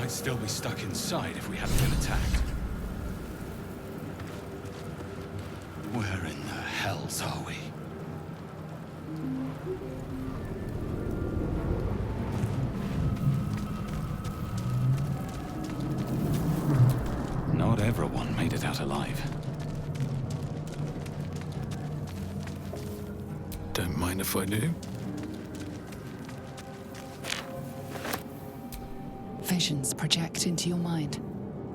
might still be stuck inside if we hadn't been attacked. Where in the hells are we? Not everyone made it out alive. Don't mind if I do. Visions project into your mind.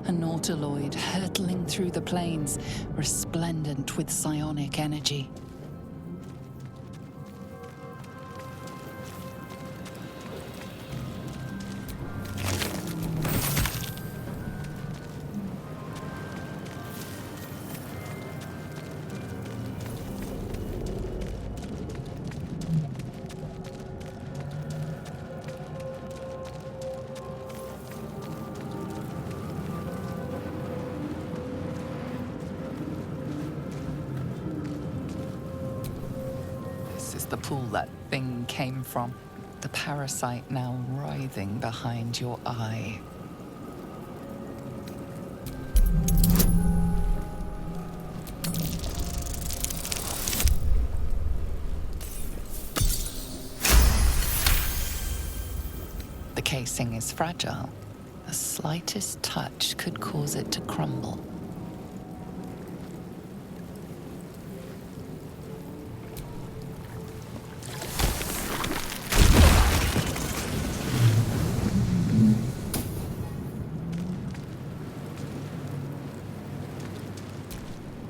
A Nautiloid hurtling through the plains, resplendent with psionic energy. The pool that thing came from. The parasite now writhing behind your eye. The casing is fragile. The slightest touch could cause it to crumble.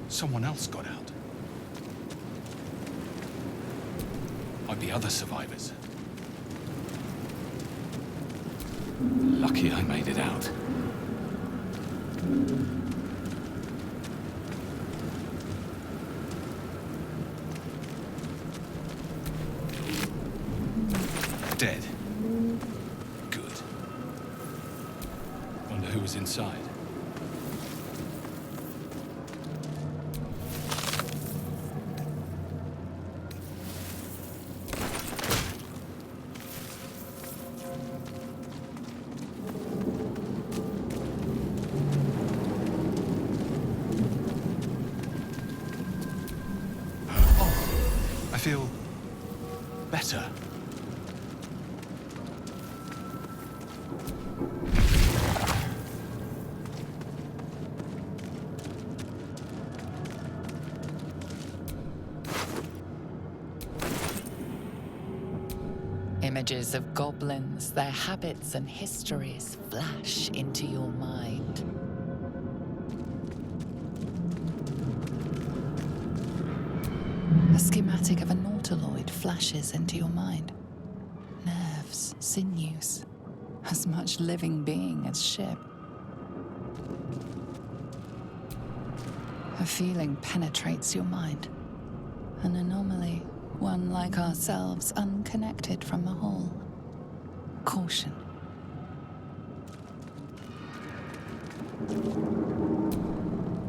Someone else got out. Like the other survivors. Lucky I made it out. Dead. Good. Wonder who was inside. I feel better. Images of goblins, their habits and histories flash into your mind. A schematic of a Nautiloid flashes into your mind. Nerves, sinews, as much living being as ship. A feeling penetrates your mind. An anomaly, one like ourselves, unconnected from the whole. Caution.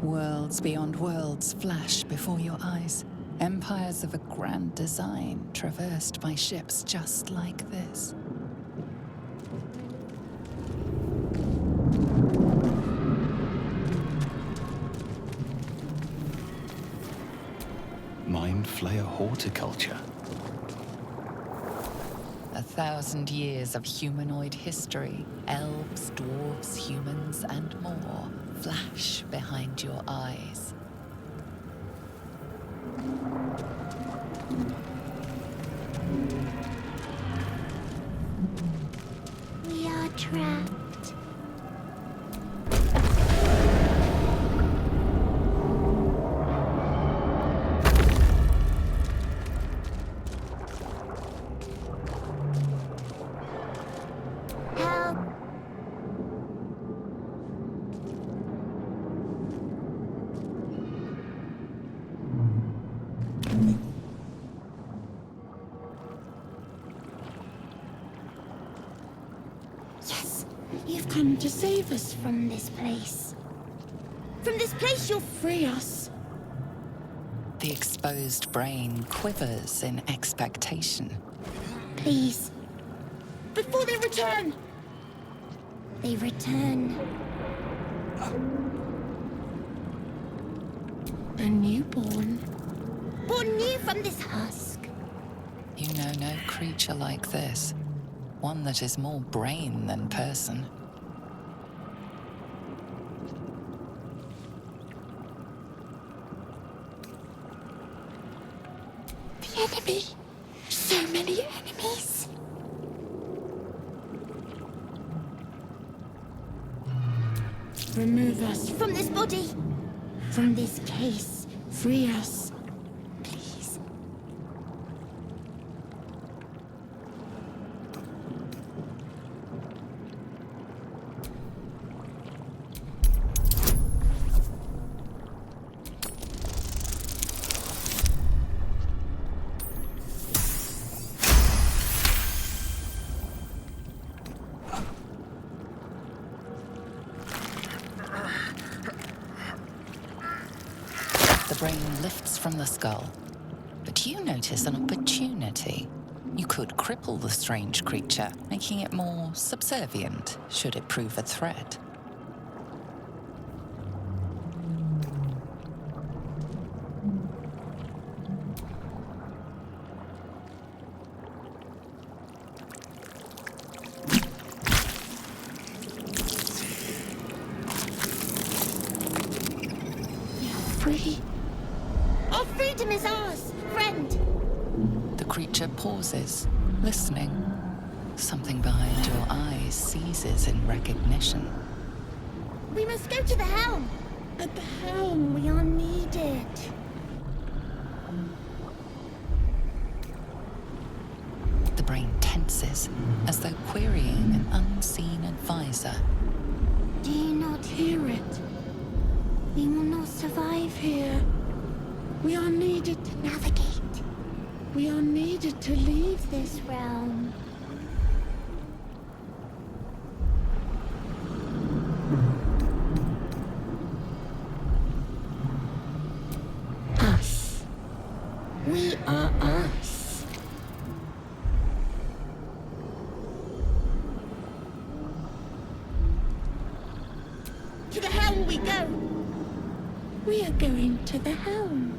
Worlds beyond worlds flash before your eyes. Empires of a grand design traversed by ships just like this. Mind Flayer horticulture. 1,000 years of humanoid history, elves, dwarves, humans, and more flash behind your eyes. We are trapped. Help! Yes, you've come to save us from this place. From this place, you'll free us. The exposed brain quivers in expectation. Please. Before they return. They return. A newborn. Born new from this husk. You know no creature like this. One that is more brain than person. The enemy. So many enemies. Remove us from this body. From this case. Free us. Please. The brain lifts from the skull. But you notice an opportunity. You could cripple the strange creature, making it more subservient, should it prove a threat. Free. Our freedom is ours, friend. The creature pauses, listening. Something behind your eyes seizes in recognition. We must go to the helm. At the helm, we are needed. The brain tenses, as though querying an unseen advisor. Do you not hear it? We will not survive here. We are needed to navigate. We are needed to leave this realm. Us. We are us. To the helm we go. We are going to the helm.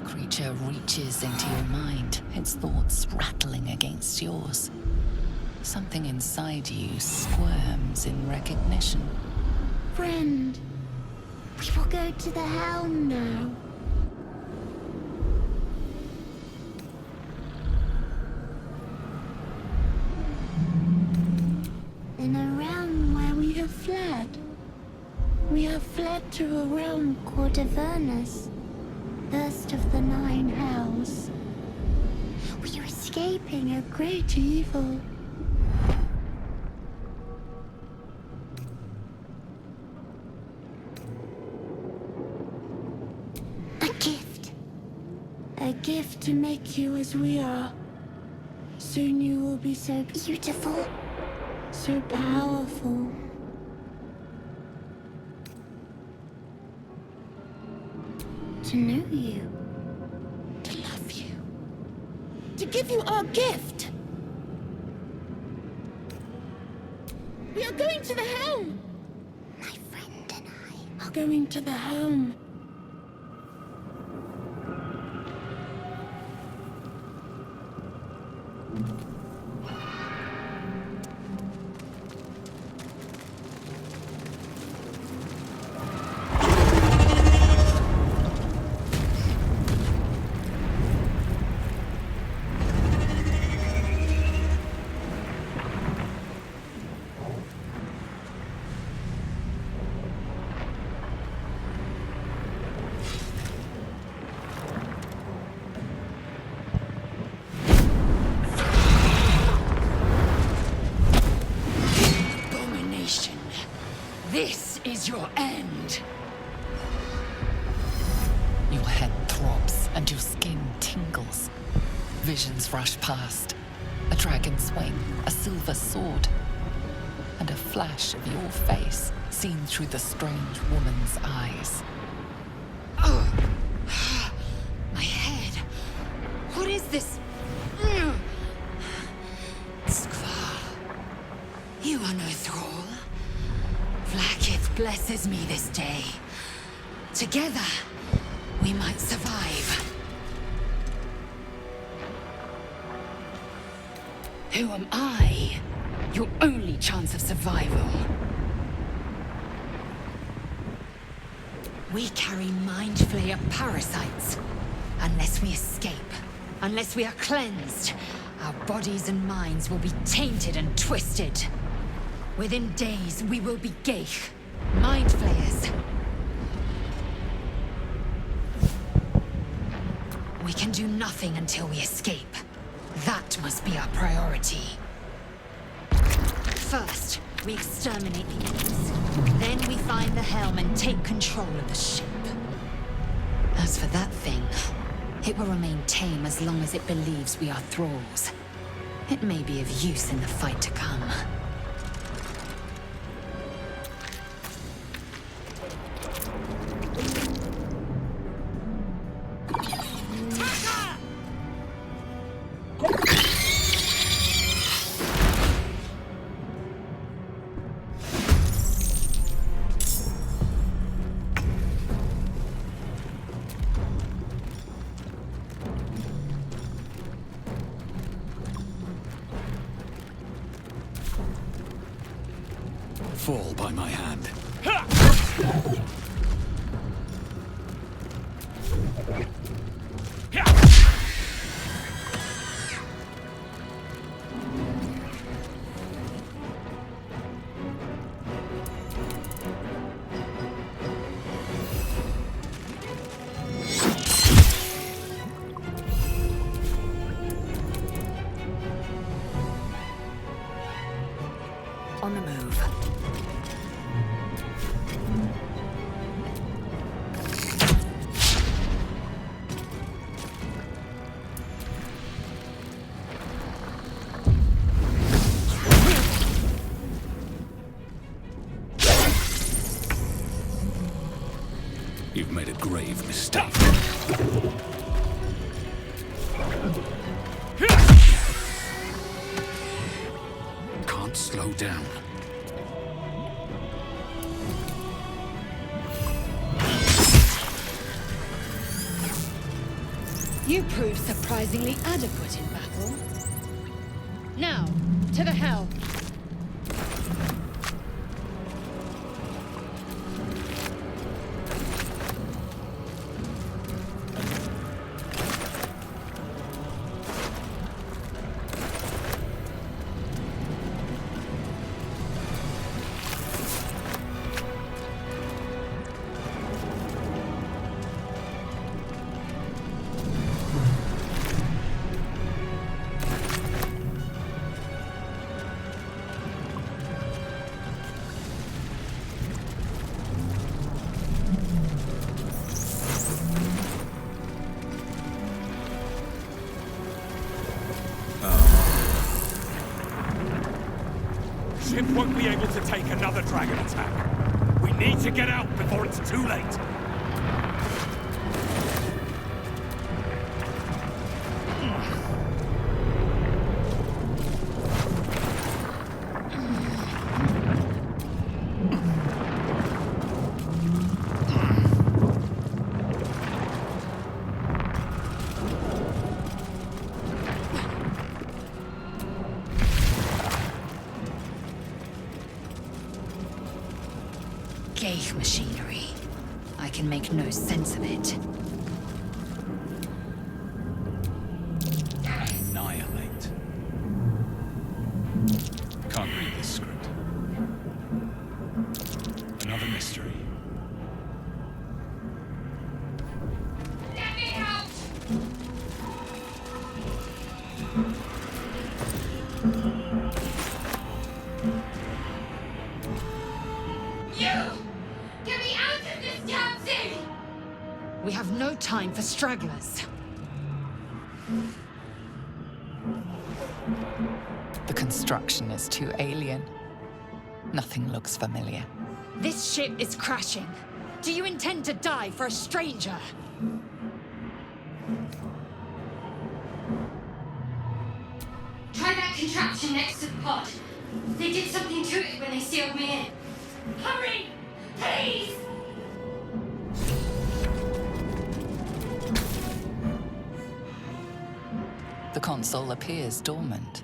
Creature reaches into your mind, its thoughts rattling against yours. Something inside you squirms in recognition. Friend, we will go to the helm now. In a realm where we have fled. We have fled to a realm called Avernus. First of the 9 hells. We are escaping a great evil. A gift. A gift to make you as we are. Soon you will be so beautiful, so powerful. To know you. To love you. To give you our gift. We are going to the helm. My friend and I are going to the helm. This is your end. and your skin tingles. Visions rush past. A dragon's wing, a silver sword, and a flash of your face seen through the strange woman's eyes. Oh. My head. What is this? Skvar. You are no thrall. Vlaakith blesses me this day. Together, we might survive. Who am I? Your only chance of survival. We carry Mind Flayer parasites. Unless we escape, unless we are cleansed, our bodies and minds will be tainted and twisted. Within days, we will be Geich, Mind Flayers. We can do nothing until we escape. That must be our priority. First, we exterminate the enemies. Then we find the helm and take control of the ship. As for that thing, it will remain tame as long as it believes we are thralls. It may be of use in the fight to come. Fall by my hand. On the move. You've made a grave mistake. Can't slow down. You proved surprisingly adequate in battle. Now, to the helm. Ship won't be able to take another dragon attack. We need to get out before it's too late. Geich machinery. I can make no sense of it. Annihilate. Can't read this script. Another mystery. Let me out! You! Get me out of this damn thing! We have no time for stragglers. The construction is too alien. Nothing looks familiar. This ship is crashing. Do you intend to die for a stranger? Try that contraption next to the pod. They did something to it when they sealed me in. Hurry! Please! The console appears dormant.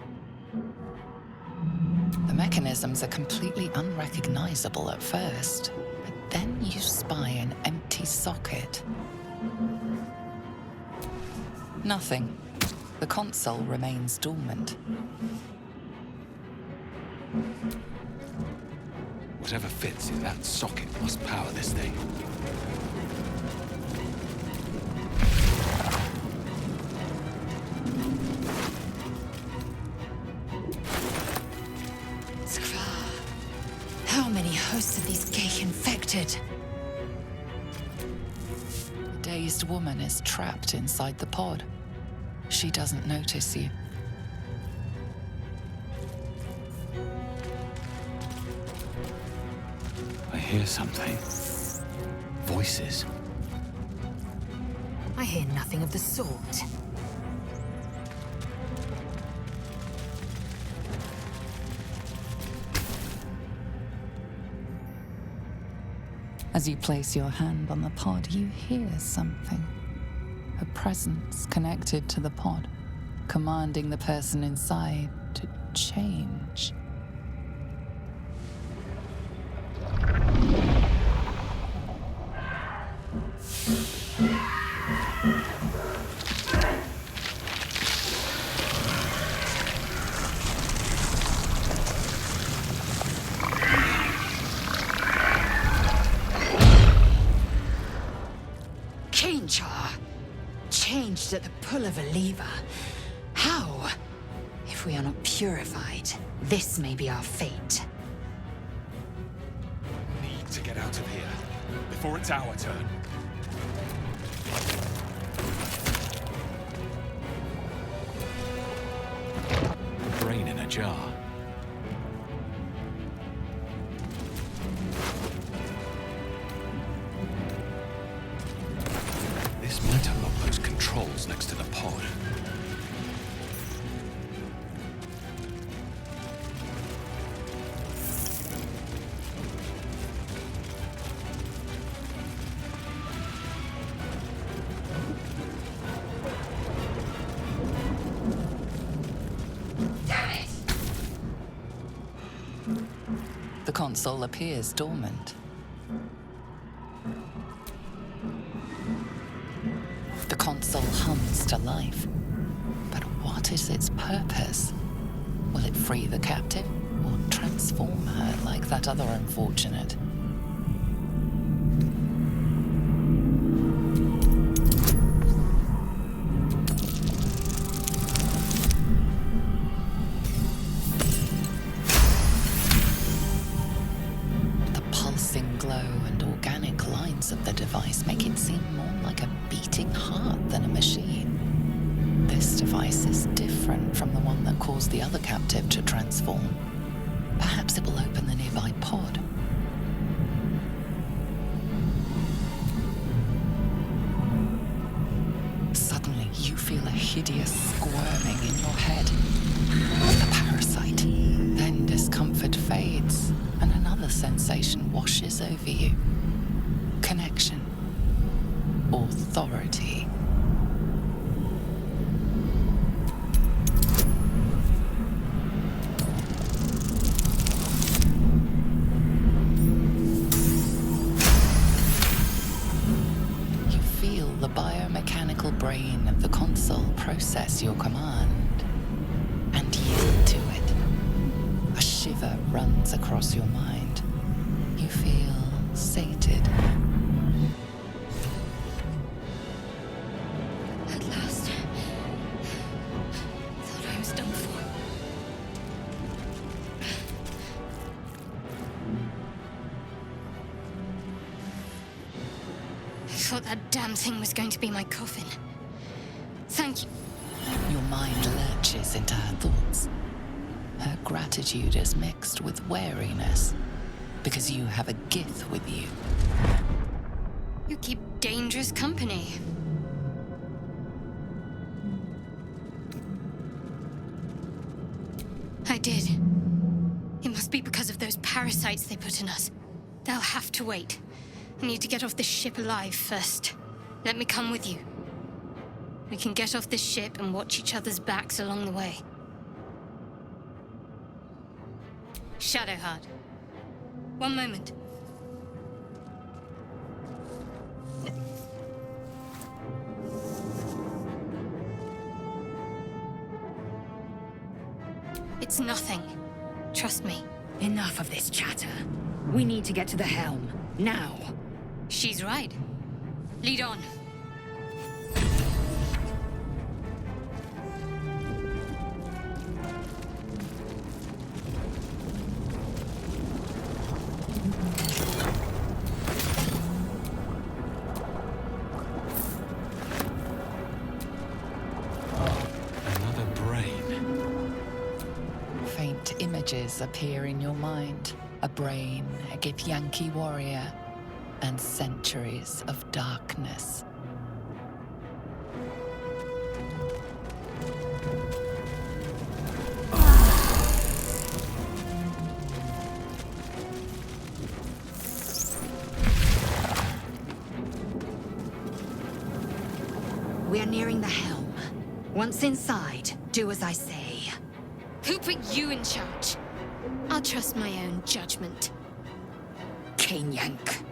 The mechanisms are completely unrecognizable at first, but then you spy an empty socket. Nothing. The console remains dormant. Whatever fits in that socket must power this thing. How many hosts of these gay infected? A dazed woman is trapped inside the pod. She doesn't notice you. I hear something. Voices. I hear nothing of the sort. As you place your hand on the pod, you hear something. A presence connected to the pod, commanding the person inside to change. Changed at the pull of a lever. How? If we are not purified, this may be our fate. Need to get out of here before it's our turn. Brain in a jar. This might unlock those controls next to the pod. The console appears dormant. The console hums to life. But what is its purpose? Will it free the captive or transform her like that other unfortunate? The pulsing glow and organic lines of the device make it seem more like a beating heart than a machine. This device is different from the one that caused the other captive to transform. Perhaps it will open the nearby pod. Suddenly, you feel a hideous squirming in your head. The parasite. Then discomfort fades, and another sensation washes over you. Connection. Authority. You feel the biomechanical brain of the console process your command and yield to it. A shiver runs across your mind. You feel sated. At last. Thought I was done for. thought that damn thing was going to be my coffin. Thank you. Your mind lurches into her thoughts. Her gratitude is mixed with wariness, because you have a Gith with you. You keep dangerous company. I did. It must be because of those parasites they put in us. They'll have to wait. I need to get off this ship alive first. Let me come with you. We can get off this ship and watch each other's backs along the way. Shadowheart. One moment. It's nothing. Trust me. Enough of this chatter. We need to get to the helm. Now. She's right. Lead on. Another brain. Faint images appear in your mind. A brain, a Githyanki warrior, and centuries of darkness. We are nearing the helm. Once inside, do as I say. Who put you in charge? I'll trust my own judgment. Cane Yank.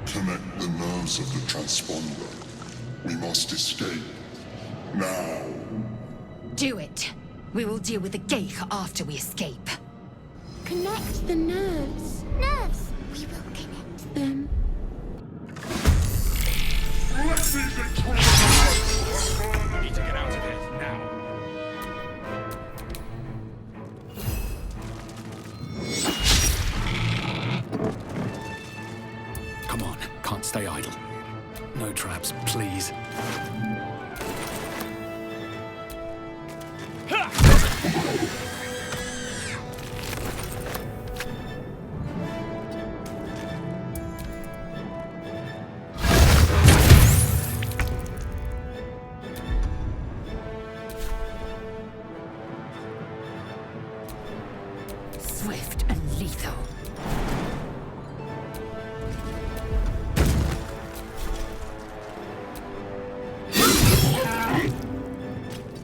Connect the nerves of the transponder. We must escape. Now. Do it. We will deal with the Geich after we escape. Connect the nerves. Nerves! We will connect them. We need to get out of here now. Come on, can't stay idle. No traps, please. Swift and lethal.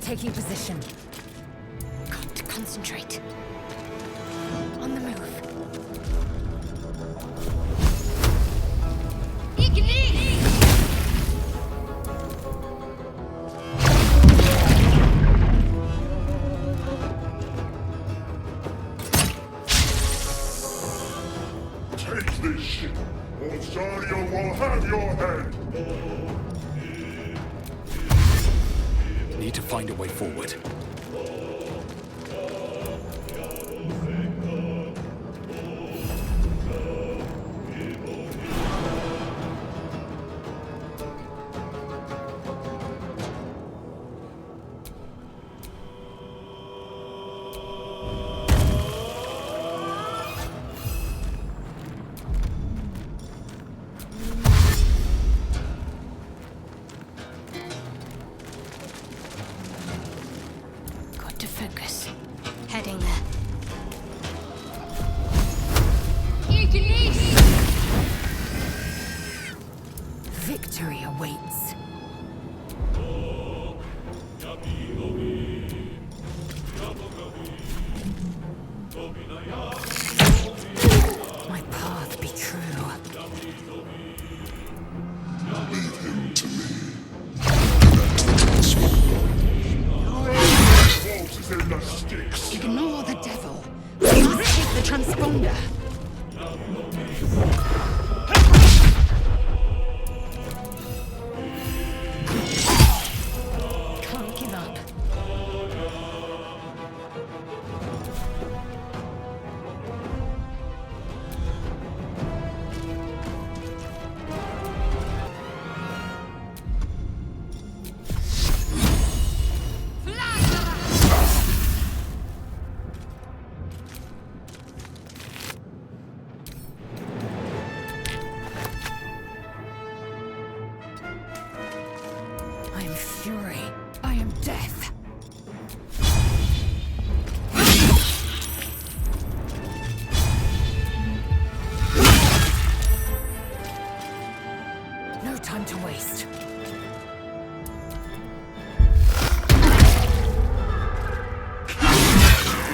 Taking position. Got to concentrate. On the move. Take this ship, or Zarya will have your head! Need to find a way forward. Got to focus. Heading there. Victory awaits.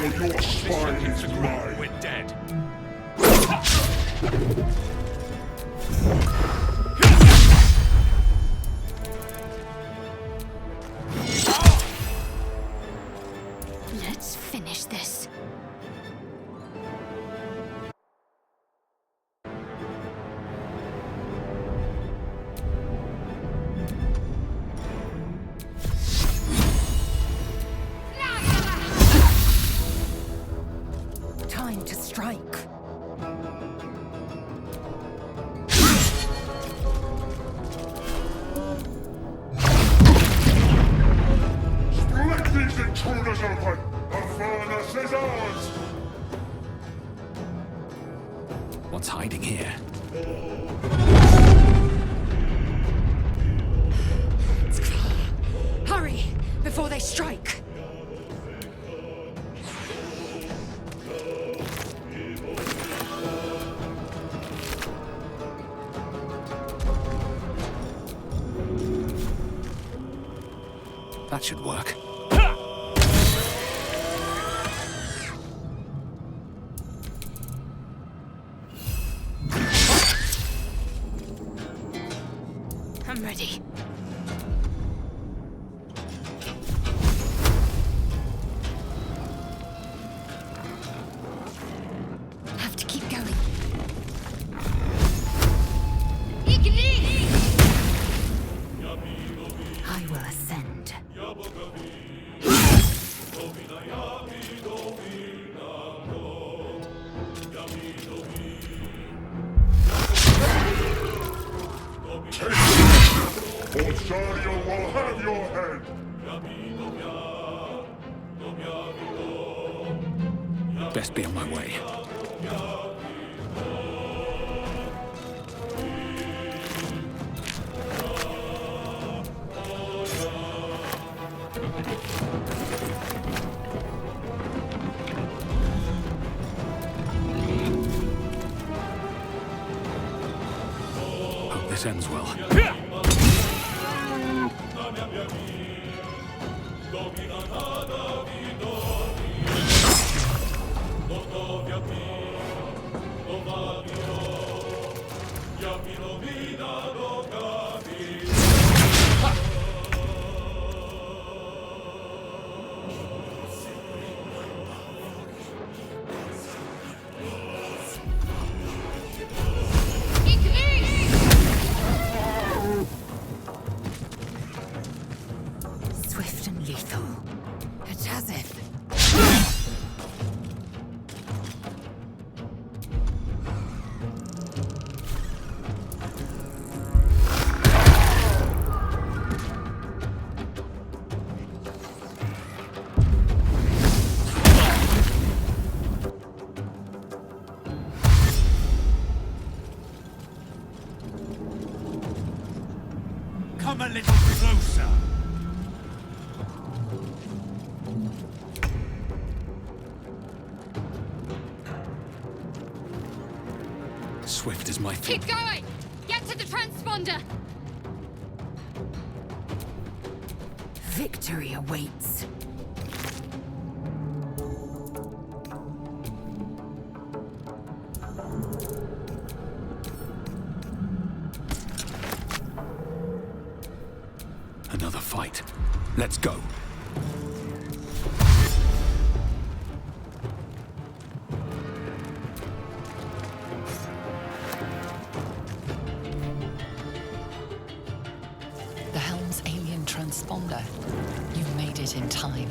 or your spine is mine. We're dead. Let's finish this. Time to strike. Let these intruders open! The furnace is ours! What's hiding here? Hurry, before they strike! That should work. I'm ready. Have to keep going. I will ascend. Or Sadio will have your head! Best be on my way. Hope this ends well. Swift and lethal. It's as if... Come a little closer. Swift is my thing. Keep going! Get to the transponder! Victory awaits. Another fight. Let's go. The Helm's alien transponder. You made it in time.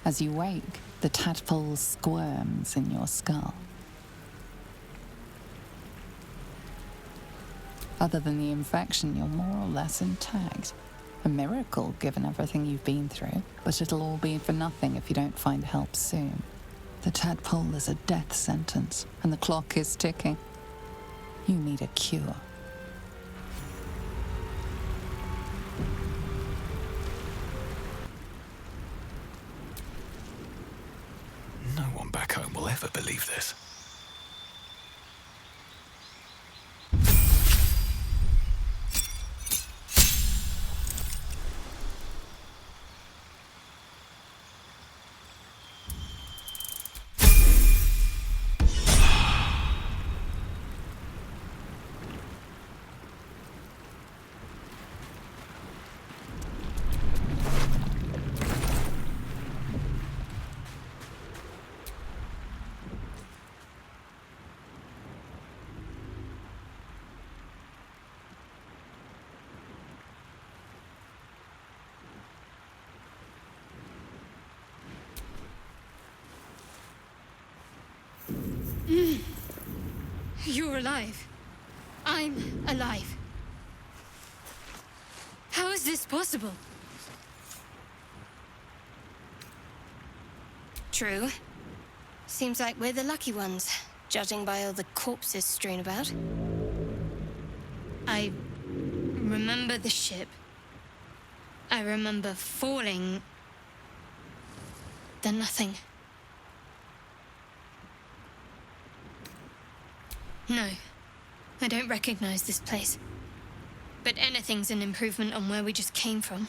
As you wake, the tadpole squirms in your skull. Other than the infection, you're more or less intact. A miracle, given everything you've been through, but it'll all be for nothing if you don't find help soon. The tadpole is a death sentence, and the clock is ticking. You need a cure. No one back home will ever believe this. You're alive. I'm alive. How is this possible? True. Seems like we're the lucky ones, judging by all the corpses strewn about. I remember the ship. I remember falling. Then nothing. No, I don't recognize this place. But anything's an improvement on where we just came from.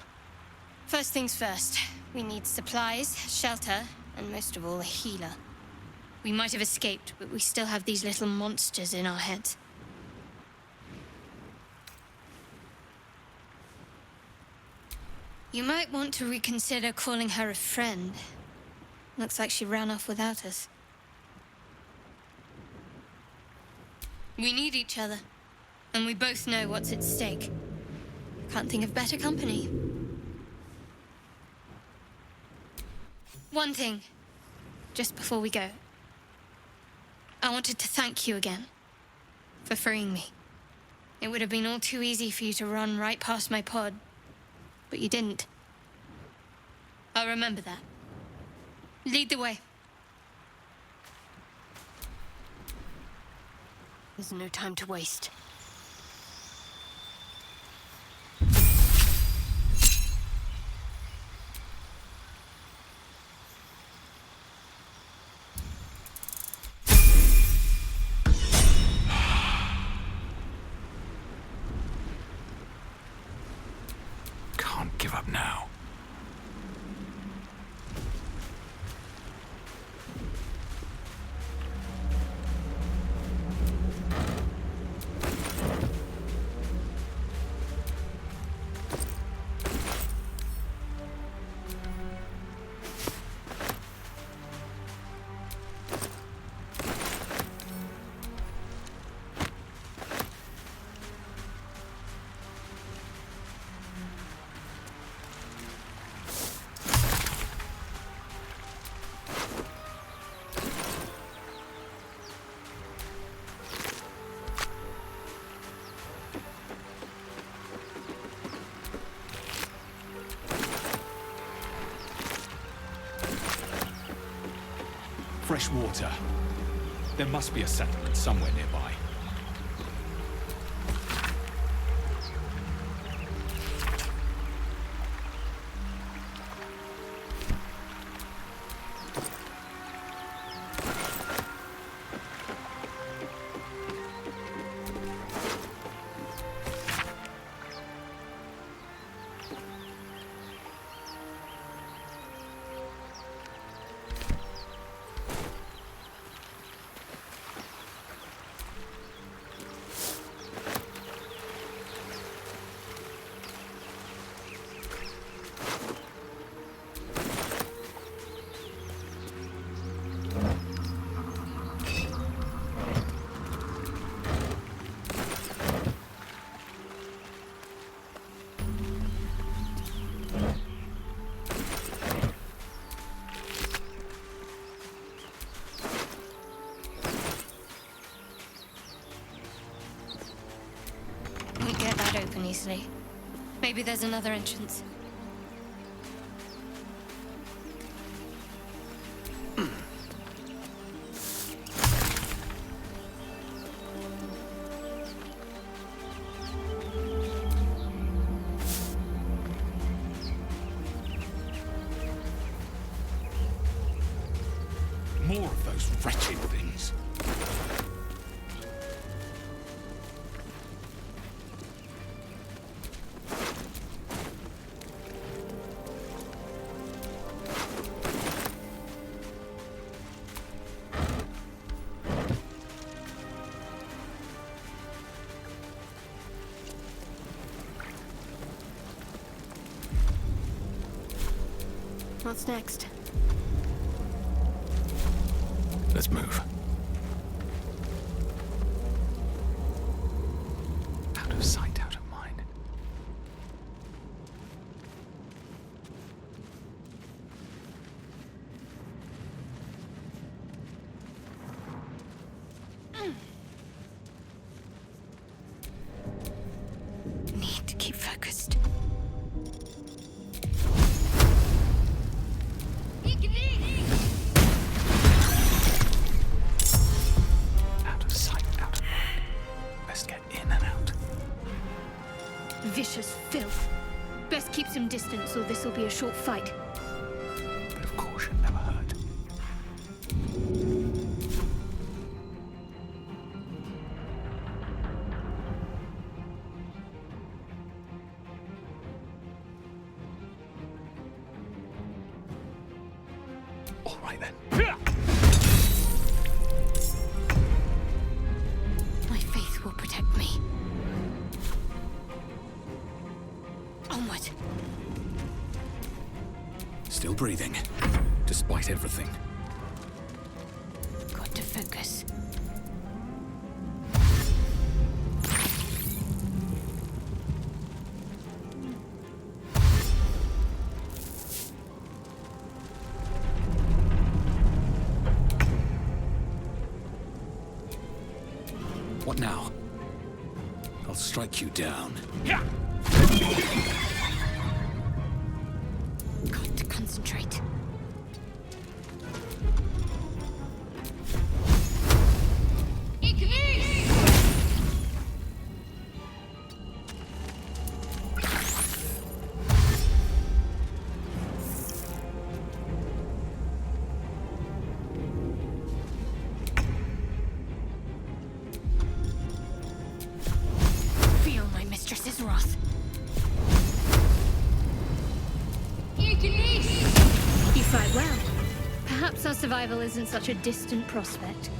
First things first, we need supplies, shelter, and most of all, a healer. We might have escaped, but we still have these little monsters in our heads. You might want to reconsider calling her a friend. Looks like she ran off without us. We need each other, and we both know what's at stake. Can't think of better company. One thing, just before we go. I wanted to thank you again for freeing me. It would have been all too easy for you to run right past my pod, but you didn't. I'll remember that. Lead the way. There's no time to waste. Can't give up now. Fresh water. There must be a settlement somewhere nearby. honestly. Maybe there's another entrance. More of those wretched things. What's next? Let's move. Out of sight, out of mind. Need to keep focused. Out of sight, out of mind. Best get in and out. Vicious filth. Best keep some distance or this'll be a short fight. Bit of caution never hurt. All right then. My faith will protect me. Onward. Still breathing, despite everything. Got to focus. What now? I'll strike you down. Got to concentrate. Feel my mistress's wrath. You fight well. Perhaps our survival isn't such a distant prospect.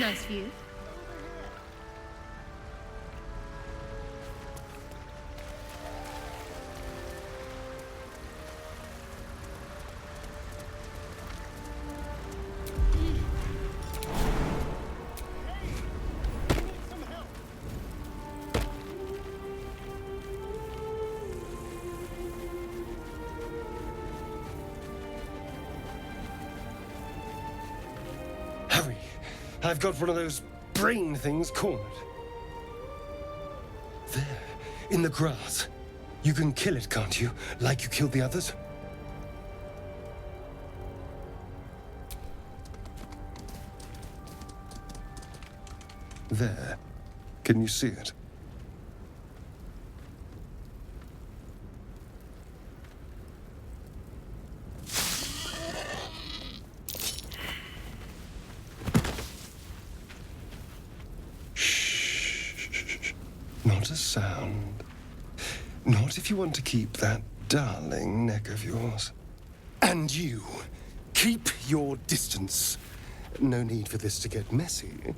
Nice view. Hurry! I've got one of those brain things cornered. There, in the grass. You can kill it, can't you? Like you killed the others? There. Can you see it? Not a sound. Not if you want to keep that darling neck of yours. And you, keep your distance. No need for this to get messy.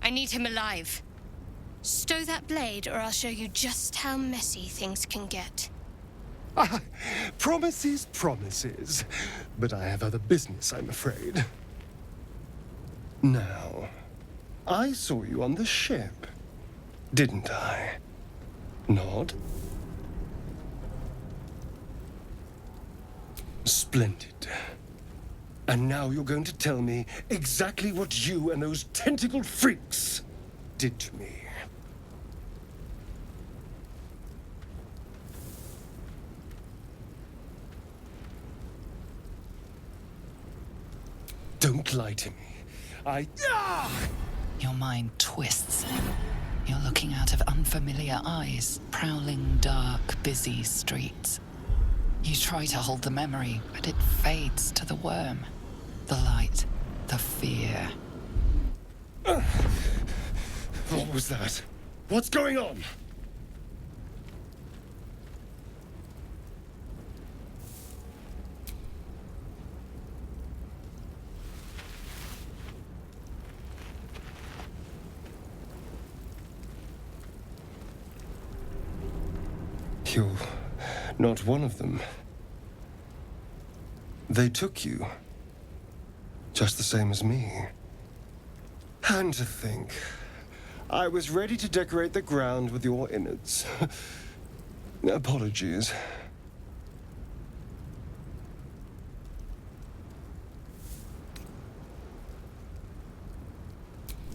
I need him alive. Stow that blade, or I'll show you just how messy things can get. Promises, promises. But I have other business, I'm afraid. Now, I saw you on the ship, didn't I? Nod? Splendid. And now you're going to tell me exactly what you and those tentacled freaks did to me. Don't lie to me. Your mind twists. You're looking out of unfamiliar eyes, prowling dark, busy streets. You try to hold the memory, but it fades to the worm. The light, the fear. What was that? What's going on? You're not one of them. They took you. Just the same as me. And to think, I was ready to decorate the ground with your innards. Apologies.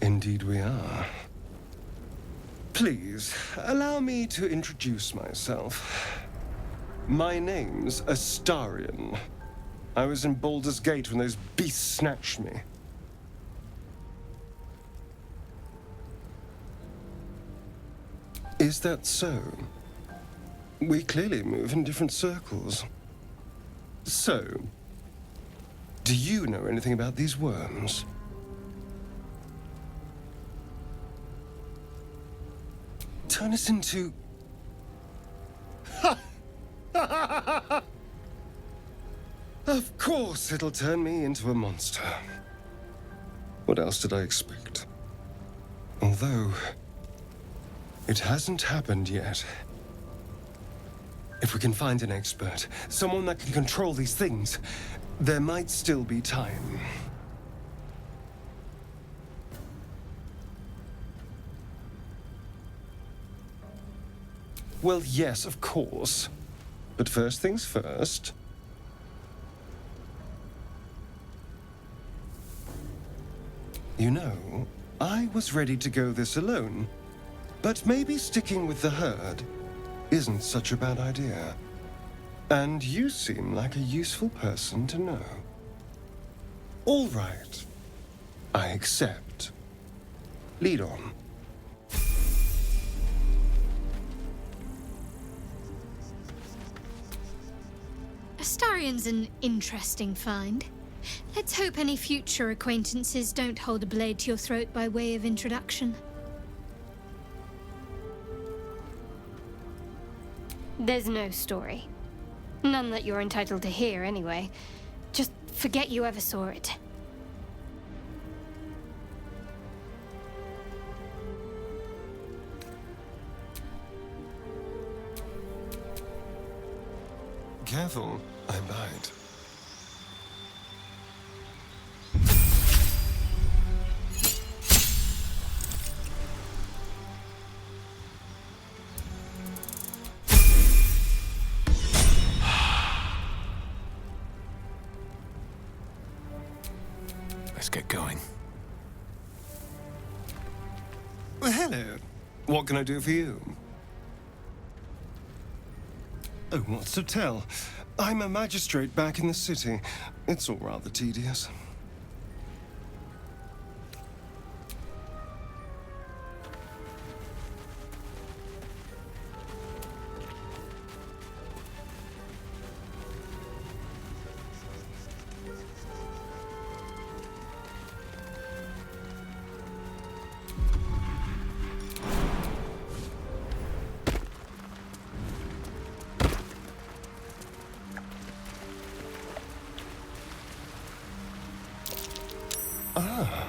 Indeed we are. Please, allow me to introduce myself. My name's Astarion. I was in Baldur's Gate when those beasts snatched me. Is that so? We clearly move in different circles. So, do you know anything about these worms? Turn us into... Of course it'll turn me into a monster. What else did I expect? Although, it hasn't happened yet. If we can find an expert, someone that can control these things, there might still be time. Well, yes, of course. But first things first. You know, I was ready to go this alone. But maybe sticking with the herd isn't such a bad idea. And you seem like a useful person to know. All right. I accept. Lead on. Astarion's an interesting find. Let's hope any future acquaintances don't hold a blade to your throat by way of introduction. There's no story. None that you're entitled to hear, anyway. Just forget you ever saw it. careful. I bite. Let's get going. Well, hello. What can I do for you? Oh, what's to tell? I'm a magistrate back in the city. It's all rather tedious. Ah,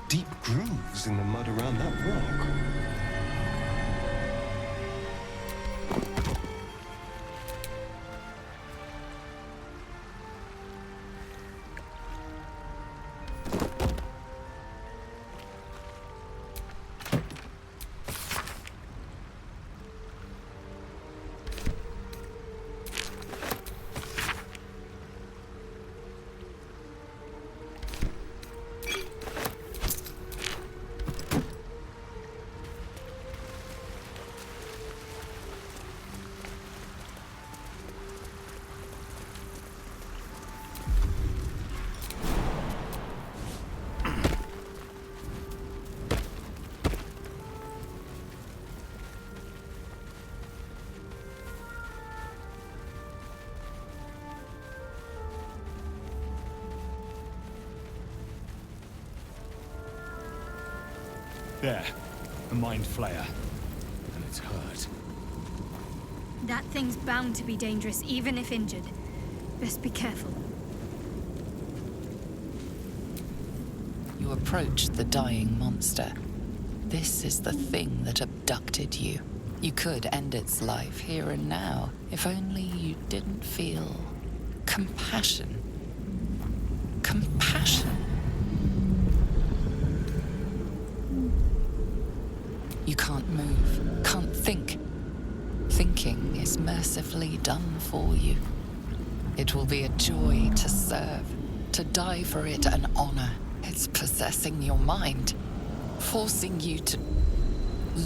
deep grooves in the mud around that rock. There. A mind flayer. And it's hurt. That thing's bound to be dangerous, even if injured. Best be careful. You approach the dying monster. This is the thing that abducted you. You could end its life here and now, if only you didn't feel compassion. Compassion. You can't move, can't think. Thinking is mercifully done for you. It will be a joy to serve, to die for it an honor. It's possessing your mind, forcing you to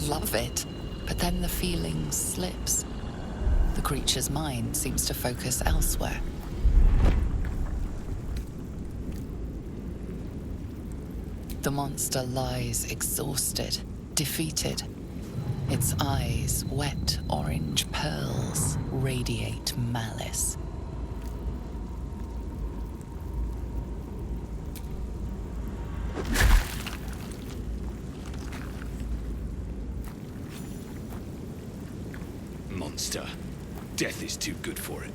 love it. But then the feeling slips. The creature's mind seems to focus elsewhere. The monster lies exhausted, defeated. Its eyes, wet orange pearls, radiate malice. Monster. Death is too good for it.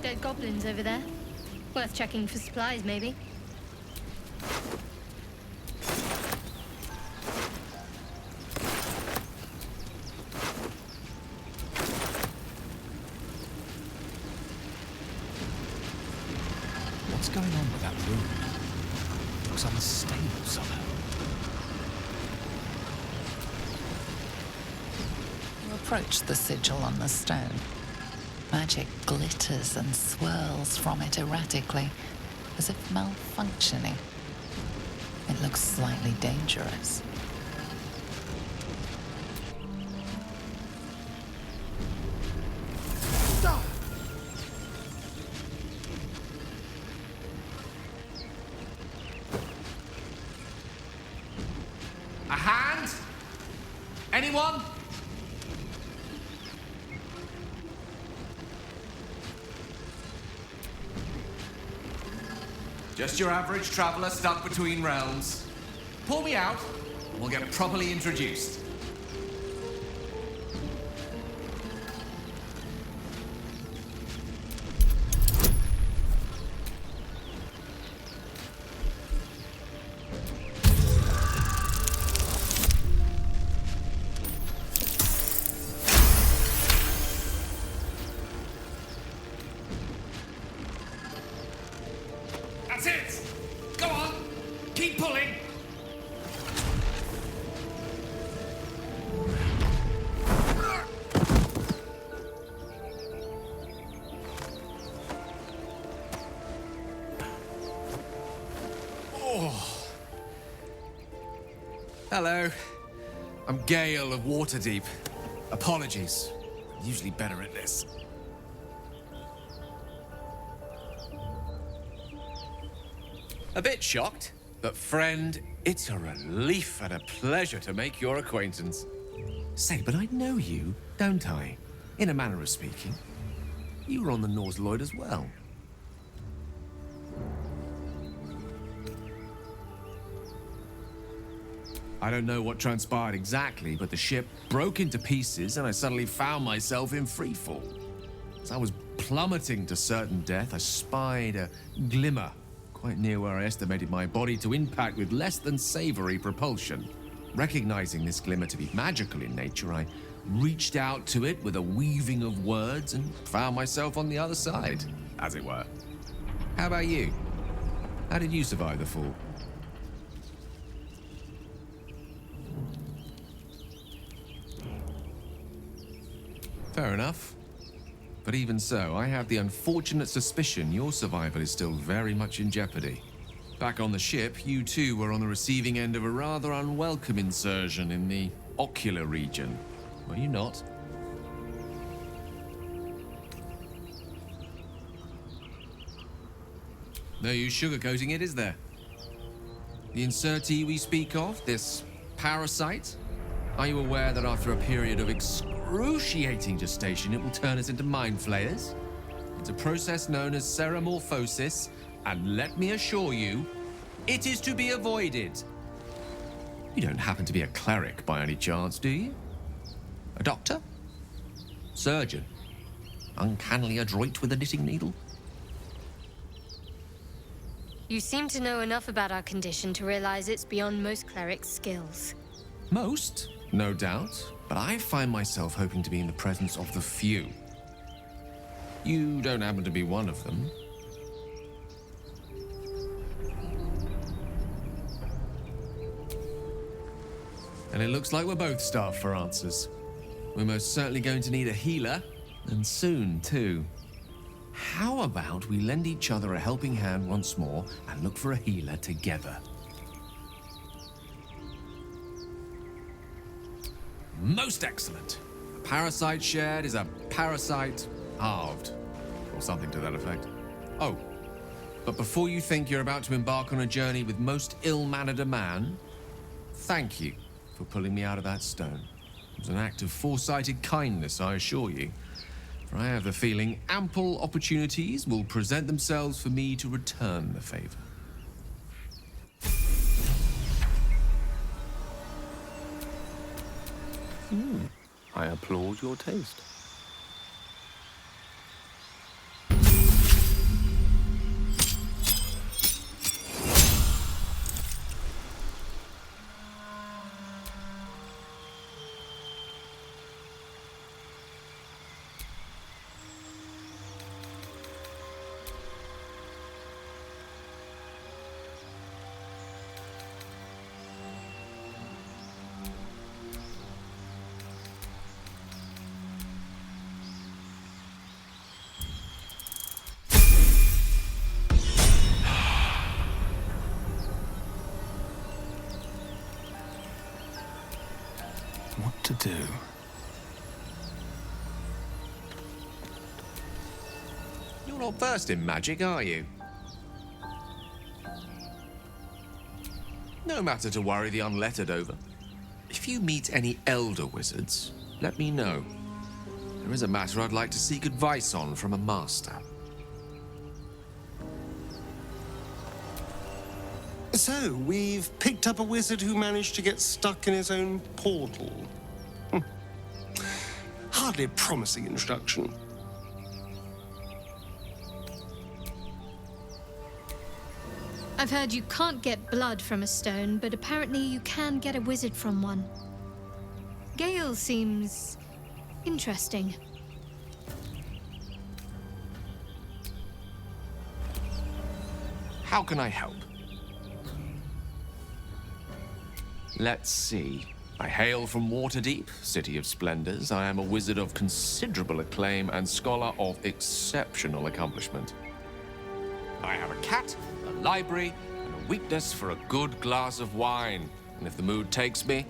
Dead goblins over there. Worth checking for supplies, maybe. What's going on with that room? It looks unstable somehow. You approach the sigil on the stone. Magic glitters and swirls from it erratically, as if malfunctioning. It looks slightly dangerous. Anyone? Just your average traveler stuck between realms. Pull me out, and we'll get properly introduced. That's it! Go on! Keep pulling! Oh. Hello. I'm Gale of Waterdeep. Apologies. I'm usually better at this. A bit shocked, but friend, it's a relief and a pleasure to make your acquaintance. Say, but I know you, don't I? In a manner of speaking. You were on the Nautiloid as well. I don't know what transpired exactly, but the ship broke into pieces and I suddenly found myself in freefall. As I was plummeting to certain death, I spied a glimmer quite near where I estimated my body to impact with less than savory propulsion. Recognizing this glimmer to be magical in nature, I reached out to it with a weaving of words and found myself on the other side, as it were. How about you? How did you survive the fall? Fair enough. But even so, I have the unfortunate suspicion your survival is still very much in jeopardy. Back on the ship, you too were on the receiving end of a rather unwelcome insertion in the ocular region, were you not? No use sugarcoating it, is there? The insertee we speak of, this parasite, are you aware that after a period of excruciating gestation, it will turn us into mind flayers? It's a process known as ceramorphosis, and let me assure you, it is to be avoided. You don't happen to be a cleric by any chance, do you? A doctor? Surgeon? Uncannily adroit with a knitting needle? You seem to know enough about our condition to realize it's beyond most clerics' skills. Most, no doubt, but I find myself hoping to be in the presence of the few. You don't happen to be one of them. And it looks like we're both starved for answers. We're most certainly going to need a healer, and soon, too. How about we lend each other a helping hand once more and look for a healer together? Most excellent. A parasite shared is a parasite halved, or something to that effect. Oh, but before you think you're about to embark on a journey with most ill-mannered a man, thank you for pulling me out of that stone. It was an act of foresighted kindness, I assure you. For I have the feeling ample opportunities will present themselves for me to return the favor. I applaud your taste. What to do? You're not versed in magic, are you? No matter to worry the unlettered over. If if you meet any elder wizards, let me know. There is a matter I'd like to seek advice on from a master. So, we've picked up a wizard who managed to get stuck in his own portal. Hardly a promising introduction. I've heard you can't get blood from a stone, but apparently you can get a wizard from one. Gale seems interesting. How can I help? Let's see. I hail from Waterdeep, City of Splendors. I am a wizard of considerable acclaim and scholar of exceptional accomplishment. I have a cat, a library, and a weakness for a good glass of wine. And if the mood takes me,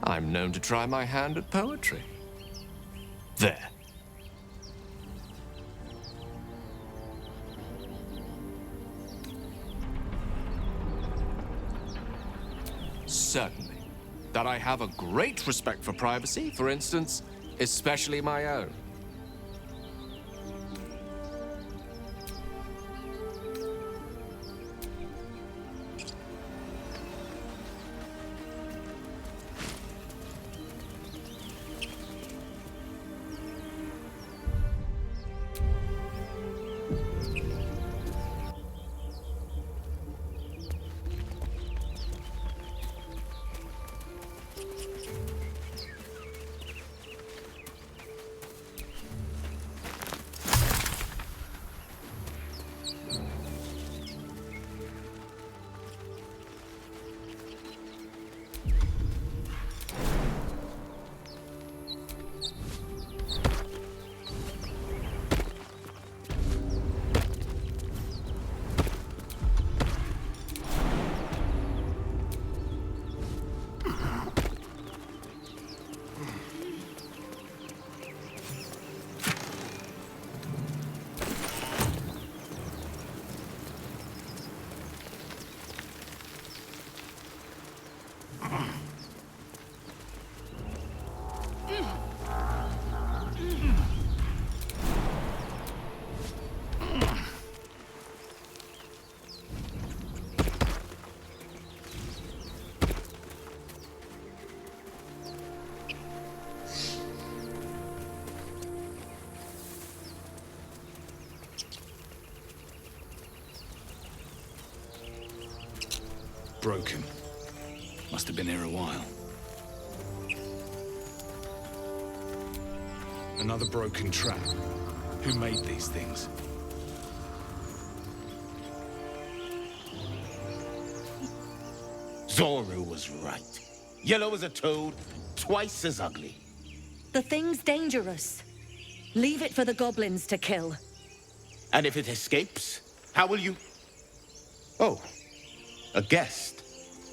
I'm known to try my hand at poetry. There. Certainly. That I have a great respect for privacy, for instance, especially my own. Broken. Must have been here a while. Another broken trap. Who made these things? Zoru was right. Yellow as a toad, twice as ugly. The thing's dangerous. Leave it for the goblins to kill. And if it escapes, how will you... Oh, a guest.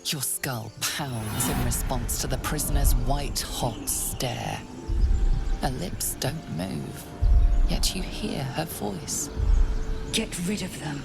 Your skull pounds in response to the prisoner's white-hot stare. Her lips don't move, yet you hear her voice. Get rid of them.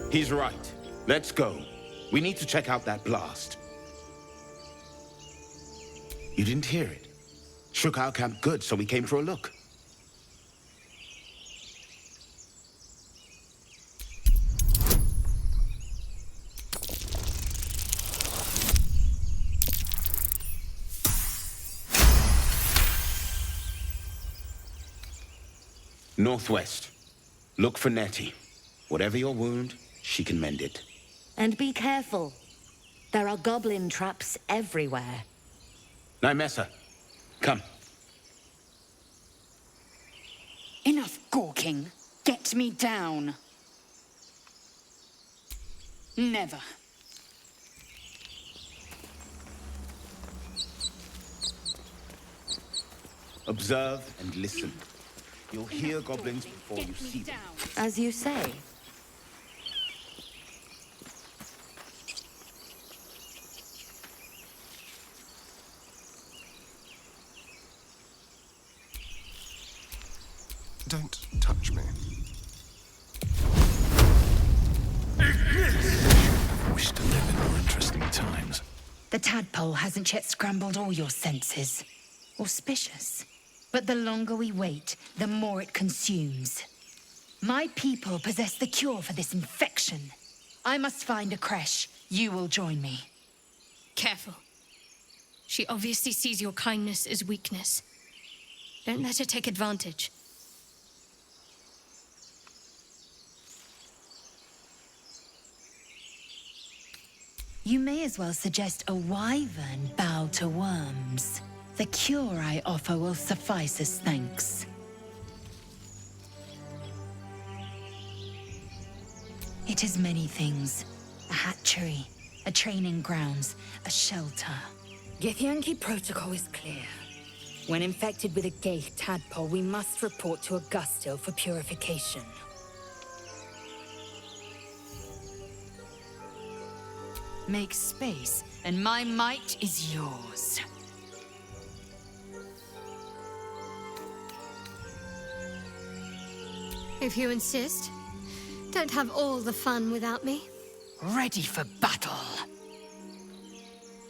He's right. Let's go. We need to check out that blast. You didn't hear it? Shook our camp good, so we came for a look. Northwest. Look for Nettie. Whatever your wound, she can mend it. And be careful. There are goblin traps everywhere. Nymessa, come. Enough gawking. Get me down. Never. Observe and listen. You'll hear goblins before you see them. As you say. Don't touch me. I wish to live in more interesting times. The tadpole hasn't yet scrambled all your senses. Auspicious. But the longer we wait, the more it consumes. My people possess the cure for this infection. I must find a creche. You will join me. Careful. She obviously sees your kindness as weakness. Don't let her take advantage. You may as well suggest a wyvern bow to worms. The cure I offer will suffice as thanks. It is many things. A hatchery, a training grounds, a shelter. Githyanki protocol is clear. When infected with a Gaith tadpole, we must report to Augustil for purification. Make space, and my might is yours. If you insist, don't have all the fun without me. Ready for battle.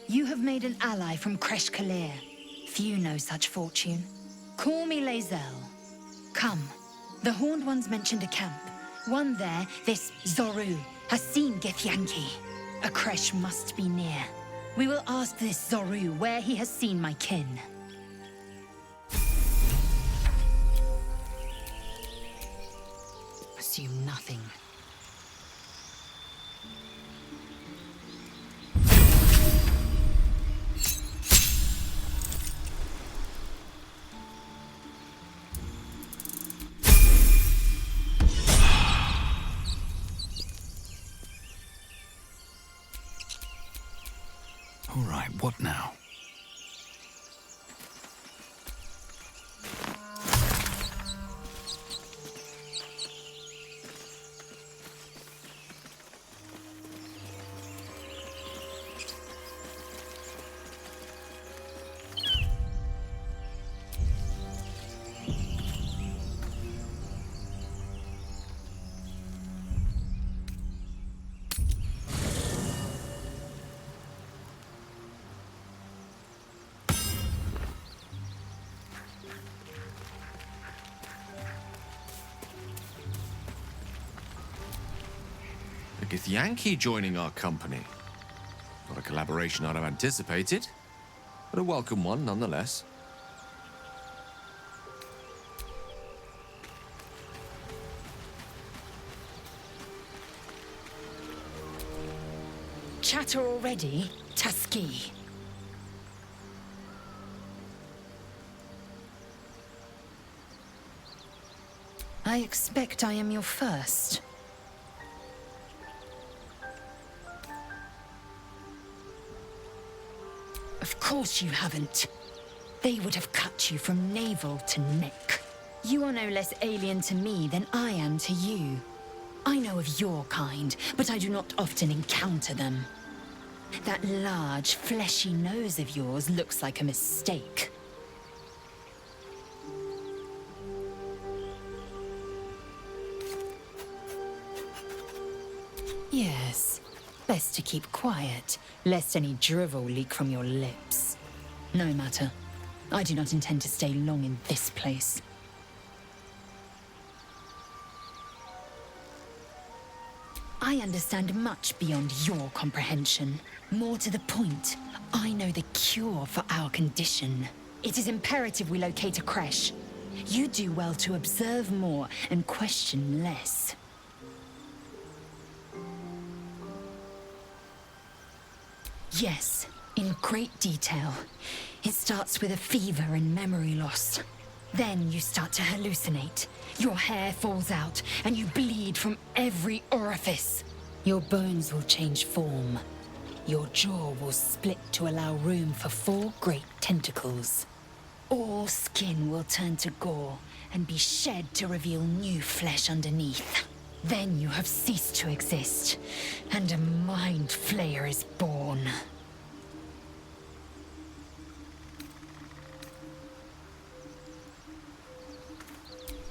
You have made an ally from Kresh Kalir. Few know such fortune. Call me Lae'zel. Come. The Horned Ones mentioned a camp. One there, this Zoru, has seen Githyanki. A creche must be near. We will ask this Zoru where he has seen my kin. Assume nothing. All right, what now? A Githyanki joining our company. Not a collaboration I'd have anticipated, but a welcome one nonetheless. Chatter already, Tusky. I expect I am your first. Of course you haven't. They would have cut you from navel to neck. You are no less alien to me than I am to you. I know of your kind, but I do not often encounter them. That large, fleshy nose of yours looks like a mistake. Yes, best to keep quiet, lest any drivel leak from your lips. No matter. I do not intend to stay long in this place. I understand much beyond your comprehension. More to the point, I know the cure for our condition. It is imperative we locate a creche. You do well to observe more and question less. Yes, in great detail. It starts with a fever and memory loss. Then you start to hallucinate. Your hair falls out, and you bleed from every orifice. Your bones will change form. Your jaw will split to allow room for 4 great tentacles. All skin will turn to gore and be shed to reveal new flesh underneath. Then you have ceased to exist, and a mind flayer is born.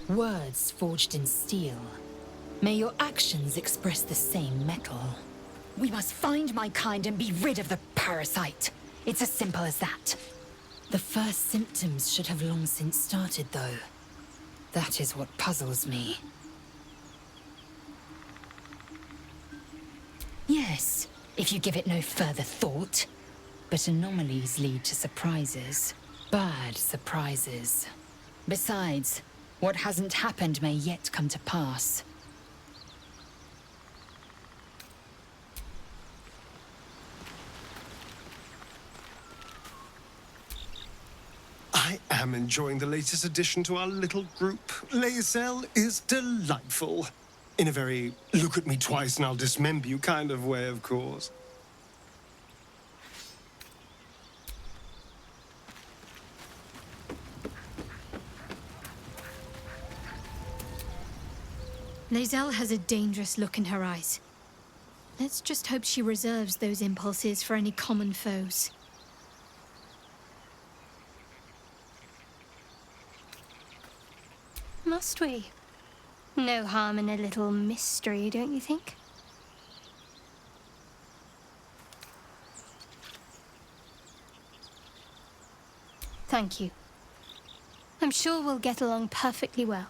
Words forged in steel. May your actions express the same metal. We must find my kind and be rid of the parasite. It's as simple as that. The first symptoms should have long since started, though. That is what puzzles me. Yes, if you give it no further thought. But anomalies lead to surprises. Bad surprises. Besides, what hasn't happened may yet come to pass. I am enjoying the latest addition to our little group. Lae'zel is delightful. In a very look at me twice and I'll dismember you kind of way, of course. Lae'zel has a dangerous look in her eyes. Let's just hope she reserves those impulses for any common foes. Must we? No harm in a little mystery, don't you think? Thank you. I'm sure we'll get along perfectly well.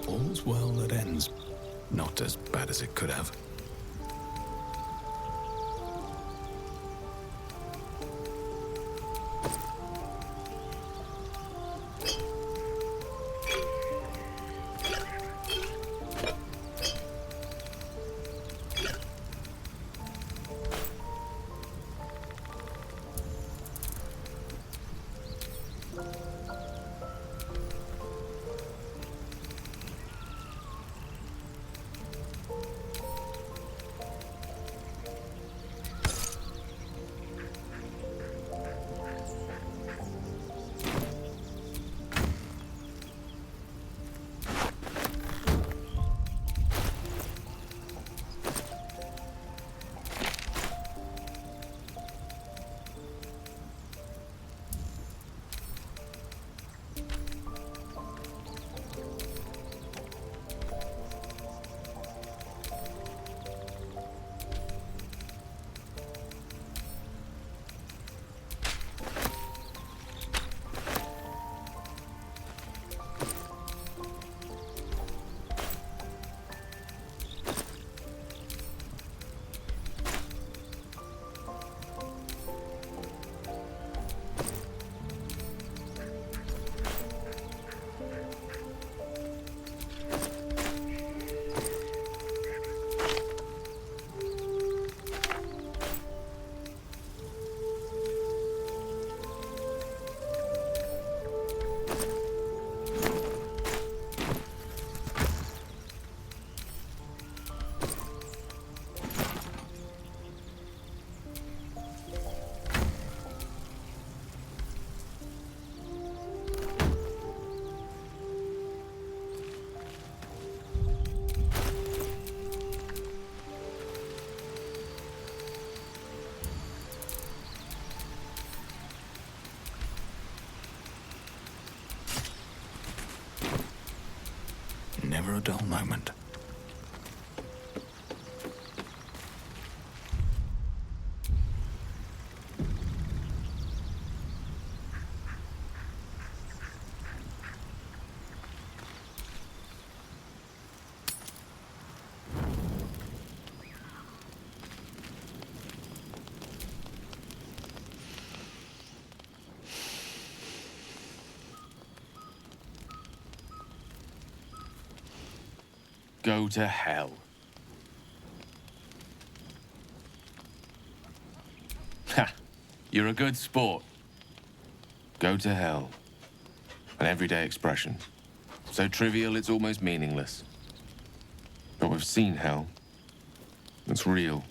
All's well that ends. Not as bad as it could have. never a dull moment. Go to hell. Ha! You're a good sport. Go to hell. An everyday expression. So trivial it's almost meaningless. But we've seen hell. It's real.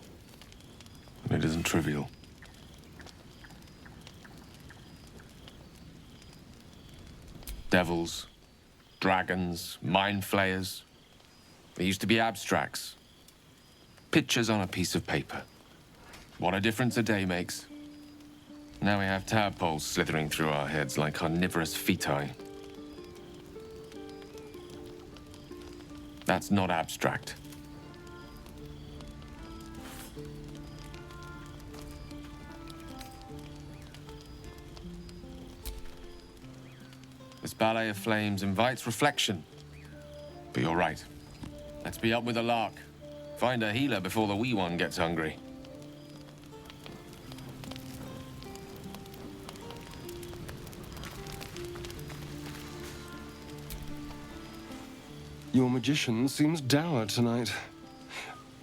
And it isn't trivial. Devils, dragons, mind flayers. They used to be abstracts. Pictures on a piece of paper. What a difference a day makes. Now we have tadpoles slithering through our heads like carnivorous feti. That's not abstract. This ballet of flames invites reflection. But you're right. Let's be up with the lark. Find a healer before the wee one gets hungry. Your magician seems dour tonight.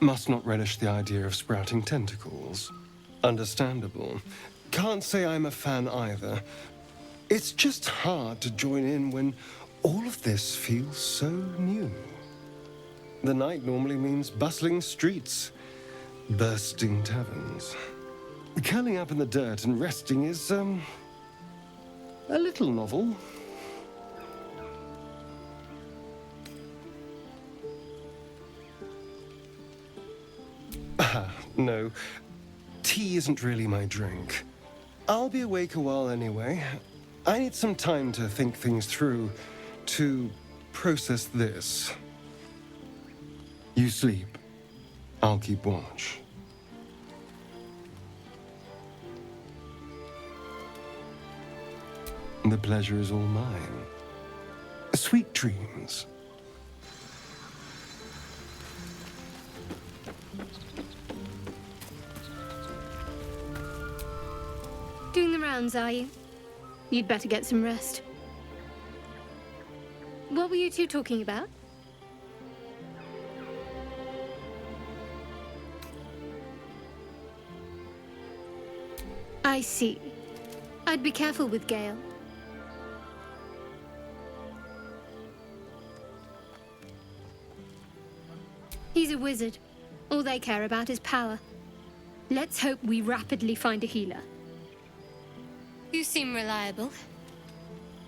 Must not relish the idea of sprouting tentacles. Understandable. Can't say I'm a fan either. It's just hard to join in when all of this feels so new. The night normally means bustling streets, bursting taverns. Curling up in the dirt and resting is, a little novel. No. Tea isn't really my drink. I'll be awake a while anyway. I need some time to think things through, to process this. You sleep. I'll keep watch. The pleasure is all mine. Sweet dreams. Doing the rounds, are you? You'd better get some rest. What were you two talking about? I see. I'd be careful with Gale. He's a wizard. All they care about is power. Let's hope we rapidly find a healer. You seem reliable.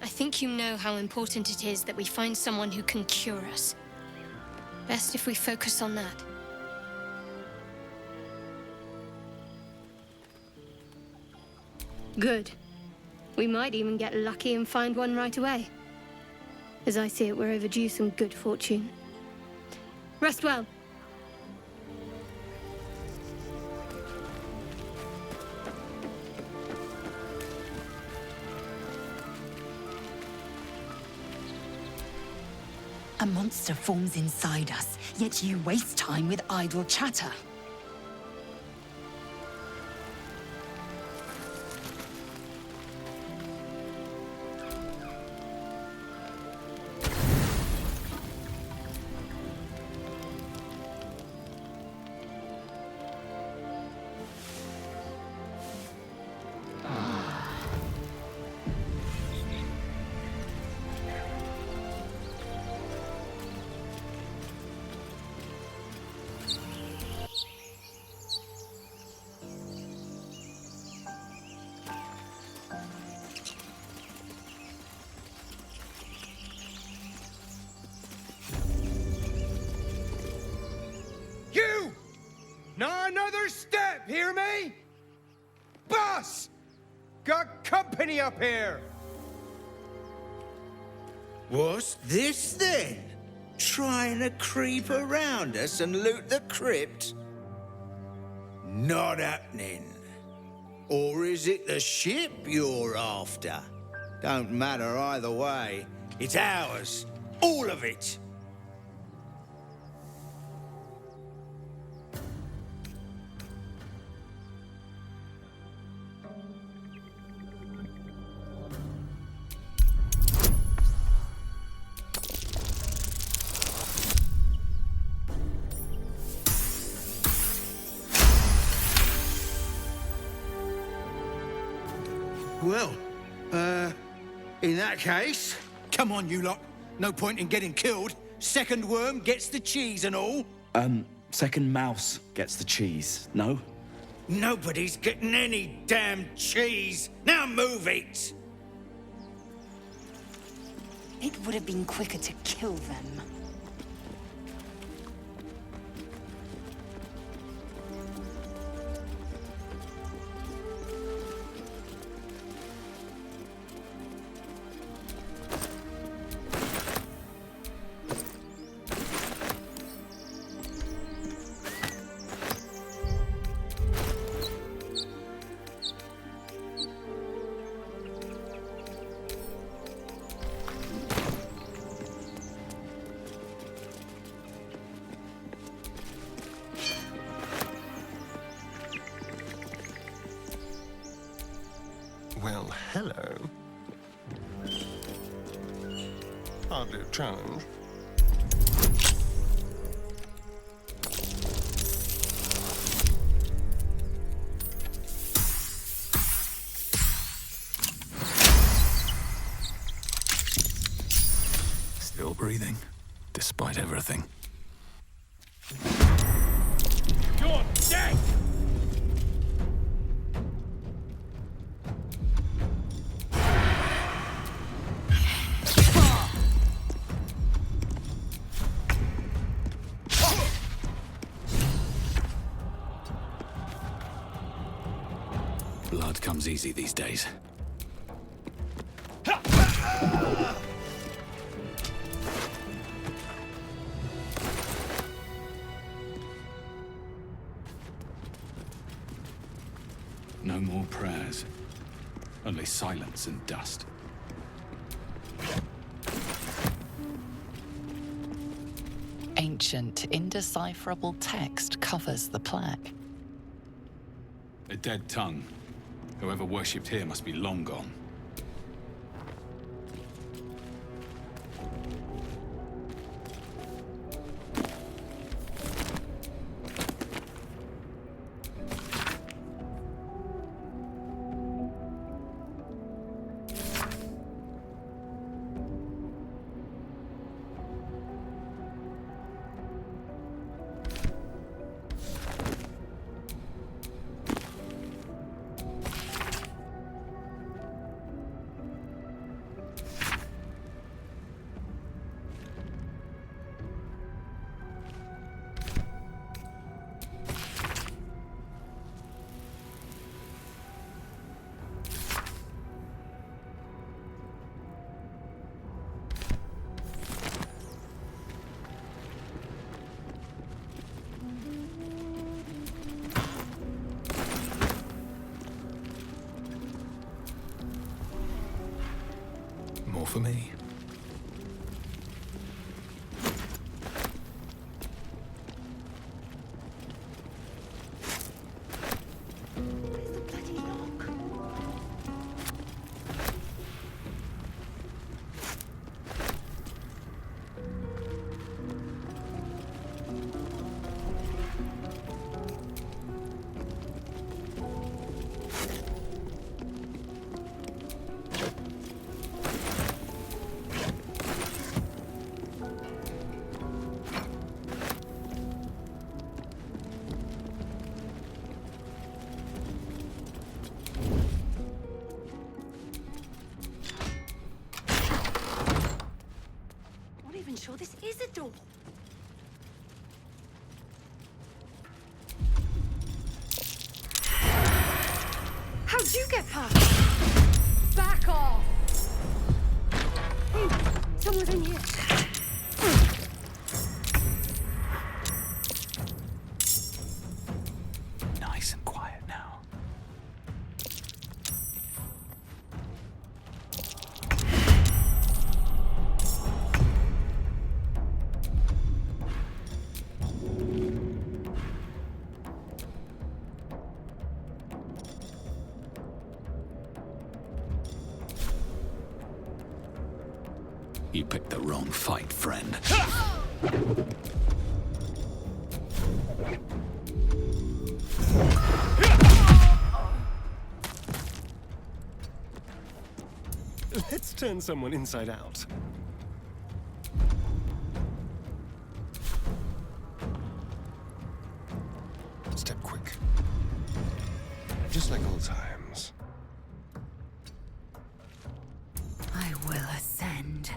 I think you know how important it is that we find someone who can cure us. Best if we focus on that. Good. We might even get lucky and find one right away. As I see it, we're overdue some good fortune. Rest well. A monster forms inside us, yet you waste time with idle chatter. Not another step, hear me? Boss! Got company up here! What's this then? Trying to creep around us and loot the crypt? Not happening. Or is it the ship you're after? Don't matter either way. It's ours. All of it. Well, in that case, come on, you lot. No point in getting killed. Second worm gets the cheese and all. Second mouse gets the cheese, no? Nobody's getting any damn cheese. Now move it! It would have been quicker to kill them. Well, hello. Hardly a challenge. Still breathing, despite everything. You're dead! Blood comes easy these days. No more prayers. Only silence and dust. Ancient, indecipherable text covers the plaque. A dead tongue. Whoever worshipped here must be long gone. More for me. Sure this is a door. How'd you get past? Back off! Hey, someone's in here. nice and quiet now. You picked the wrong fight, friend. Let's turn someone inside out. Step quick. Just like old times. I will ascend.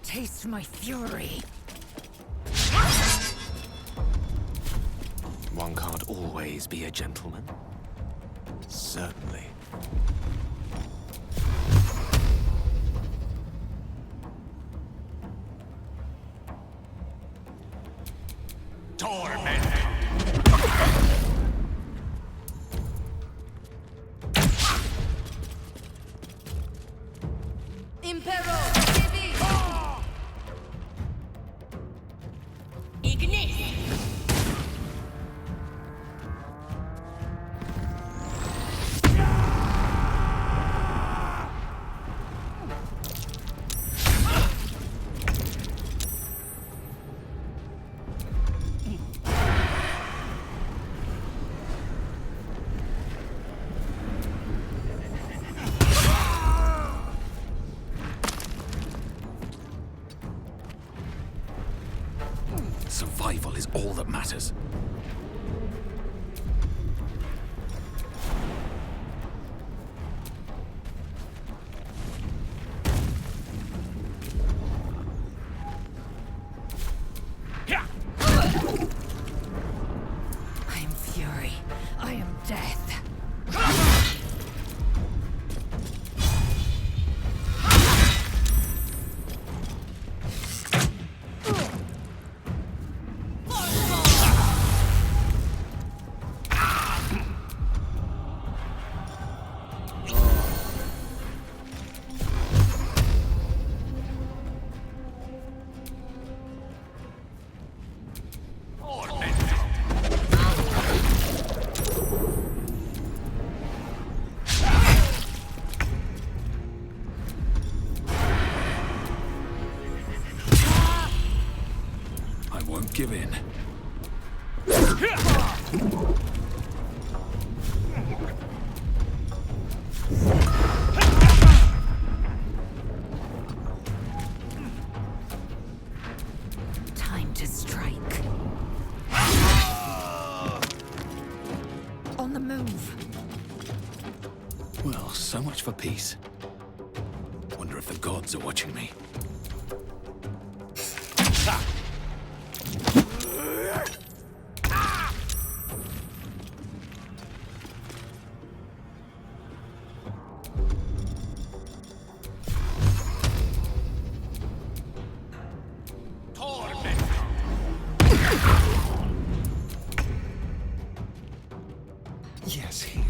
Taste my fury. One can't always be a gentleman. Certainly. Survival is all that matters. I am fury. I am death. Give in. Time to strike. On the move. Well, so much for peace. Wonder if the gods are watching me. Yes, here.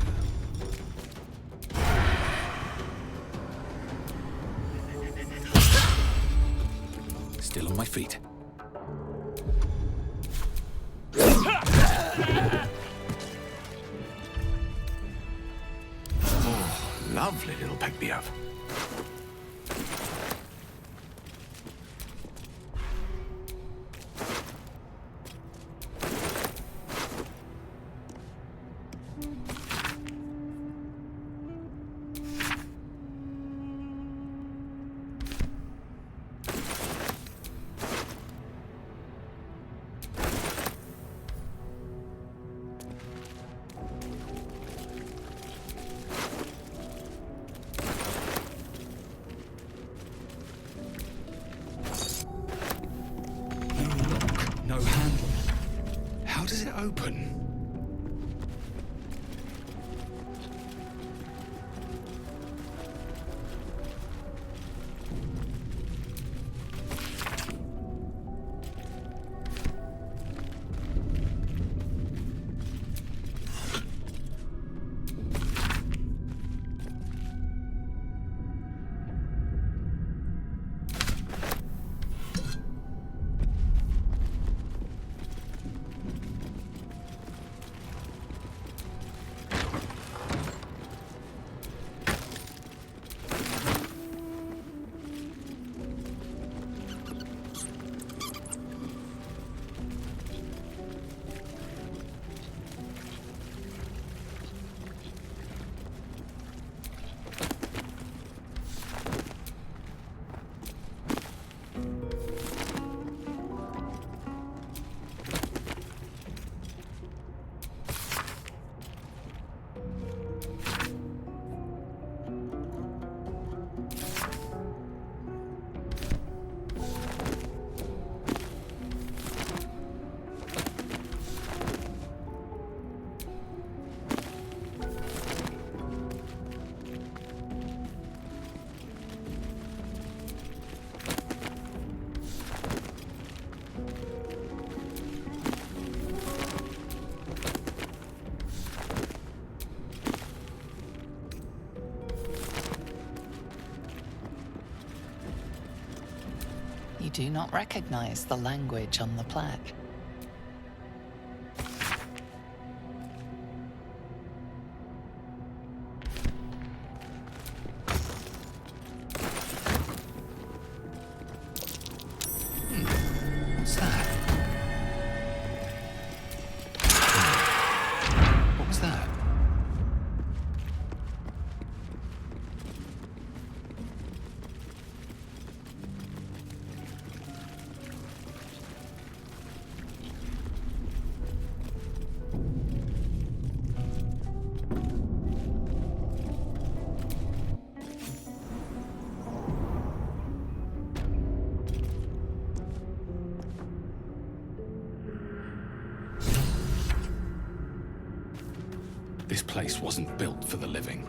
Still on my feet. Oh, lovely little pick-me-up. How does it open? You do not recognize the language on the plaque. What's that? What was that? This place wasn't built for the living.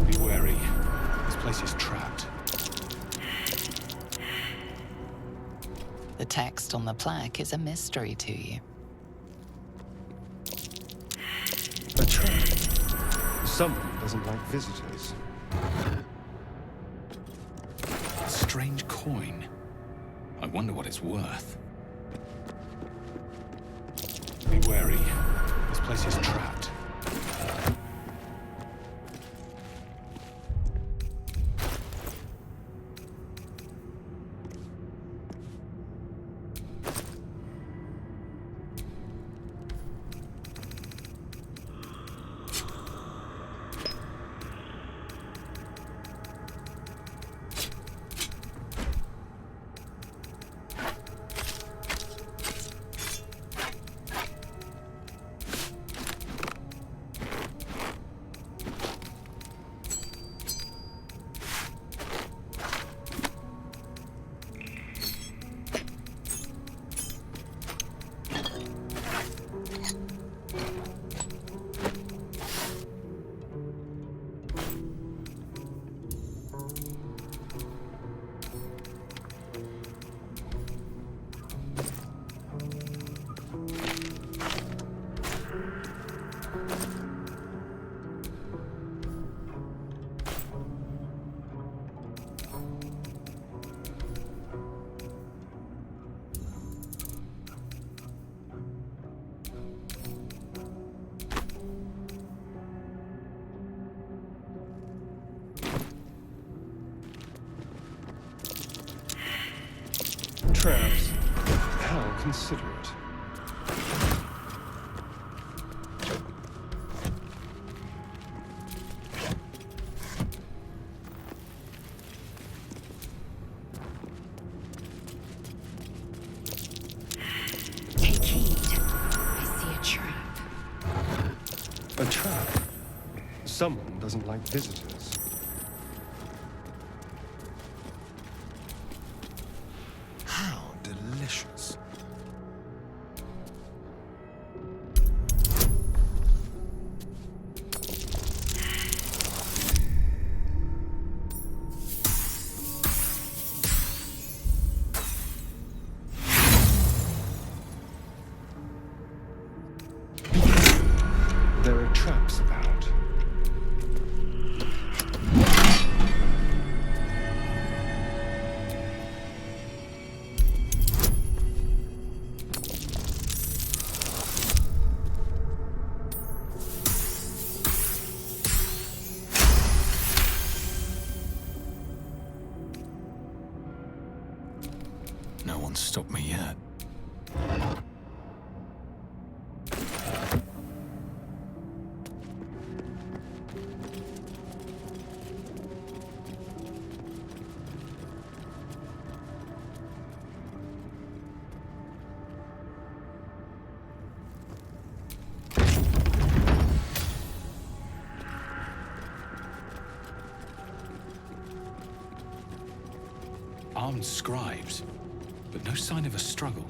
Be wary. This place is trapped. The text on the plaque is a mystery to you. A trap. Someone doesn't like visitors. A strange coin. I wonder what it's worth. Be wary. This place is trapped. consider it. Take heed. I see a trap. A trap? Someone doesn't like visitors. How delicious. There are traps about. No one's stopped me yet. Armed scribes, but no sign of a struggle.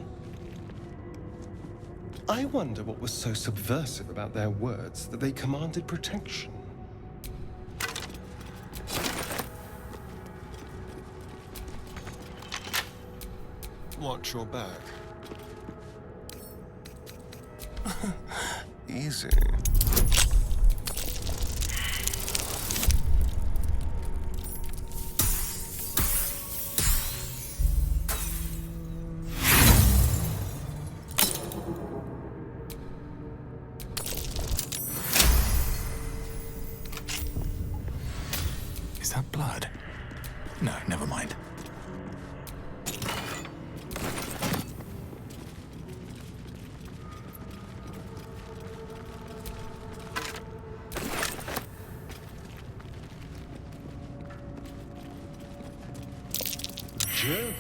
I wonder what was so subversive about their words that they commanded protection. Watch your back. Easy. Is that blood? No, never mind. Journal.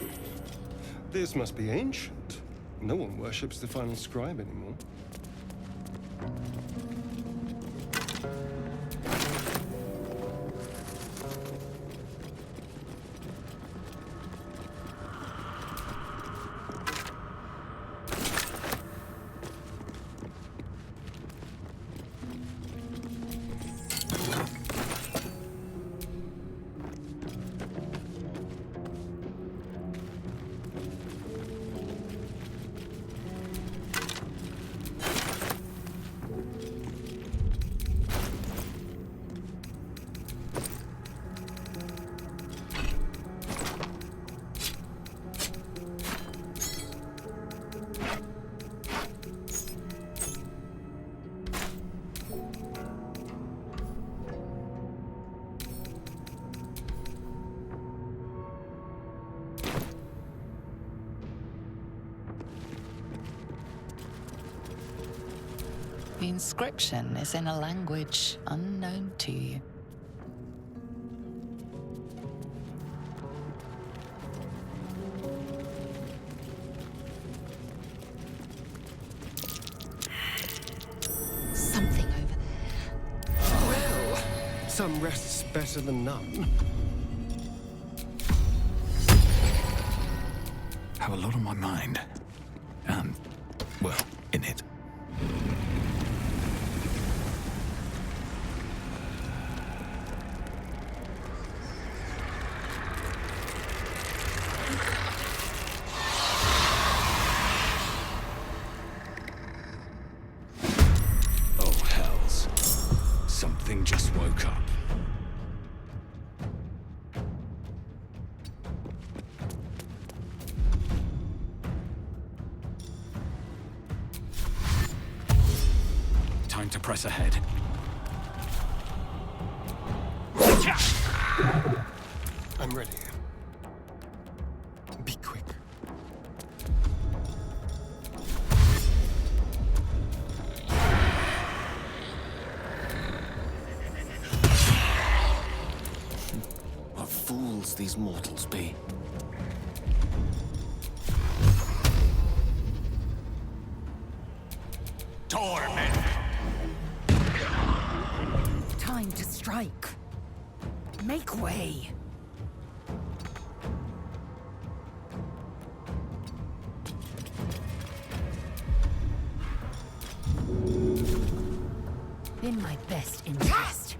This must be ancient. No one worships the final scribe anymore. The inscription is in a language unknown to you. Something over there. Well, some rests better than none. Have a lot on my mind. And, well, in it. Oh, hells. Something just woke up. Time to press ahead. I'm ready. Be quick. these mortals be? Torment! Time to strike. Make way. In my best interest.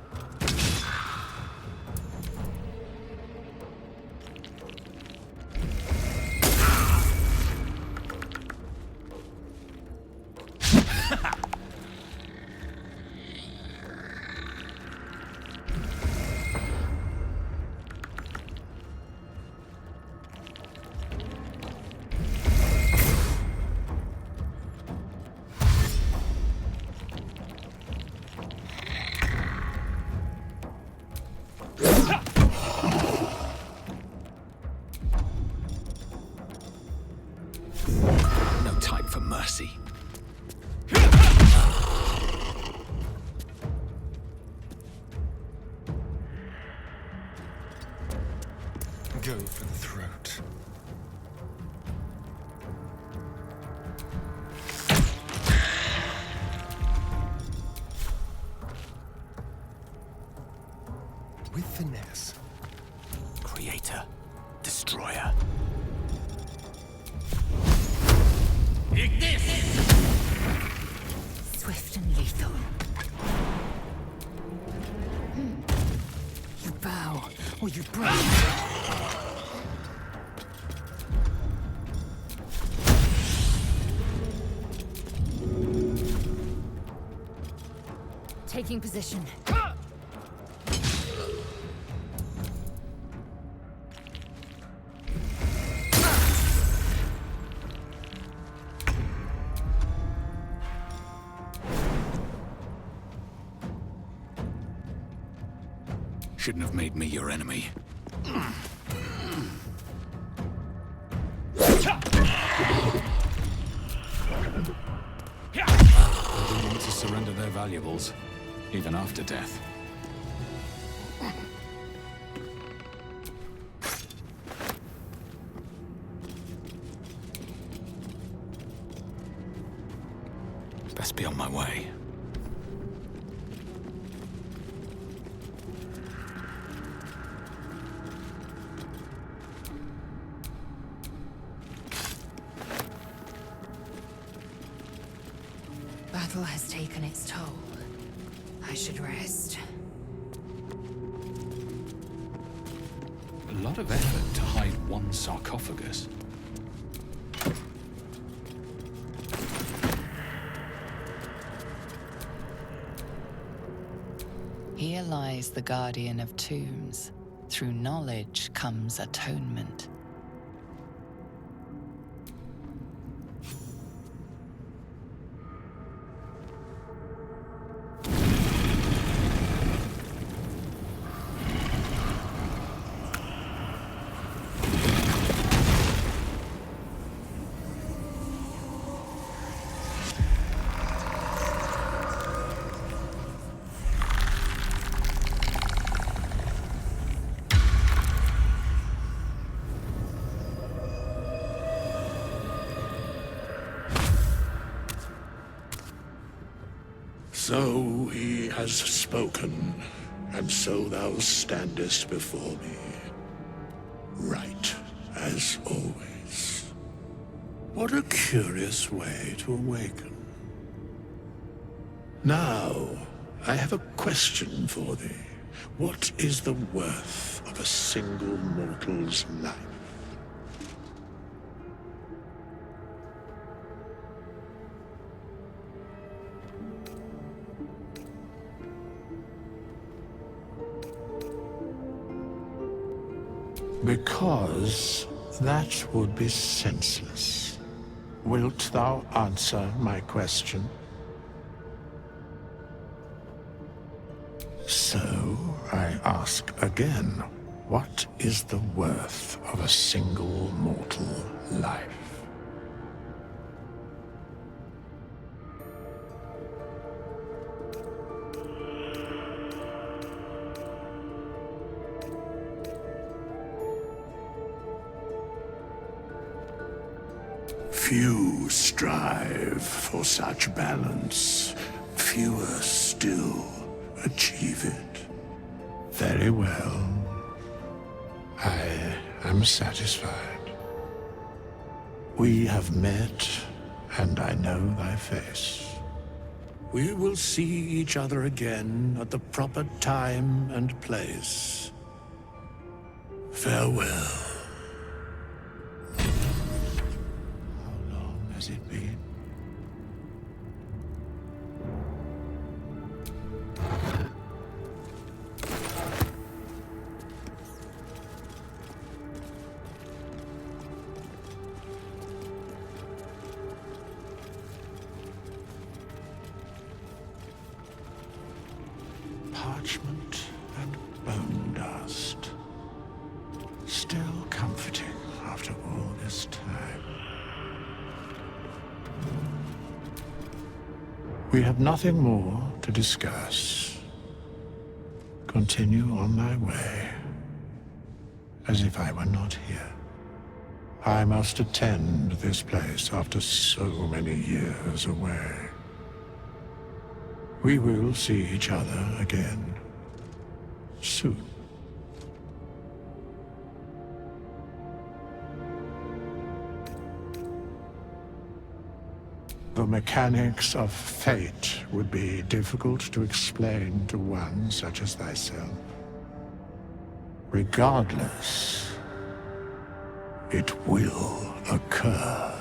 No time for mercy. Go for the throat. With finesse. Creator. Destroyer. Swift and lethal. You bow, or you break. Taking position. Shouldn't have made me your enemy. They didn't want to surrender their valuables, even after death. Best be on my way. Battle has taken its toll. I should rest. A lot of effort to hide one sarcophagus. Here lies the guardian of tombs. Through knowledge comes atonement. So he has spoken, and so thou standest before me. Right, as always. What a curious way to awaken. Now, I have a question for thee. What is the worth of a single mortal's life? Because that would be senseless. Wilt thou answer my question? So, I ask again, what is the worth of a single mortal life? Few strive for such balance. Fewer still achieve it. Very well. I am satisfied. We have met, and I know thy face. We will see each other again at the proper time and place. Farewell. How long has it been? Parchment and bone dust. Still comforting after all this time. We have nothing more to discuss. Continue on thy way, as if I were not here. I must attend this place after so many years away. We will see each other again soon. The mechanics of fate would be difficult to explain to one such as thyself. Regardless, it will occur.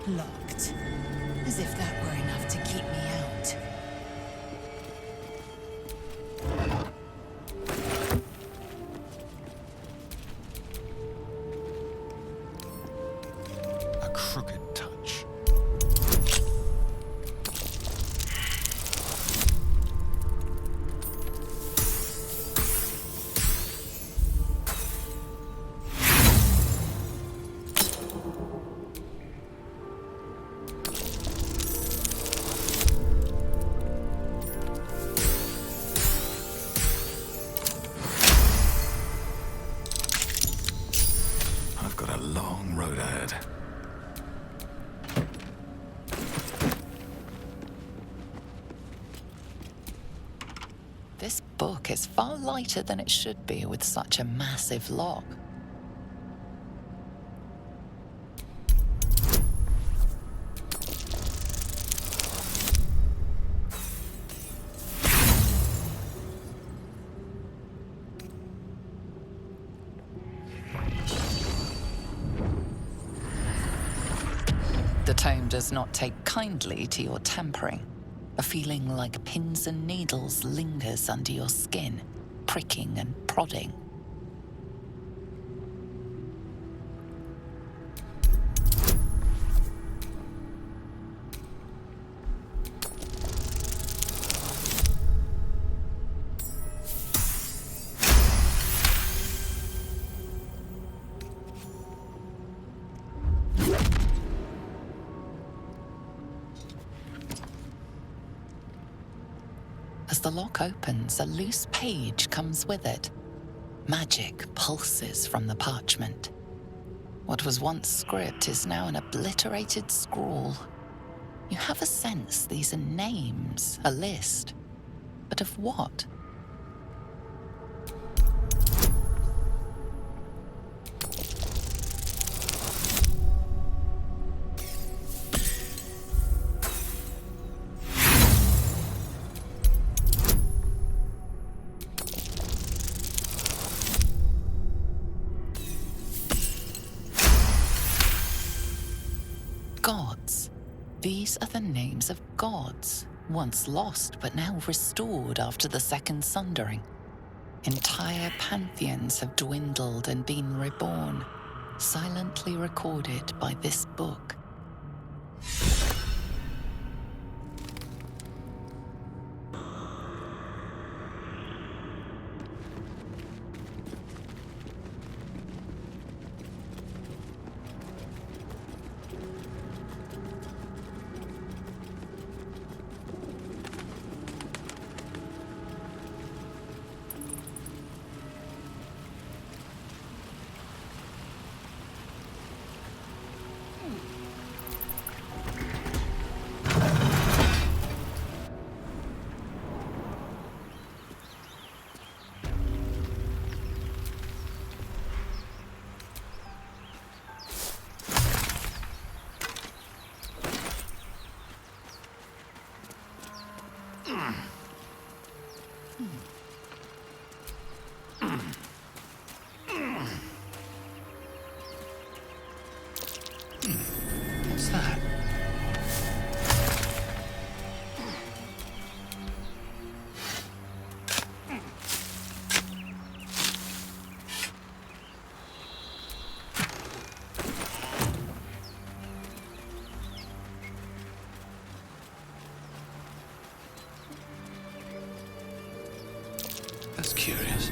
Locked. As if that were enough to keep me out. A crooked touch. Long road ahead. This book is far lighter than it should be with such a massive lock. The tome does not take kindly to your tampering. A feeling like pins and needles lingers under your skin, pricking and prodding. As the lock opens, a loose page comes with it. Magic pulses from the parchment. What was once script is now an obliterated scrawl. You have a sense these are names, a list. But of what? Gods. These are the names of gods, once lost but now restored after the Second Sundering. Entire pantheons have dwindled and been reborn, silently recorded by this book. What's that? That's curious.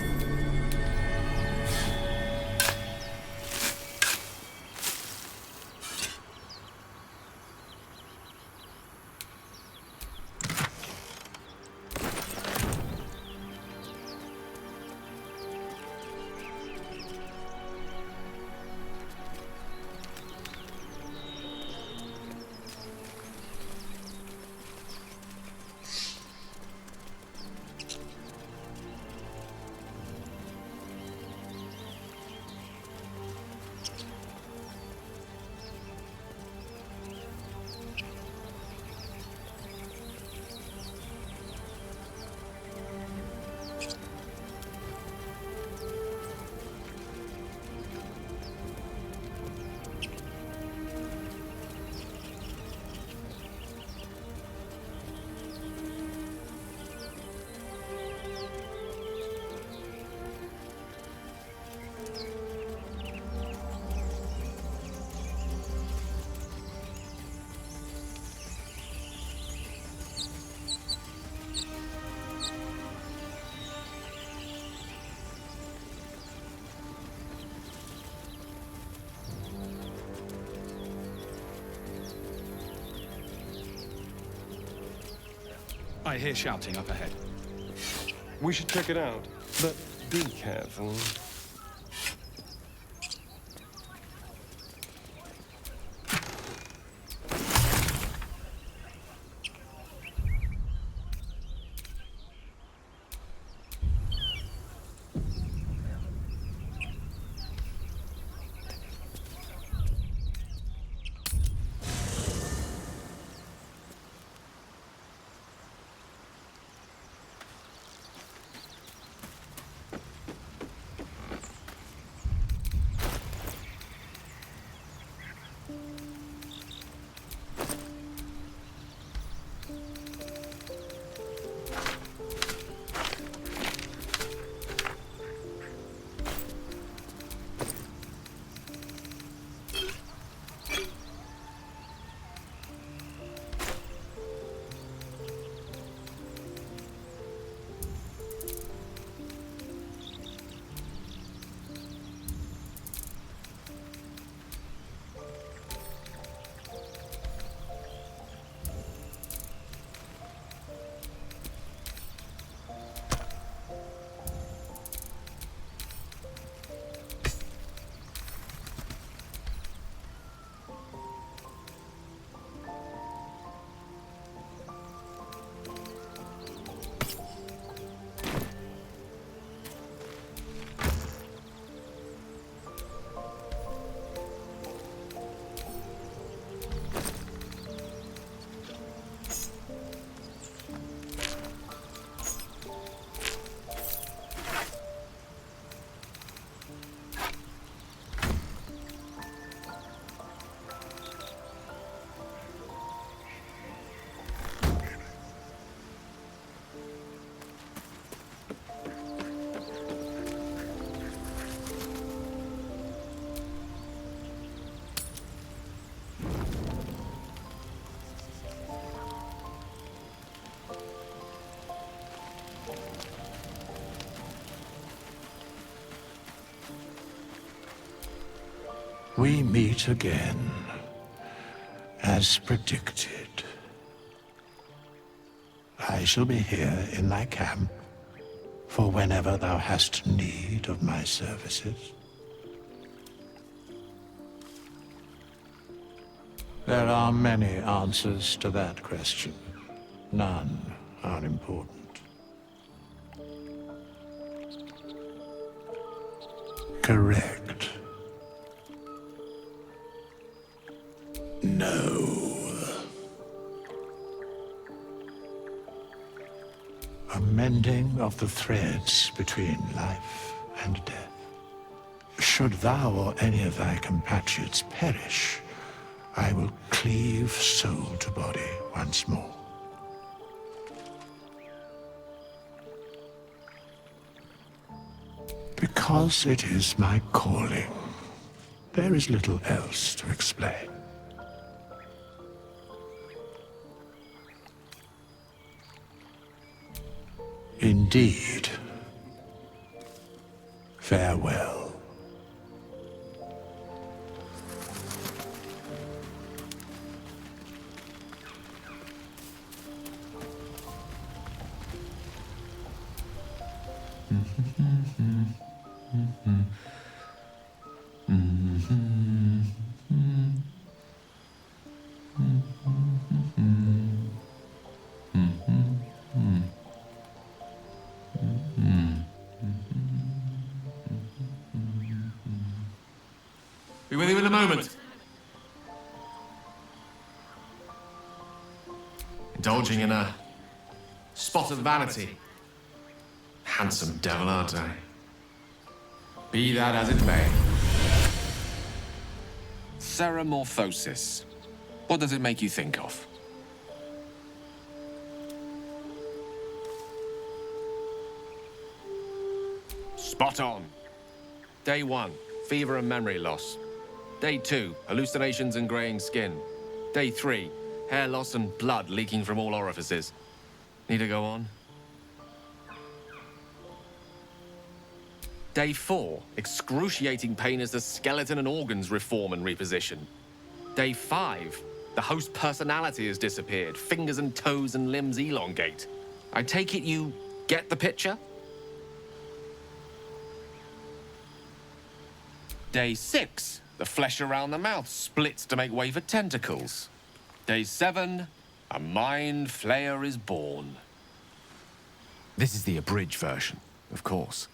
I hear shouting up ahead. We should check it out, but be careful. We meet again, as predicted. I shall be here in thy camp, for whenever thou hast need of my services. There are many answers to that question. None are important. Correct. No. a mending of the threads between life and death. Should thou or any of thy compatriots perish, I will cleave soul to body once more. Because it is my calling, there is little else to explain. Indeed. Farewell. Be with you in a moment. Indulging in a spot of vanity. Handsome devil, aren't I? Be that as it may. Ceramorphosis. What does it make you think of? Spot on. Day 1, fever and memory loss. Day 2, hallucinations and graying skin. Day 3, hair loss and blood leaking from all orifices. Need to go on? Day 4, excruciating pain as the skeleton and organs reform and reposition. Day 5, the host personality has disappeared. Fingers and toes and limbs elongate. I take it you get the picture? Day 6, the flesh around the mouth splits to make way for tentacles. Day 7, a mind flayer is born. This is the abridged version, of course.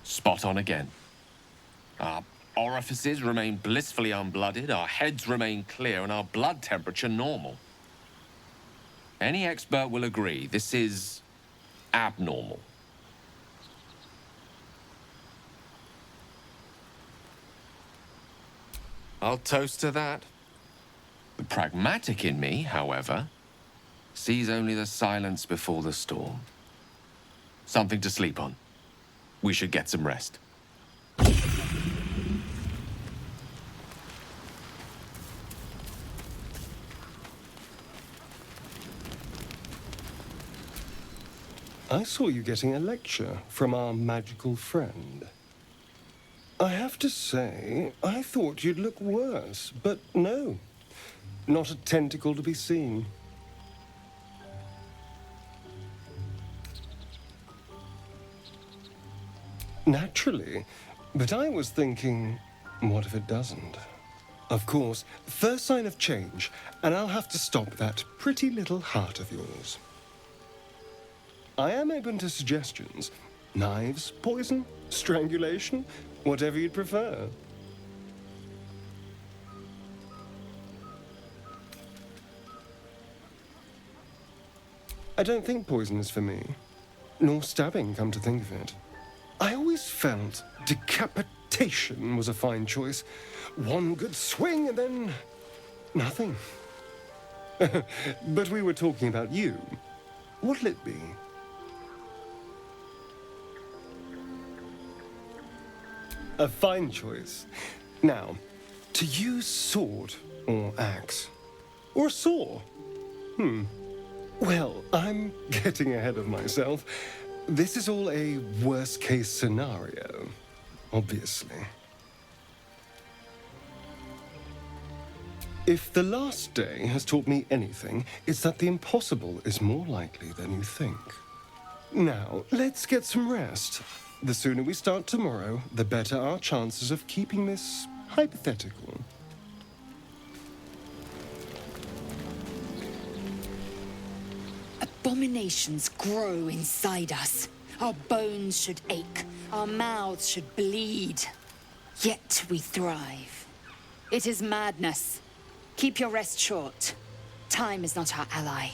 Spot on again. Our orifices remain blissfully unblooded, our heads remain clear, and our blood temperature normal. Any expert will agree this is abnormal. I'll toast to that. The pragmatic in me, however, sees only the silence before the storm. Something to sleep on. We should get some rest. I saw you getting a lecture from our magical friend. I have to say, I thought you'd look worse, but no. Not a tentacle to be seen. Naturally, but I was thinking, what if it doesn't? Of course, first sign of change, and I'll have to stop that pretty little heart of yours. I am open to suggestions. Knives, poison, strangulation, whatever you'd prefer. I don't think poison is for me. Nor stabbing, come to think of it. I always felt decapitation was a fine choice. One good swing and then nothing. But we were talking about you. What'll it be? A fine choice. Now, to use sword or axe. Or saw. Well, I'm getting ahead of myself. This is all a worst-case scenario, obviously. If the last day has taught me anything, it's that the impossible is more likely than you think. Now, let's get some rest. The sooner we start tomorrow, the better our chances of keeping this hypothetical. Abominations grow inside us. Our bones should ache. Our mouths should bleed. Yet we thrive. It is madness. Keep your rest short. Time is not our ally.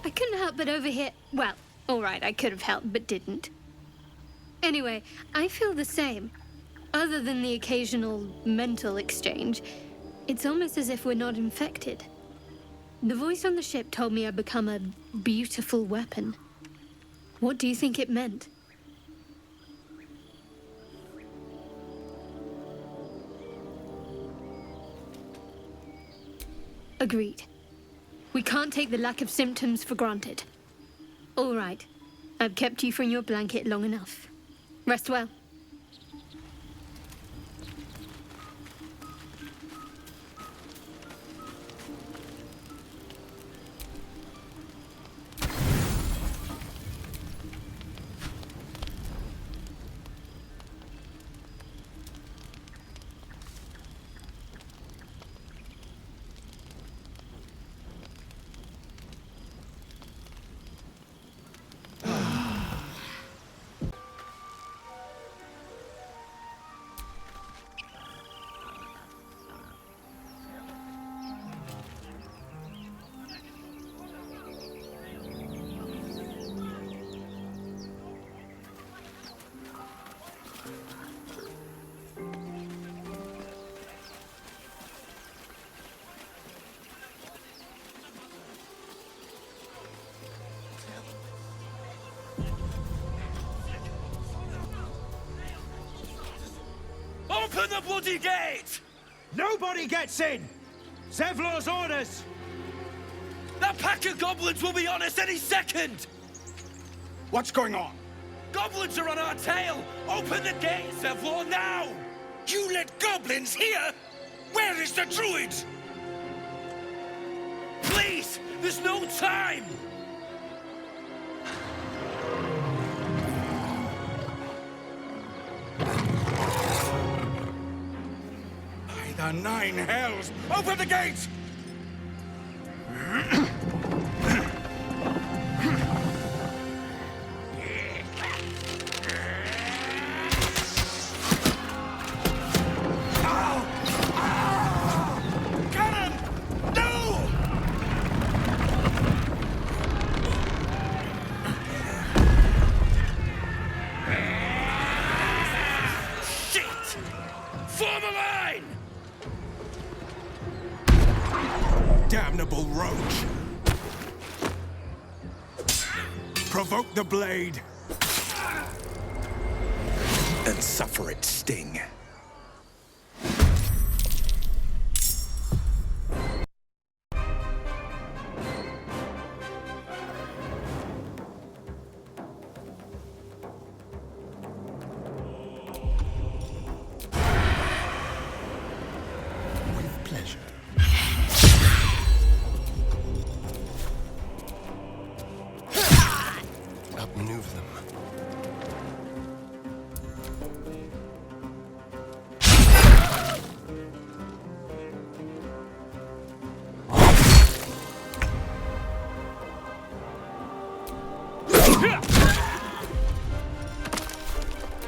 I couldn't help but overhear. Well, alright, I could have helped, but didn't. Anyway, I feel the same. Other than the occasional mental exchange, it's almost as if we're not infected. The voice on the ship told me I'd become a beautiful weapon. What do you think it meant? Agreed. We can't take the lack of symptoms for granted. All right. I've kept you from your blanket long enough. Rest well. Open the bloody gate! Nobody gets in! Zevlor's orders! That pack of goblins will be on us any second! What's going on? Goblins are on our tail! Open the gate, Zevlor, now! You let goblins here? Where is the druid? Please! There's no time! By the nine hells! Open the gate! Damnable roach! Provoke the blade and suffer its sting. With pleasure. Outmaneuver them.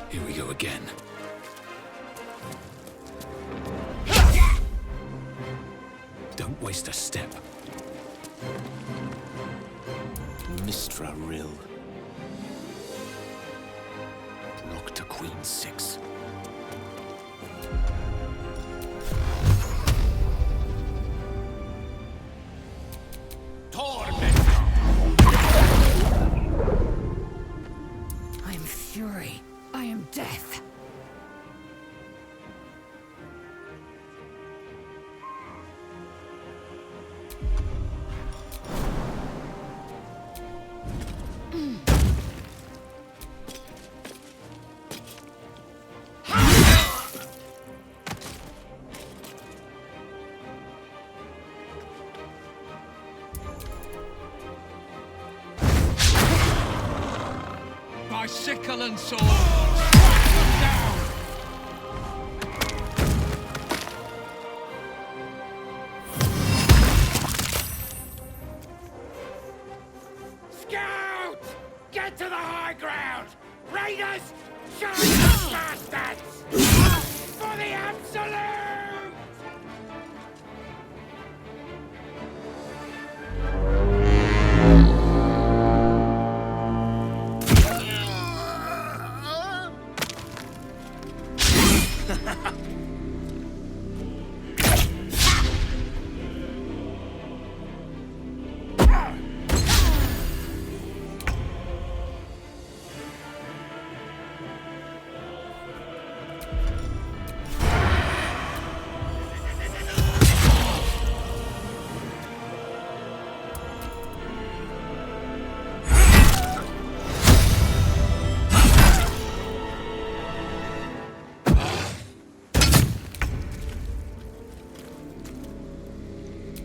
Here we go again. Don't waste a step. Mistra Rill. Lock to Queen 6. I am fury. I am death. By sickle and sword, strike them down! ground! Raiders! Shine bastards! For the absolute!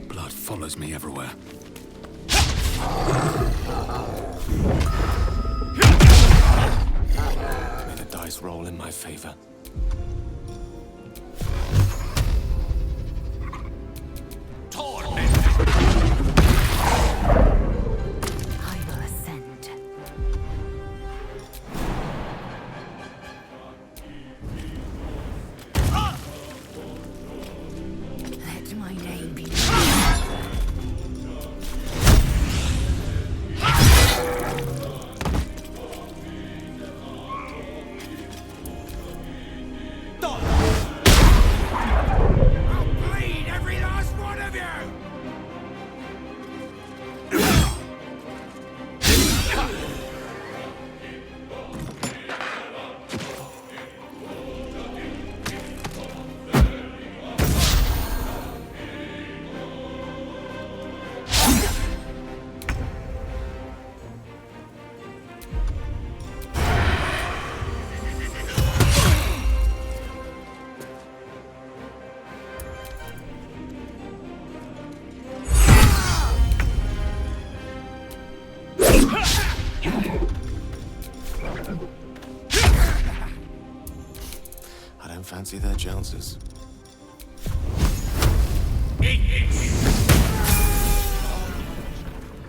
Blood follows me everywhere. May the dice roll in my favor. I will ascend. Let my name be I'll bleed every last one of you! I don't fancy their chances.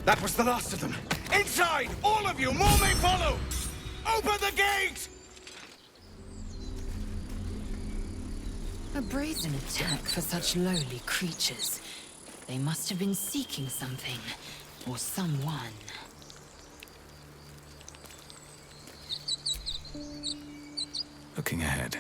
That was the last of them. Inside! All of you! More may follow! Open the gate! a brazen attack for such lowly creatures. They must have been seeking something, or someone. Looking ahead.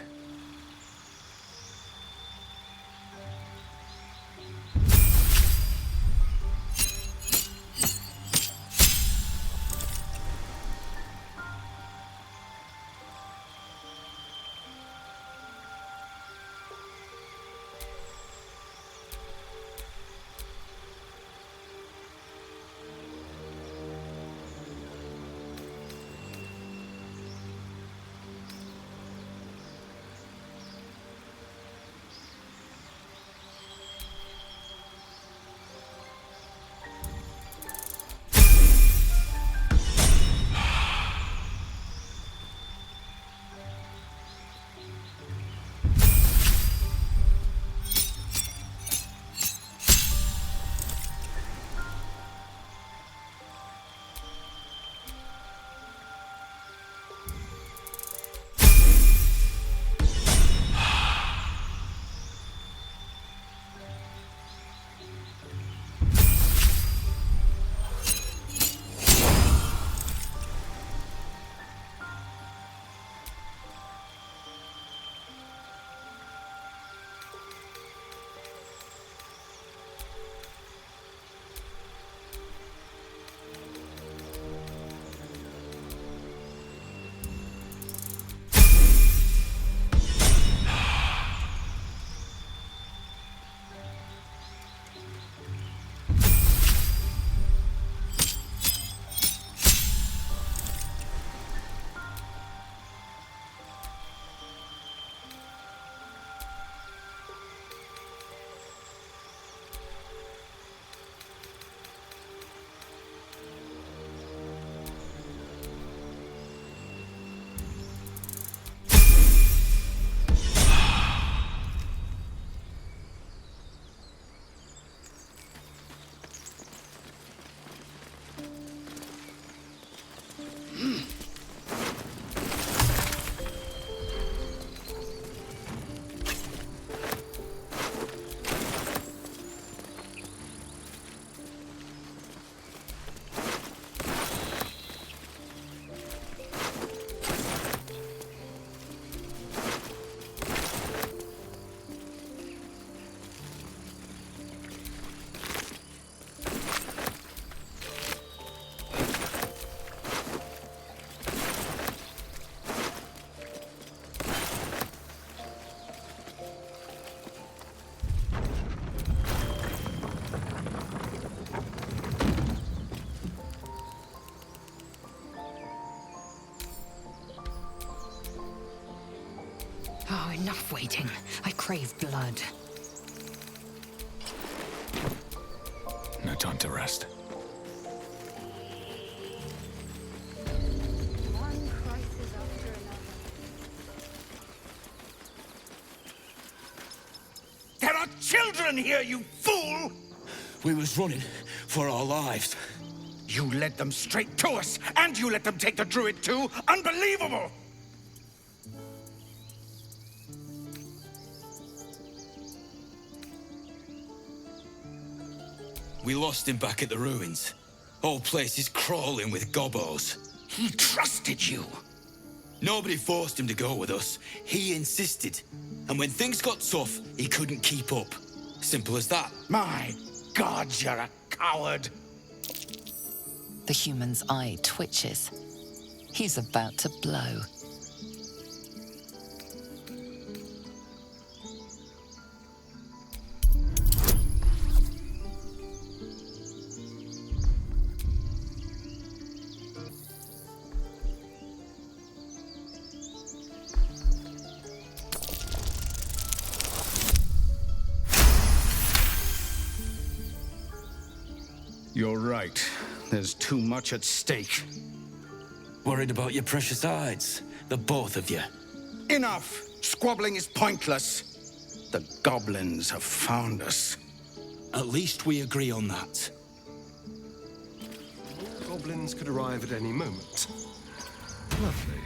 Enough waiting. I crave blood. No time to rest. One crisis after another. There are children here, you fool! We was running for our lives. You led them straight to us, and you let them take the druid too? Unbelievable! We lost him back at the ruins. Whole place is crawling with gobos. He trusted you. Nobody forced him to go with us. He insisted. And when things got tough, he couldn't keep up. Simple as that. My God, you're a coward. The human's eye twitches. He's about to blow. You're right. There's too much at stake. Worried about your precious hides, the both of you. Enough! Squabbling is pointless. The goblins have found us. At least we agree on that. Goblins could arrive at any moment. Lovely.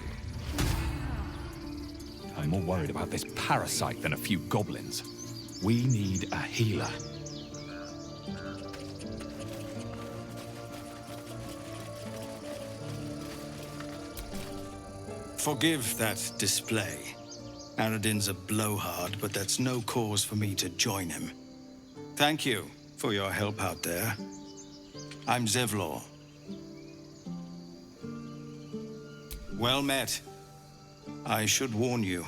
I'm more worried about this parasite than a few goblins. We need a healer. Forgive that display. Aradin's a blowhard, but that's no cause for me to join him. Thank you for your help out there. I'm Zevlor. Well met. I should warn you,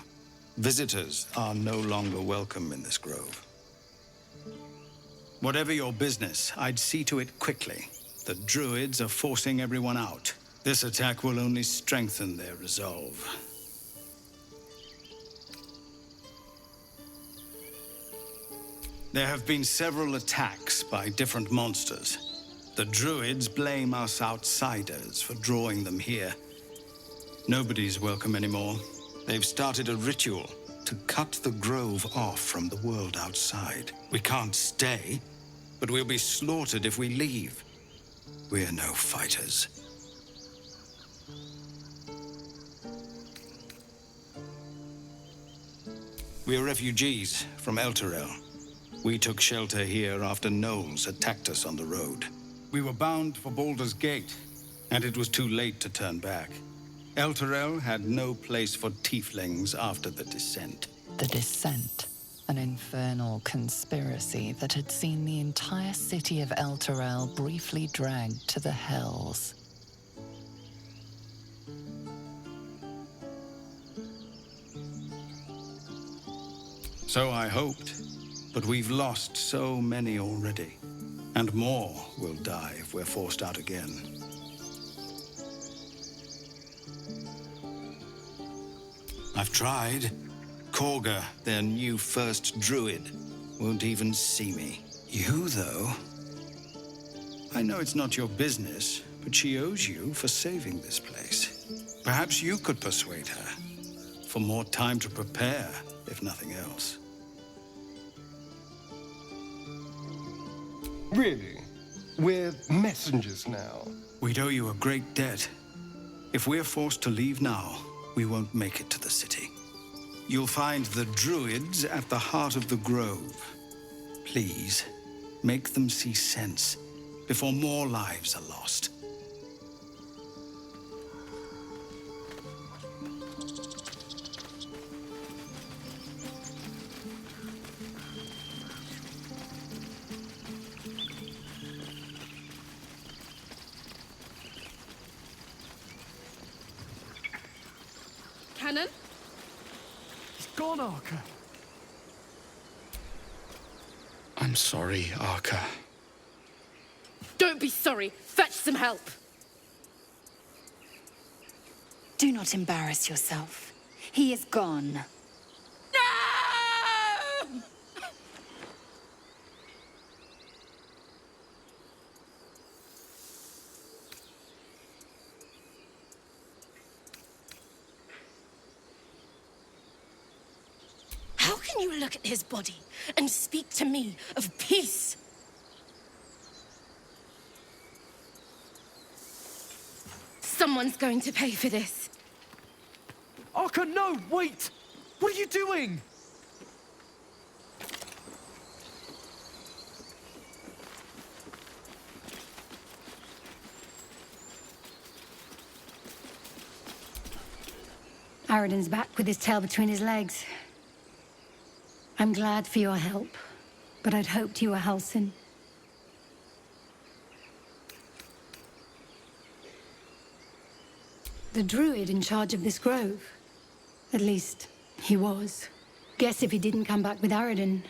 visitors are no longer welcome in this grove. Whatever your business, I'd see to it quickly. The druids are forcing everyone out. This attack will only strengthen their resolve. There have been several attacks by different monsters. The druids blame us outsiders for drawing them here. Nobody's welcome anymore. They've started a ritual to cut the grove off from the world outside. We can't stay, but we'll be slaughtered if we leave. We're no fighters. We're refugees from Elturel. We took shelter here after gnolls attacked us on the road. We were bound for Baldur's Gate, and it was too late to turn back. Elturel had no place for tieflings after the descent. The Descent, an infernal conspiracy that had seen the entire city of Elturel briefly dragged to the Hells. So I hoped, but we've lost so many already. And more will die if we're forced out again. I've tried. Korga, their new first druid, won't even see me. You, though? I know it's not your business, but she owes you for saving this place. Perhaps you could persuade her. For more time to prepare, if nothing else. Really? We're messengers now. We'd owe you a great debt. If we're forced to leave now, we won't make it to the city. You'll find the druids at the heart of the grove. Please, make them see sense before more lives are lost. Cannon? He's gone, Arca. I'm sorry, Arca. Don't be sorry. Fetch some help. Do not embarrass yourself. He is gone. No! can you look at his body and speak to me of peace? Someone's going to pay for this. Arca, no, wait! What are you doing? Aradin's back with his tail between his legs. I'm glad for your help, but I'd hoped you were Halsin. The druid in charge of this grove. At least, he was. Guess if he didn't come back with Aradin,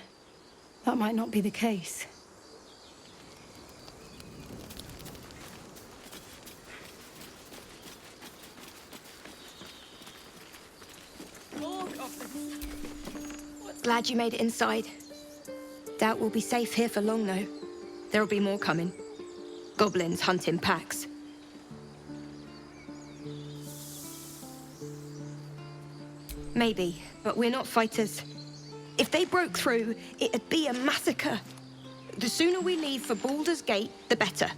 that might not be the case. Glad you made it inside. Doubt we'll be safe here for long, though. There'll be more coming. Goblins hunt in packs. Maybe, but we're not fighters. If they broke through, it'd be a massacre. The sooner we leave for Baldur's Gate, the better.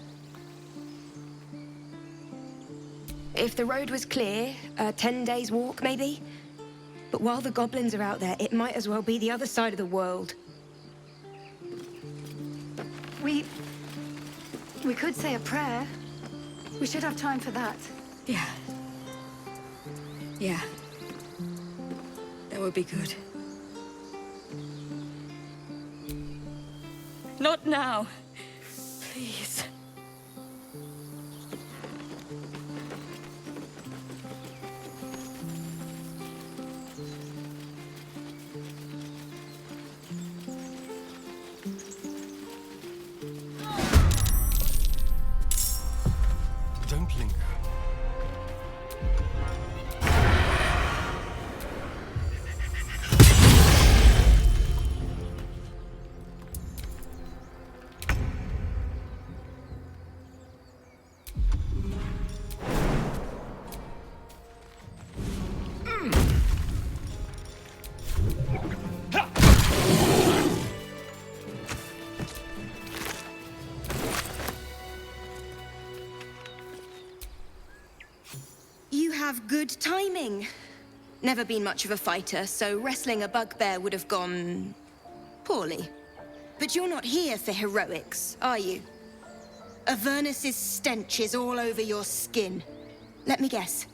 If the road was clear, 10 days' walk, maybe? But while the goblins are out there, it might as well be the other side of the world. We could say a prayer. We should have time for that. Yeah. Yeah. That would be good. Not now. Please. Don't linger. Good timing. Never been much of a fighter, so wrestling a bugbear would have gone poorly. But you're not here for heroics, are you? Avernus's stench is all over your skin. Let me guess.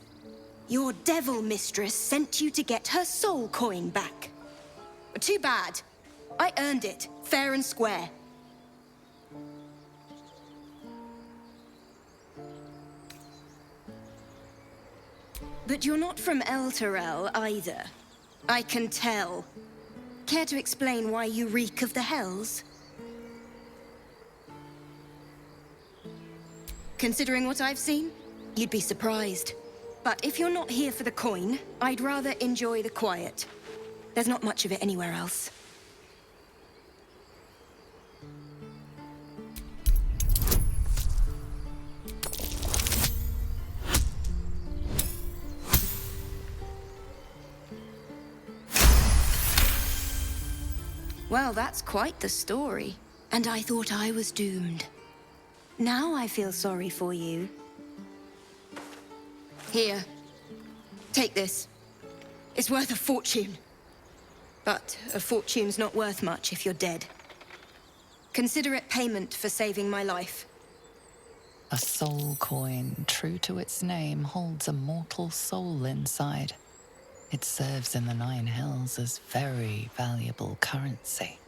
Your devil mistress sent you to get her soul coin back. Too bad. I earned it, fair and square. But you're not from Elturel either. I can tell. Care to explain why you reek of the Hells? Considering what I've seen, you'd be surprised. But if you're not here for the coin, I'd rather enjoy the quiet. There's not much of it anywhere else. Well, that's quite the story. And I thought I was doomed. Now I feel sorry for you. Here. Take this. It's worth a fortune. But a fortune's not worth much if you're dead. Consider it payment for saving my life. A soul coin, true to its name, holds a mortal soul inside. It serves in the Nine Hells as very valuable currency.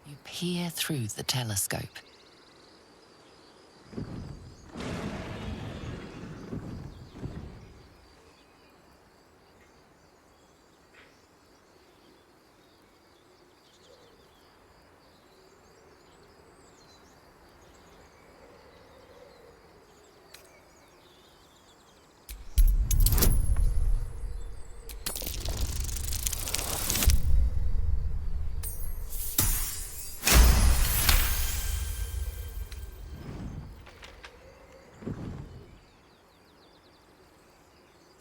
You peer through the telescope.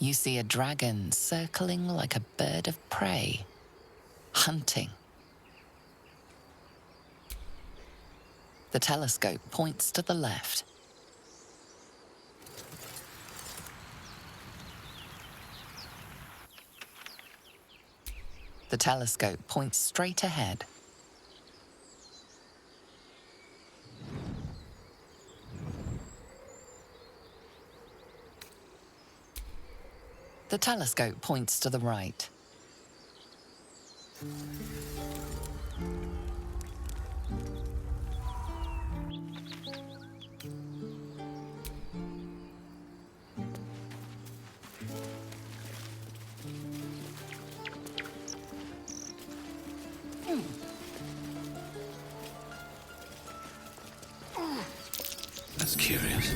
You see a dragon circling like a bird of prey, hunting. The telescope points to the left. The telescope points straight ahead. The telescope points to the right. That's curious.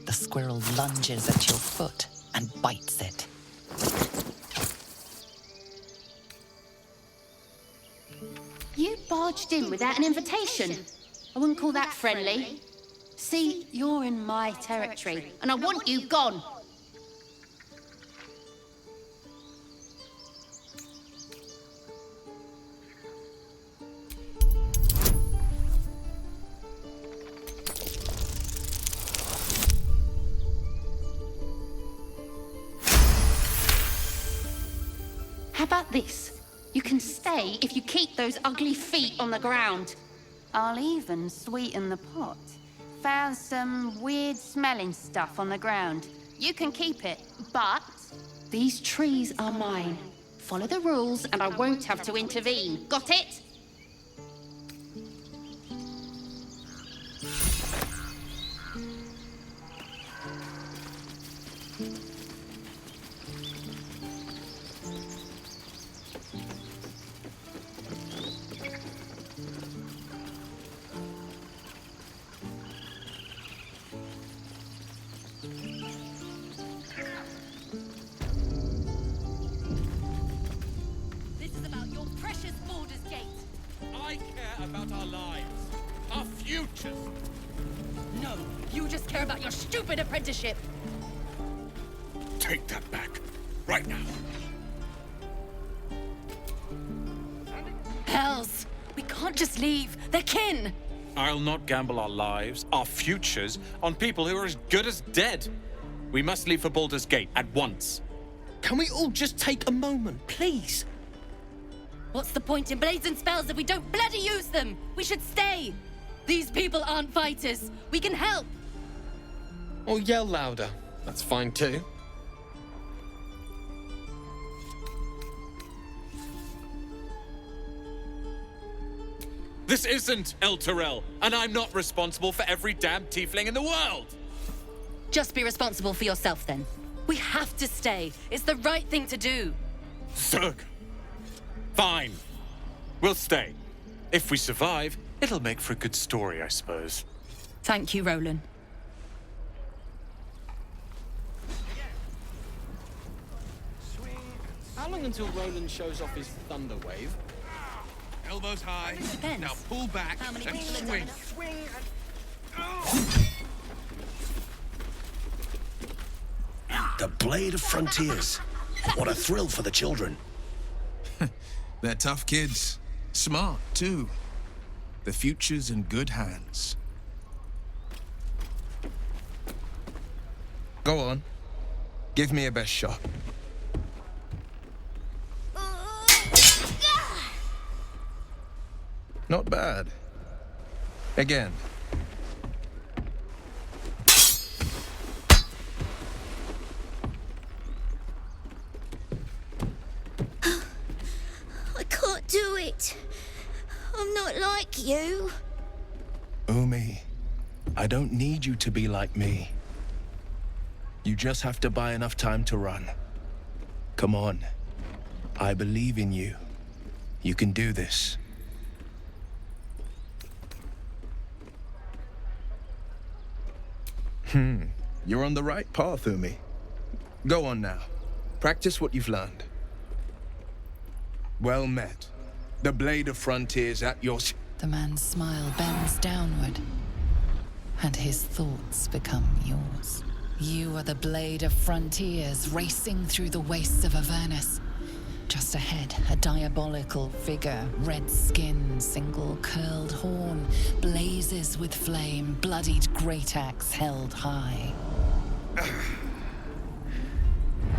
The squirrel lunges at your foot and bites it. You barged in without an invitation. I wouldn't call that friendly. See, you're in my territory, and I want you gone. How about this? You can stay if you keep those ugly feet on the ground. I'll even sweeten the pot. Found some weird smelling stuff on the ground. You can keep it, but these trees are mine. Follow the rules and I won't have to intervene. Got it? No, you just care about your stupid apprenticeship. Take that back. Right now. Hells! We can't just leave. They're kin! I'll not gamble our lives, our futures, on people who are as good as dead. We must leave for Baldur's Gate at once. Can we all just take a moment, please? What's the point in blazing spells if we don't bloody use them? We should stay! These people aren't fighters. We can help! Or yell louder. That's fine too. This isn't El Terrell, and I'm not responsible for every damn tiefling in the world! Just be responsible for yourself then. We have to stay. It's the right thing to do. Zerg. Fine. We'll stay. If we survive, it'll make for a good story, I suppose. Thank you, Roland. How long until Roland shows off his thunder wave? Elbows high. Now pull back and swing. The Blade of Frontiers. What a thrill for the children. They're tough kids. Smart, too. The future's in good hands. Go on. Give me a best shot. Not bad. Again. right. I'm not like you. Umi, I don't need you to be like me. You just have to buy enough time to run. Come on. I believe in you. You can do this. You're on the right path, Umi. Go on now. Practice what you've learned. Well met. The Blade of Frontiers at your... The man's smile bends downward, and his thoughts become yours. You are the Blade of Frontiers racing through the wastes of Avernus. Just ahead, a diabolical figure, red skin, single curled horn, blazes with flame, bloodied great axe held high.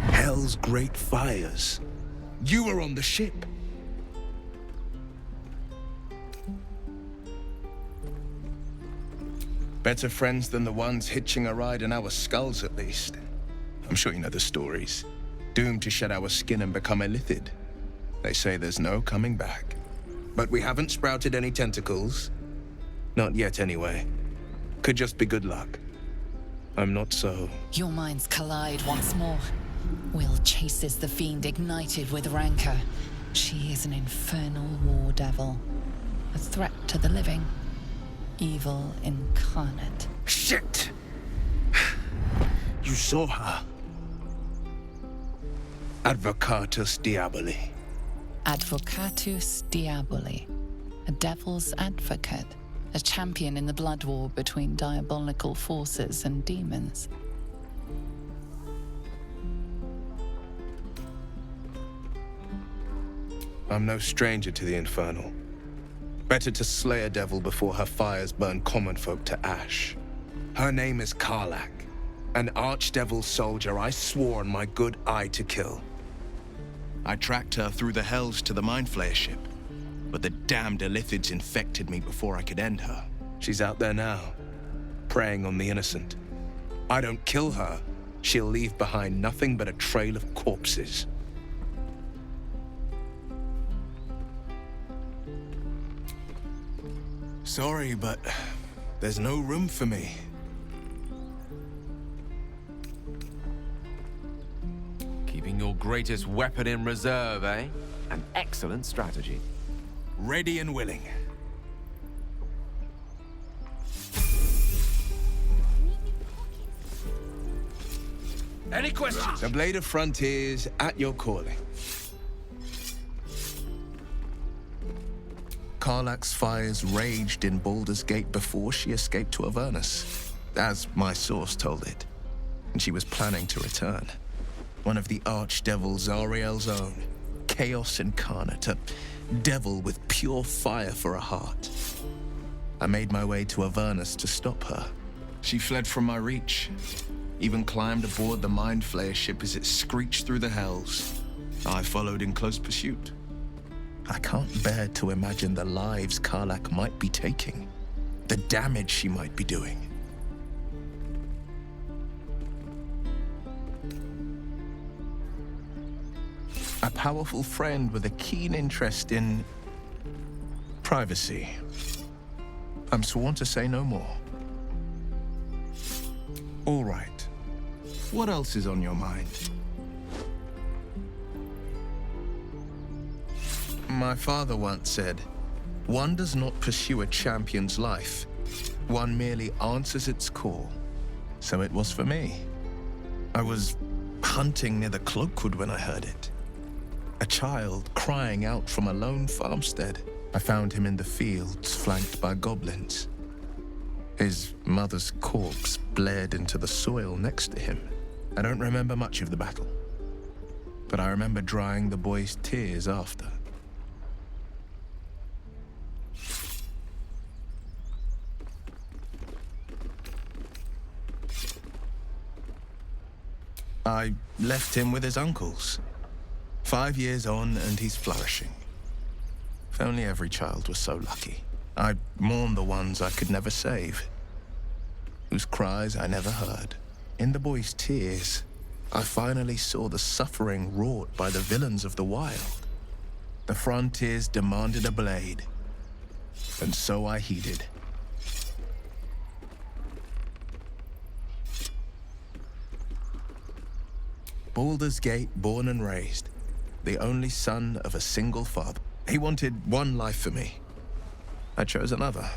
Hell's great fires. You were on the ship. Better friends than the ones hitching a ride in our skulls, at least. I'm sure you know the stories. Doomed to shed our skin and become illithid. They say there's no coming back. But we haven't sprouted any tentacles. Not yet, anyway. Could just be good luck. I'm not so... Your minds collide once more. Will chases the fiend ignited with rancor. She is an infernal war devil. A threat to the living. Evil incarnate. Shit! You saw her. Advocatus Diaboli. Advocatus Diaboli. A devil's advocate. A champion in the blood war between diabolical forces and demons. I'm no stranger to the infernal. Better to slay a devil before her fires burn common folk to ash. Her name is Karlach, an archdevil soldier I swore on my good eye to kill. I tracked her through the hells to the Mind Flayer ship, but the damned Illithids infected me before I could end her. She's out there now, preying on the innocent. I don't kill her, she'll leave behind nothing but a trail of corpses. Sorry, but there's no room for me. Keeping your greatest weapon in reserve, eh? An excellent strategy. Ready and willing. Any questions? The Blade of Frontiers at your calling. Karlach's fires raged in Baldur's Gate before she escaped to Avernus, as my source told it. And she was planning to return. One of the archdevil Zariel's own, Chaos Incarnate, a devil with pure fire for a heart. I made my way to Avernus to stop her. She fled from my reach, even climbed aboard the Mind Flayer ship as it screeched through the hells. I followed in close pursuit. I can't bear to imagine the lives Karlach might be taking, the damage she might be doing. A powerful friend with a keen interest in privacy. I'm sworn to say no more. All right. What else is on your mind? My father once said, one does not pursue a champion's life. One merely answers its call. So it was for me. I was hunting near the Cloakwood when I heard it. A child crying out from a lone farmstead. I found him in the fields, flanked by goblins. His mother's corpse blared into the soil next to him. I don't remember much of the battle, but I remember drying the boy's tears after. I left him with his uncles. 5 years on, and he's flourishing. If only every child was so lucky. I mourn the ones I could never save, whose cries I never heard. In the boy's tears, I finally saw the suffering wrought by the villains of the wild. The frontiers demanded a blade, and so I heeded. Baldur's Gate, born and raised, the only son of a single father. He wanted one life for me. I chose another.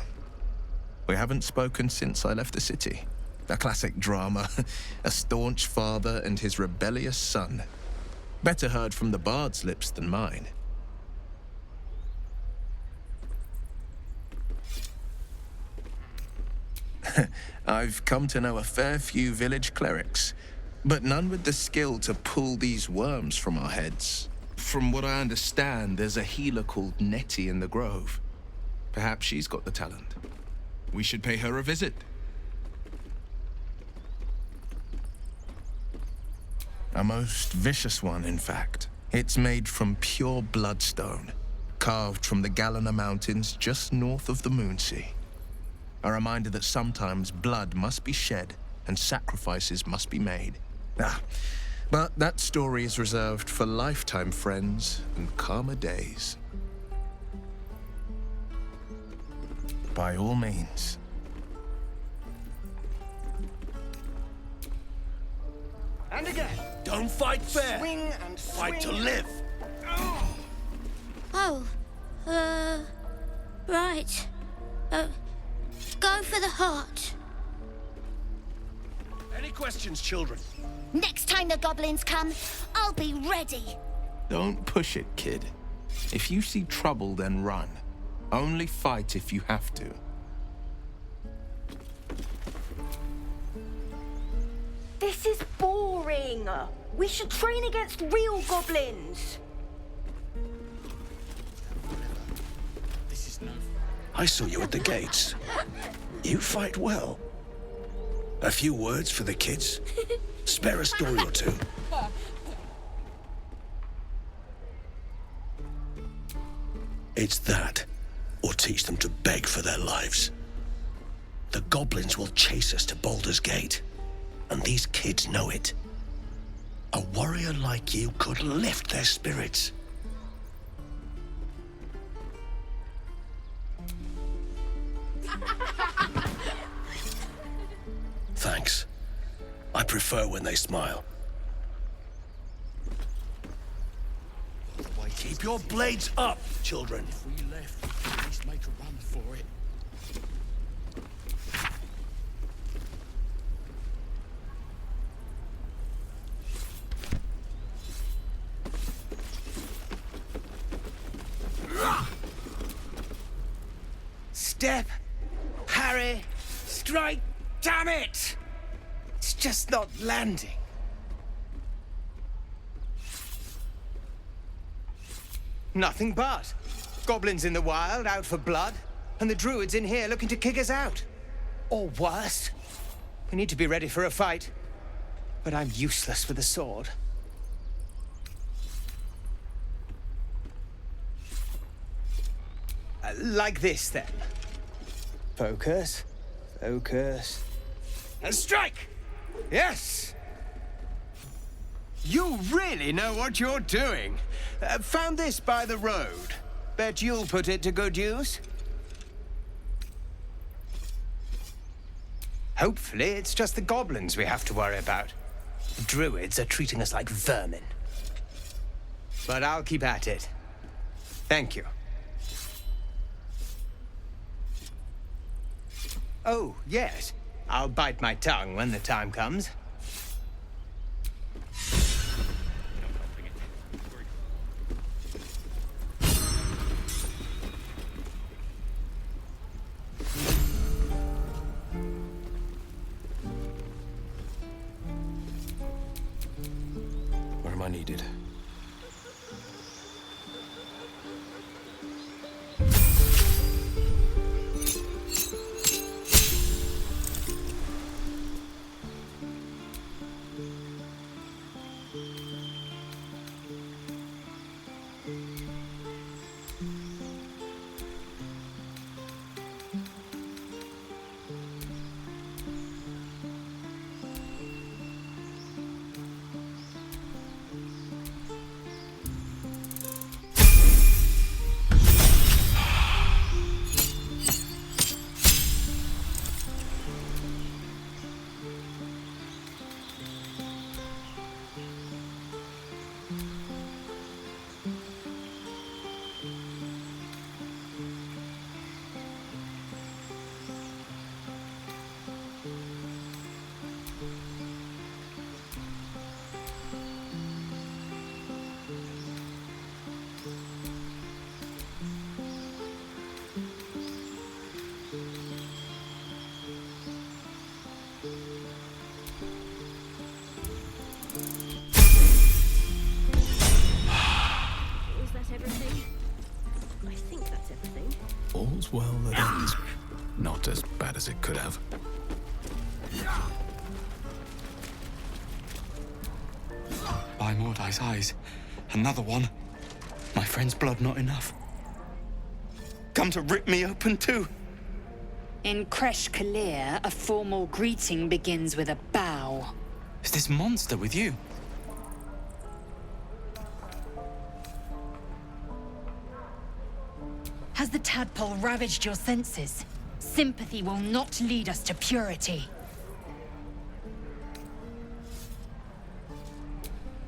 We haven't spoken since I left the city. A classic drama, a staunch father and his rebellious son. Better heard from the bard's lips than mine. I've come to know a fair few village clerics, but none with the skill to pull these worms from our heads. From what I understand, there's a healer called Nettie in the Grove. Perhaps she's got the talent. We should pay her a visit. A most vicious one, in fact. It's made from pure bloodstone, carved from the Galena Mountains just north of the Moonsea. A reminder that sometimes blood must be shed and sacrifices must be made. But that story is reserved for lifetime friends and calmer days. By all means. And again. Don't fight fair. Swing and fight to live. Oh, right. Go for the heart. Any questions, children? Next time the goblins come, I'll be ready. Don't push it, kid. If you see trouble, then run. Only fight if you have to. This is boring. We should train against real goblins. I saw you at the gates. You fight well. A few words for the kids. Spare a story or two. It's that, or teach them to beg for their lives. The goblins will chase us to Baldur's Gate, and these kids know it. A warrior like you could lift their spirits. Thanks. I prefer when they smile. Keep your blades up, children. If we left, we could at least make a run for it. Step, parry, strike, damn it! It's just not landing. Nothing but. Goblins in the wild, out for blood, and the druids in here looking to kick us out. Or worse. We need to be ready for a fight. But I'm useless with a sword. Like this, then. Focus. Focus. And strike! Yes! You really know what you're doing. Found this by the road. Bet you'll put it to good use. Hopefully, it's just the goblins we have to worry about. The druids are treating us like vermin. But I'll keep at it. Thank you. Oh, yes. I'll bite my tongue when the time comes. Where am I needed? just as bad as it could have. By Mordai's eyes, another one. My friend's blood not enough. Come to rip me open too. In Kresh Kalir, a formal greeting begins with a bow. Is this monster with you? Has the tadpole ravaged your senses? Sympathy will not lead us to purity.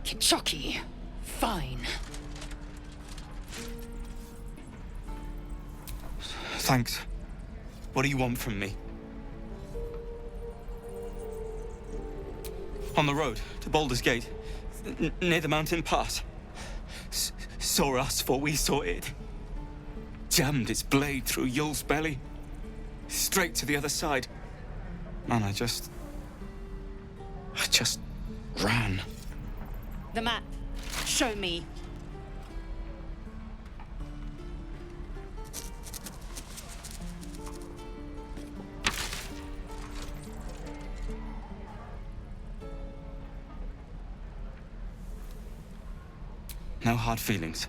Kichoki. Fine. Thanks. What do you want from me? On the road to Baldur's Gate, near the mountain pass, saw us for we saw it. Jammed its blade through Yul's belly, straight to the other side. And I just ran. The map. Show me. No hard feelings.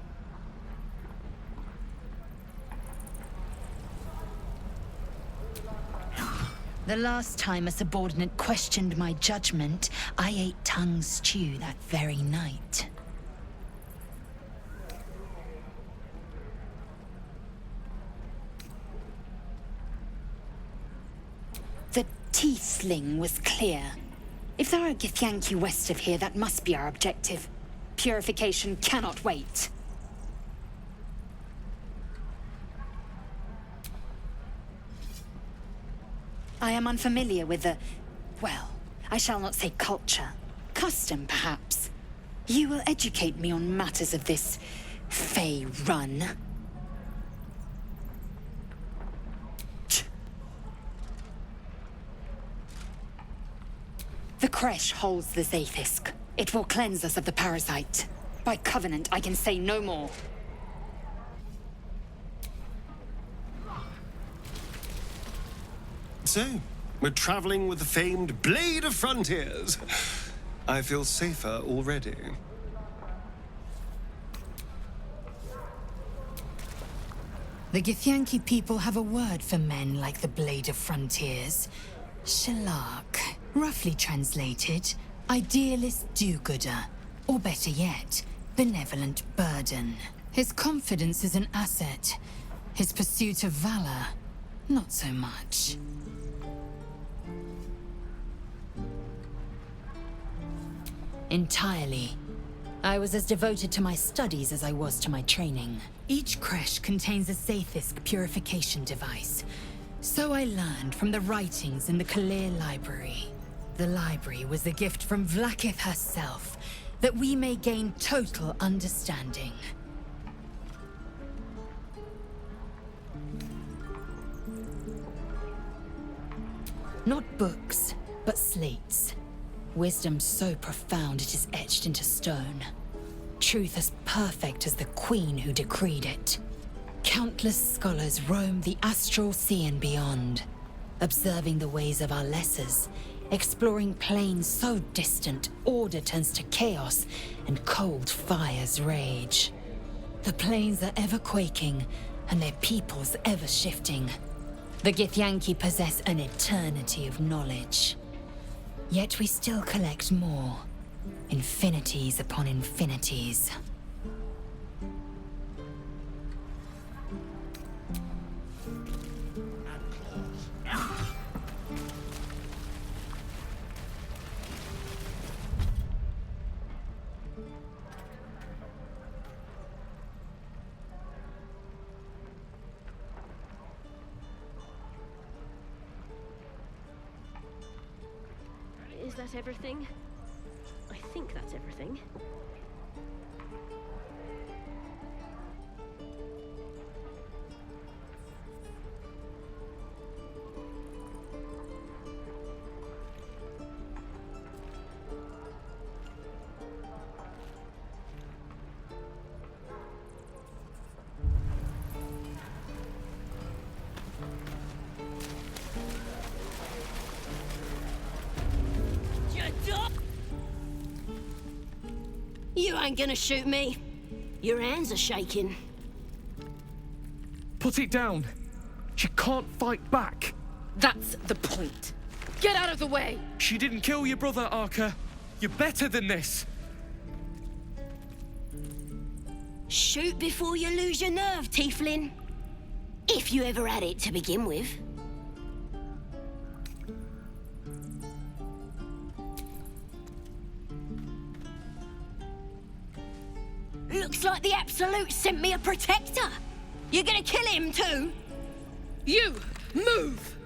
The last time a subordinate questioned my judgment, I ate tongue stew that very night. The tiefling was clear. If there are Githyanki west of here, that must be our objective. Purification cannot wait. I am unfamiliar with the... well, I shall not say culture. Custom, perhaps. You will educate me on matters of this... Fey run. The Kresh holds the Zaithisk. It will cleanse us of the parasite. By covenant, I can say no more. So, we're traveling with the famed Blade of Frontiers. I feel safer already. The Githyanki people have a word for men like the Blade of Frontiers. Shalak. Roughly translated, idealist do-gooder. Or better yet, benevolent burden. His confidence is an asset. His pursuit of valor, not so much. Entirely. I was as devoted to my studies as I was to my training. Each Kresh contains a Zaithisk purification device. So I learned from the writings in the Kalir Library. The library was a gift from Vlaakith herself, that we may gain total understanding. Not books, but slates. Wisdom so profound it is etched into stone. Truth as perfect as the queen who decreed it. Countless scholars roam the astral sea and beyond, observing the ways of our lessers, exploring planes so distant order turns to chaos and cold fires rage. The planes are ever quaking, and their peoples ever shifting. The Githyanki possess an eternity of knowledge. Yet we still collect more. Infinities upon infinities. Is that everything? I think that's everything. You ain't gonna shoot me. Your hands are shaking. Put it down. She can't fight back. That's the point. Get out of the way! She didn't kill your brother, Arka. You're better than this. Shoot before you lose your nerve, Tiefling. If you ever had it to begin with. Looks like the Absolute sent me a protector. You're gonna kill him too? You, move!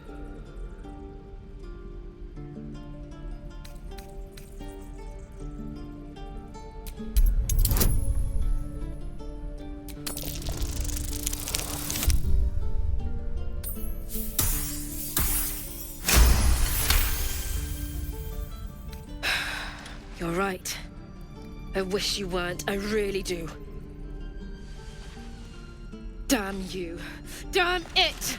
You're right. I wish you weren't, I really do. Damn you. Damn it!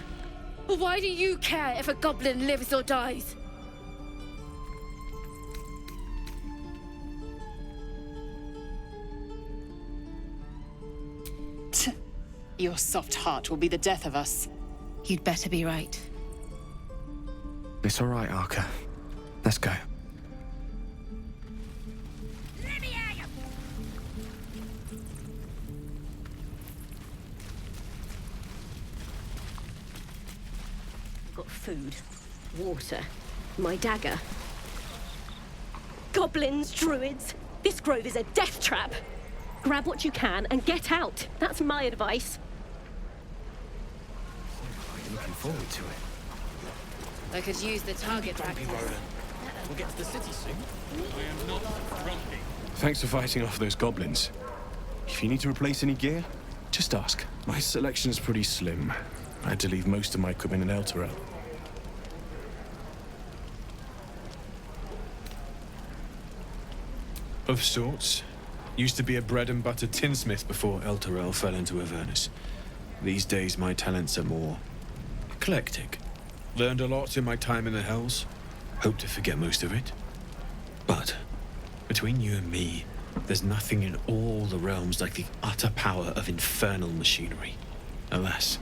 Why do you care if a goblin lives or dies? Your soft heart will be the death of us. You'd better be right. It's all right, Arka. Let's go. Got food, water, my dagger. Goblins, druids, this grove is a death trap. Grab what you can and get out. That's my advice. Looking forward to it. I could use the target practice. We'll get to the city soon. I am not grumpy. Thanks for fighting off those goblins. If you need to replace any gear, just ask. My selection's pretty slim. I had to leave most of my equipment in Elturel. Of sorts. Used to be a bread and butter tinsmith before Elturel fell into Avernus. These days my talents are more eclectic. Learned a lot in my time in the Hells. Hope to forget most of it. But between you and me, there's nothing in all the realms like the utter power of infernal machinery. Alas,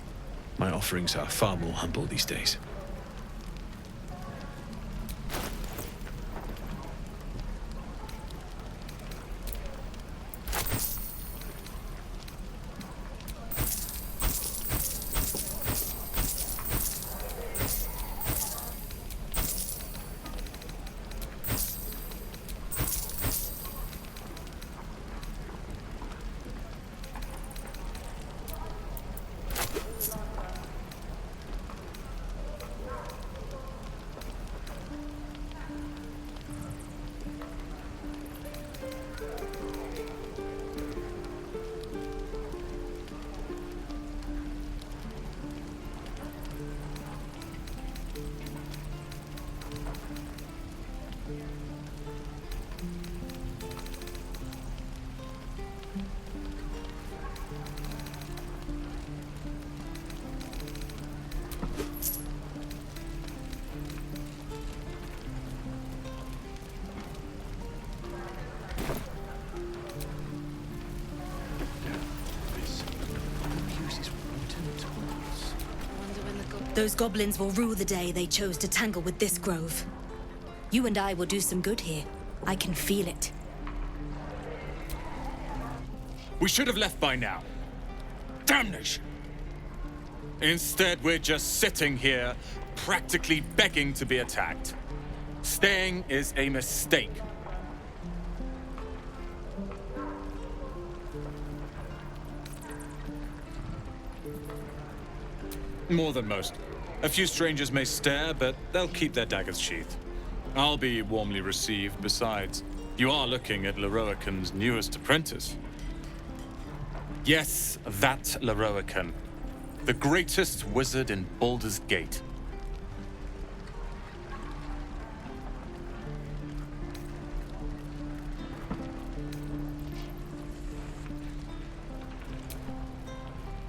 my offerings are far more humble these days. Those goblins will rue the day they chose to tangle with this grove. You and I will do some good here. I can feel it. We should have left by now. Damnation! Instead, we're just sitting here, practically begging to be attacked. Staying is a mistake. More than most. A few strangers may stare, but they'll keep their daggers sheathed. I'll be warmly received. Besides, you are looking at Leroican's newest apprentice. Yes, that Leroican. The greatest wizard in Baldur's Gate.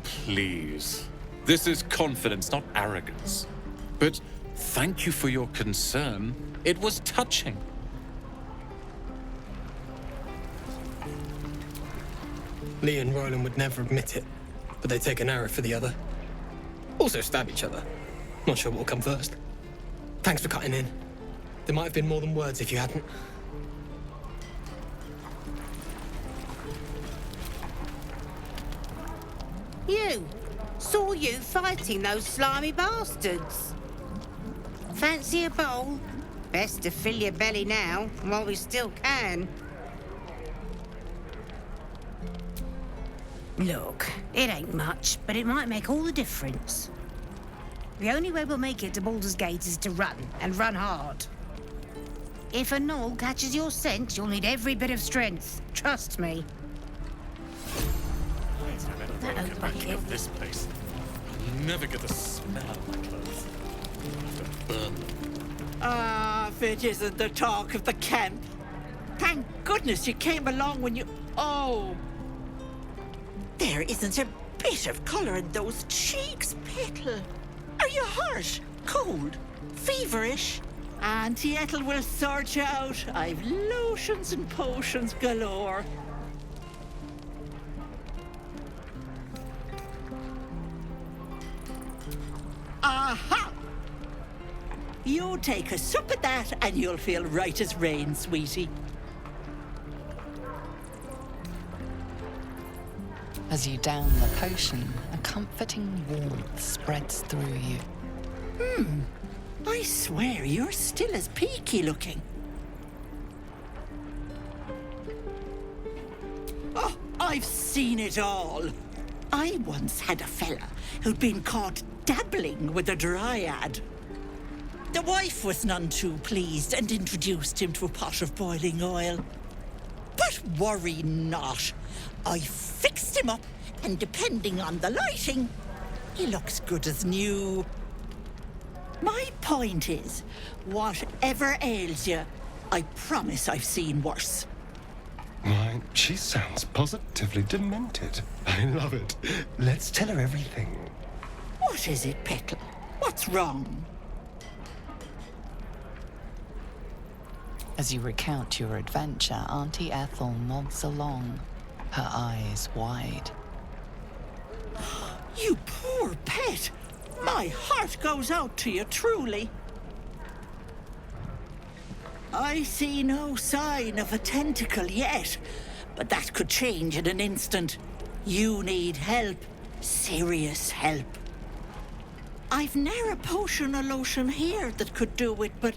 Please. This is confidence, not arrogance. But thank you for your concern. It was touching. Lee and Roland would never admit it, but they take an arrow for the other. Also stab each other. Not sure what will come first. Thanks for cutting in. There might have been more than words if you hadn't. You! Saw you fighting those slimy bastards. Fancy a bowl? Best to fill your belly now, while we still can. Look, it ain't much, but it might make all the difference. The only way we'll make it to Baldur's Gate is to run, and run hard. If a gnoll catches your scent, you'll need every bit of strength. Trust me. That old bucket. Of this place. I'll never get the smell of my clothes. I'll have to burn them. Ah, if it isn't the talk of the camp. Thank goodness you came along when you... Oh! There isn't a bit of colour in those cheeks, Petal. Are you hurt? Cold? Feverish? Auntie Ethel will sort you out. I've lotions and potions galore. Aha! You take a sup of that and you'll feel right as rain, sweetie. As you down the potion, a comforting warmth spreads through you. I swear you're still as peaky looking. Oh, I've seen it all. I once had a fella who'd been caught dabbling with a dryad. The wife was none too pleased and introduced him to a pot of boiling oil. But worry not. I fixed him up, and depending on the lighting, he looks good as new. My point is, whatever ails you, I promise I've seen worse. Why, she sounds positively demented. I love it. Let's tell her everything. What is it, Petal? What's wrong? As you recount your adventure, Auntie Ethel nods along, her eyes wide. You poor pet! My heart goes out to you, truly. I see no sign of a tentacle yet, but that could change in an instant. You need help. Serious help. I've ne'er a potion or lotion here that could do it, but...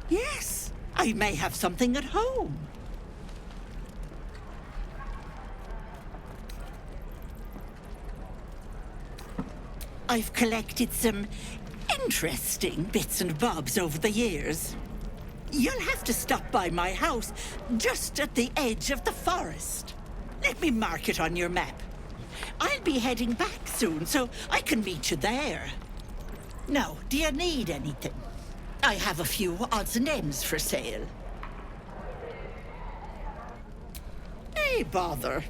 yes, I may have something at home. I've collected some interesting bits and bobs over the years. You'll have to stop by my house, just at the edge of the forest. Let me mark it on your map. I'll be heading back soon, so I can meet you there. Now, do you need anything? I have a few odds and ends for sale. Hey, bother.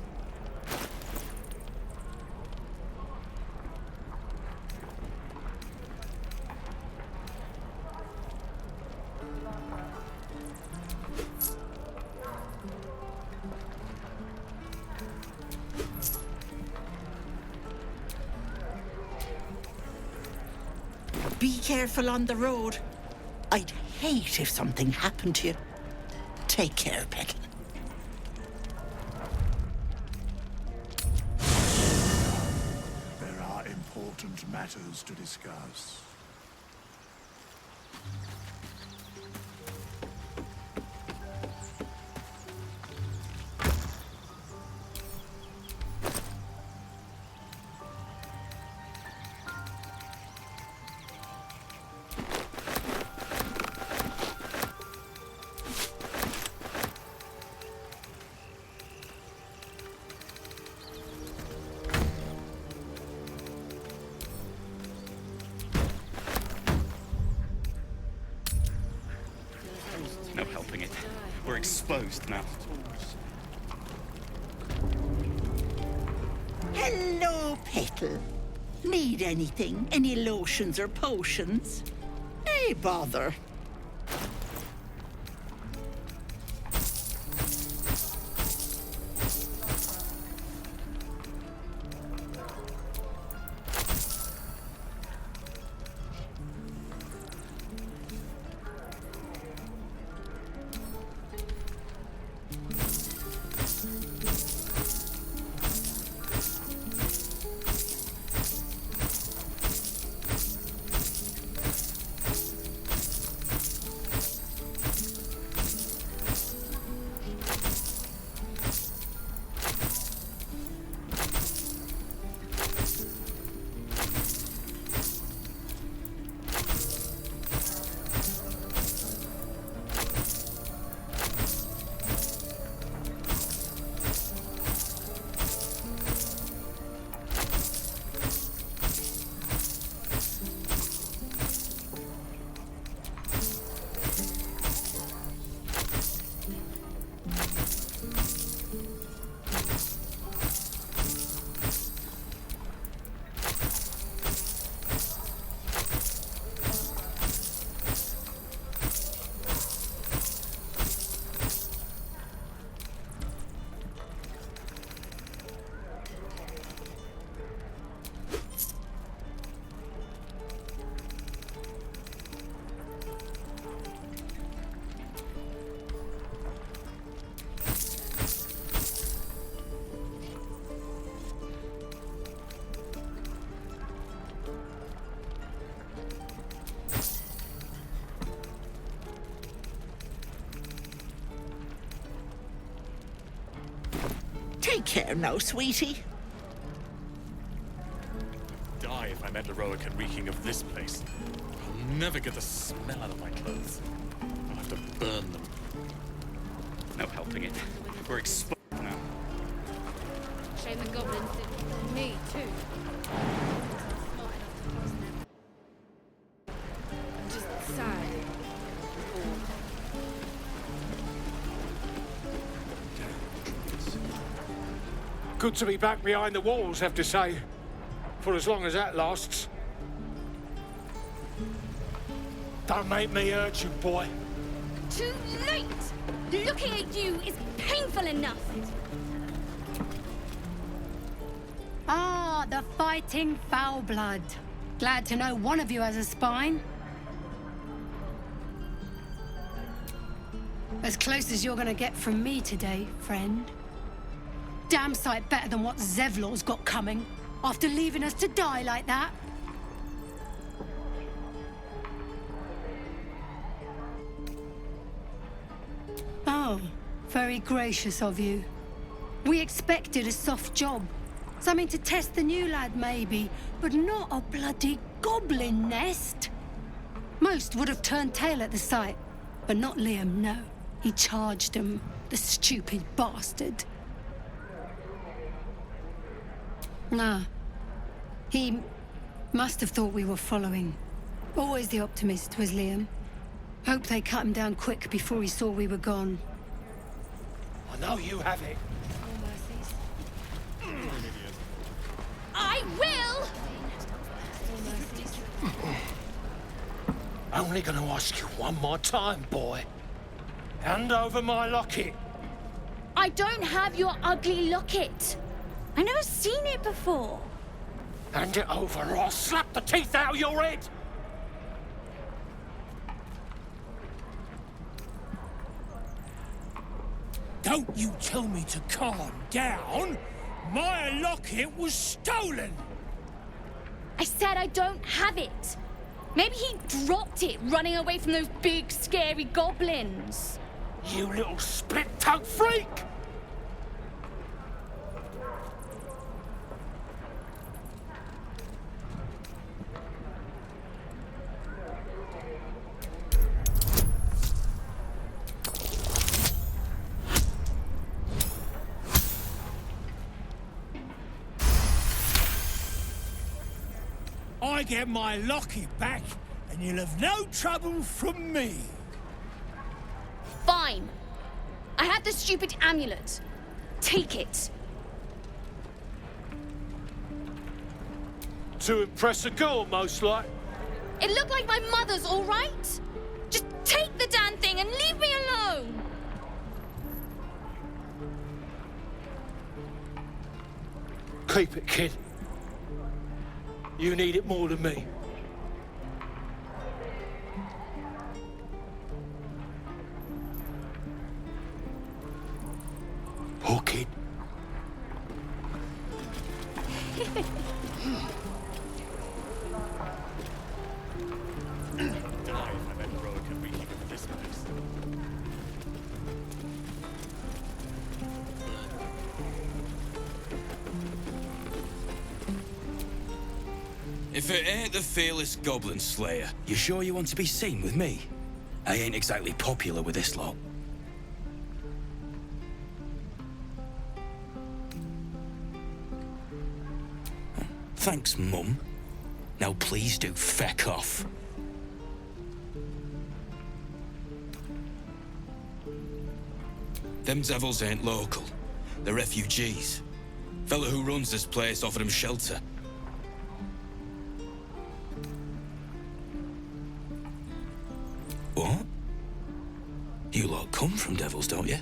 Be careful on the road. I'd hate if something happened to you. Take care, Petal. There are important matters to discuss. No helping it. We're exposed now. Hello, Petal. Need anything? Any lotions or potions? Hey, bother. Take care now, sweetie. Die if I'm at heroic and reeking of this place. I'll never get the smell out of my clothes. I'll have to burn them. No helping it. We're exposed now. Shame the goblins did me too. I'm just sad. Good to be back behind the walls, have to say. For as long as that lasts. Don't make me hurt you, boy. Too late! Looking at you is painful enough. Ah, the fighting foul blood. Glad to know one of you has a spine. As close as you're gonna get from me today, friend. Damn sight better than what Zevlor's got coming, after leaving us to die like that. Oh, very gracious of you. We expected a soft job. Something to test the new lad, maybe, but not a bloody goblin nest. Most would have turned tail at the sight, but not Liam, no. He charged him, the stupid bastard. Nah. He must have thought we were following. Always the optimist was Liam. Hope they cut him down quick before he saw we were gone. I know you have it. I will! Only gonna ask you one more time, boy. Hand over my locket. I don't have your ugly locket. I've never seen it before. Hand it over or I'll slap the teeth out of your head. Don't you tell me to calm down. My locket was stolen. I said I don't have it. Maybe he dropped it running away from those big, scary goblins. You little split-tongued freak! I get my locket back, and you'll have no trouble from me. Fine. I have the stupid amulet. Take it. To impress a girl, most like. It looked like my mother's, all right? Just take the damn thing and leave me alone. Keep it, kid. You need it more than me. Poor kid. If it ain't the fearless Goblin Slayer, you sure you want to be seen with me? I ain't exactly popular with this lot. Thanks, Mum. Now please do feck off. Them devils ain't local. They're refugees. Fella who runs this place offered them shelter. What? You lot come from devils, don't you?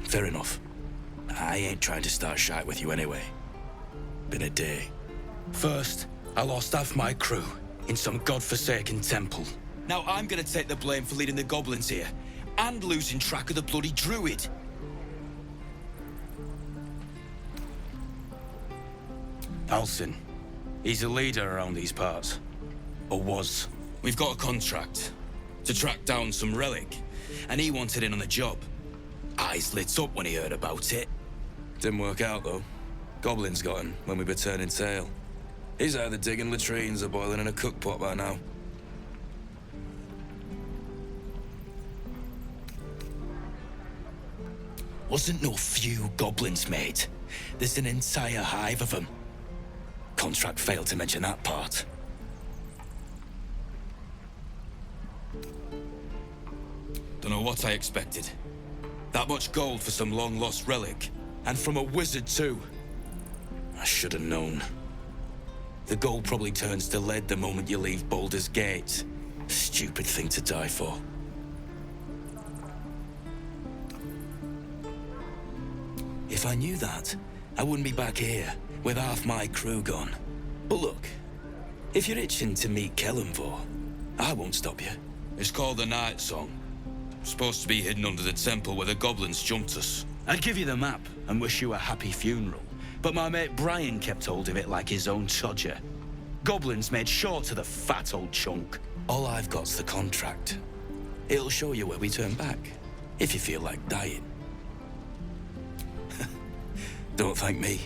Fair enough. I ain't trying to start shite with you anyway. Been a day. First, I lost half my crew in some godforsaken temple. Now I'm gonna take the blame for leading the goblins here, and losing track of the bloody druid. Halsin. He's a leader around these parts. Or was. We've got a contract to track down some relic, and he wanted in on the job. Eyes lit up when he heard about it. Didn't work out, though. Goblins got him when we were turning tail. He's either digging latrines or boiling in a cookpot by now. Wasn't no few goblins, mate. There's an entire hive of them. Contract failed to mention that part. Don't know what I expected. That much gold for some long-lost relic. And from a wizard, too. I should have known. The gold probably turns to lead the moment you leave Baldur's Gate. Stupid thing to die for. If I knew that, I wouldn't be back here, with half my crew gone. But look, if you're itching to meet Kellenvor, I won't stop you. It's called the Night Song. Supposed to be hidden under the temple where the goblins jumped us. I'd give you the map and wish you a happy funeral, but my mate Brian kept hold of it like his own Todger. Goblins made short to the fat old chunk. All I've got's the contract. It'll show you where we turn back, if you feel like dying. Don't thank me.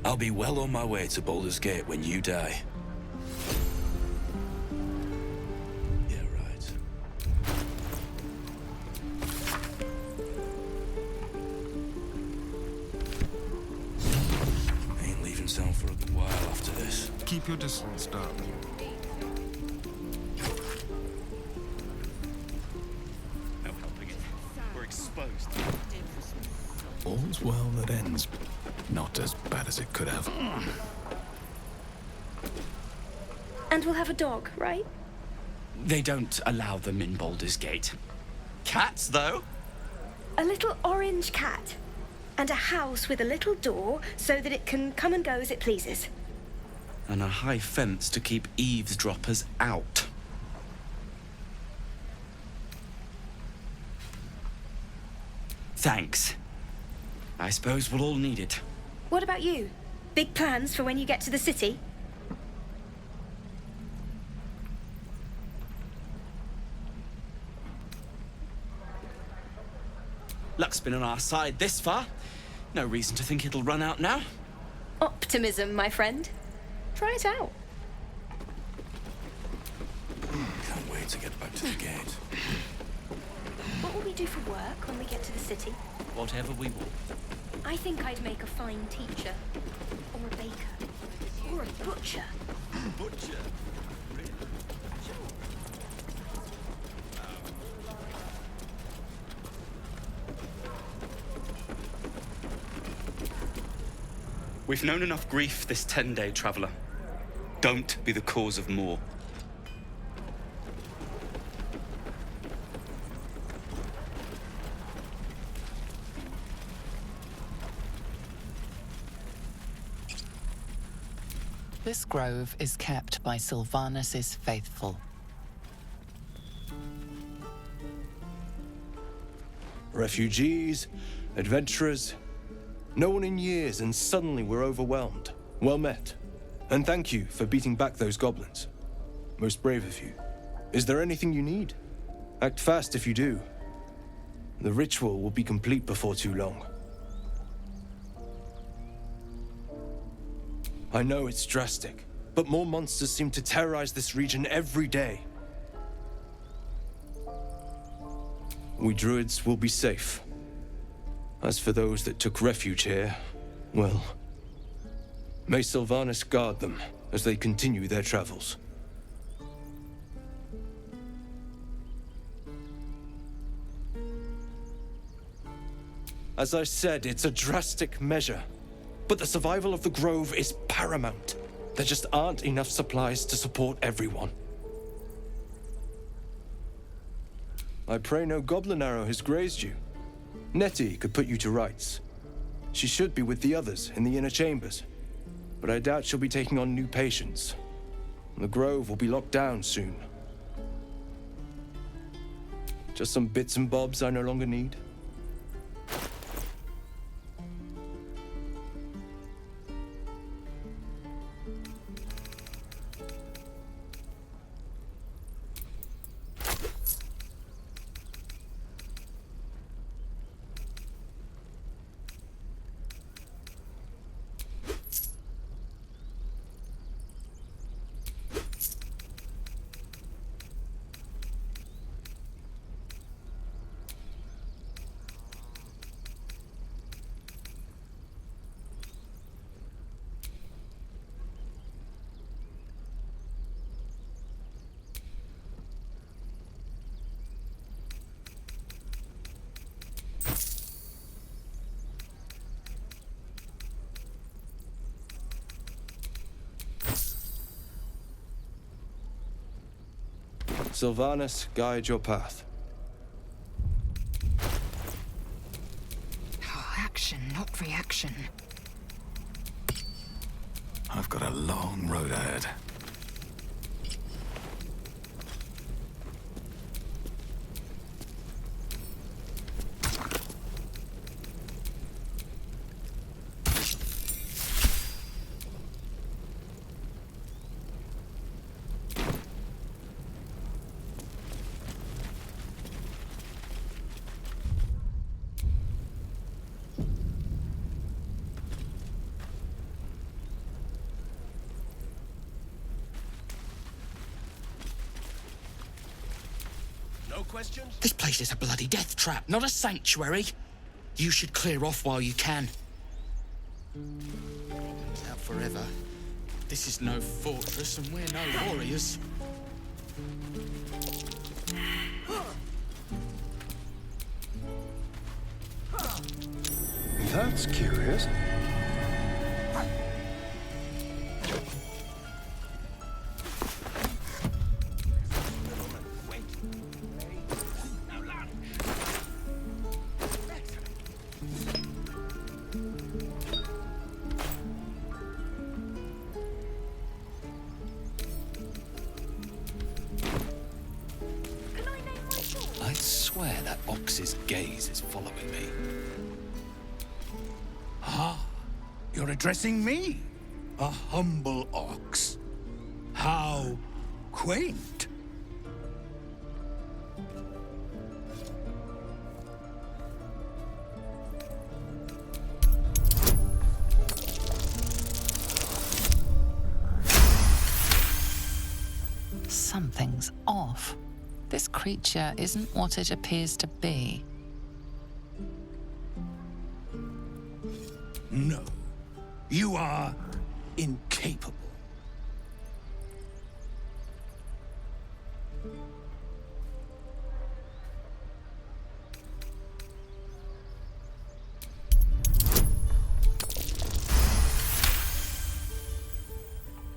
I'll be well on my way to Baldur's Gate when you die. Yeah, right. Ain't leaving town for a good while after this. Keep your distance, darling. No helping it. We're exposed. All's well that ends. Not as bad as it could have. And we'll have a dog, right? They don't allow them in Baldur's Gate. Cats, though? A little orange cat. And a house with a little door so that it can come and go as it pleases. And a high fence to keep eavesdroppers out. Thanks. I suppose we'll all need it. What about you? Big plans for when you get to the city? Luck's been on our side this far. No reason to think it'll run out now. Optimism, my friend. Try it out. Can't wait to get back to the gate. What will we do for work when we get to the city? Whatever we want. I think I'd make a fine teacher. Or a baker. Or a butcher. Butcher? We've known enough grief this 10-day traveler. Don't be the cause of more. This grove is kept by Sylvanus' faithful. Refugees, adventurers, no one in years, and suddenly we're overwhelmed. Well met. And thank you for beating back those goblins. Most brave of you. Is there anything you need? Act fast if you do. The ritual will be complete before too long. I know it's drastic, but more monsters seem to terrorize this region every day. We druids will be safe. As for those that took refuge here, well, may Sylvanus guard them as they continue their travels. As I said, it's a drastic measure, but the survival of the grove is paramount. There just aren't enough supplies to support everyone. I pray no goblin arrow has grazed you. Nettie could put you to rights. She should be with the others in the inner chambers, but I doubt she'll be taking on new patients. The grove will be locked down soon. Just some bits and bobs I no longer need. Sylvanas, guide your path. Action, not reaction. I've got a long road ahead. This place is a bloody death trap, not a sanctuary. You should clear off while you can. Out forever. This is no fortress and we're no warriors. That's curious. I swear that ox's gaze is following me. Ah, you're addressing me, a humble ox. How quaint. Something's off. This creature isn't what it appears to be. No, you are incapable.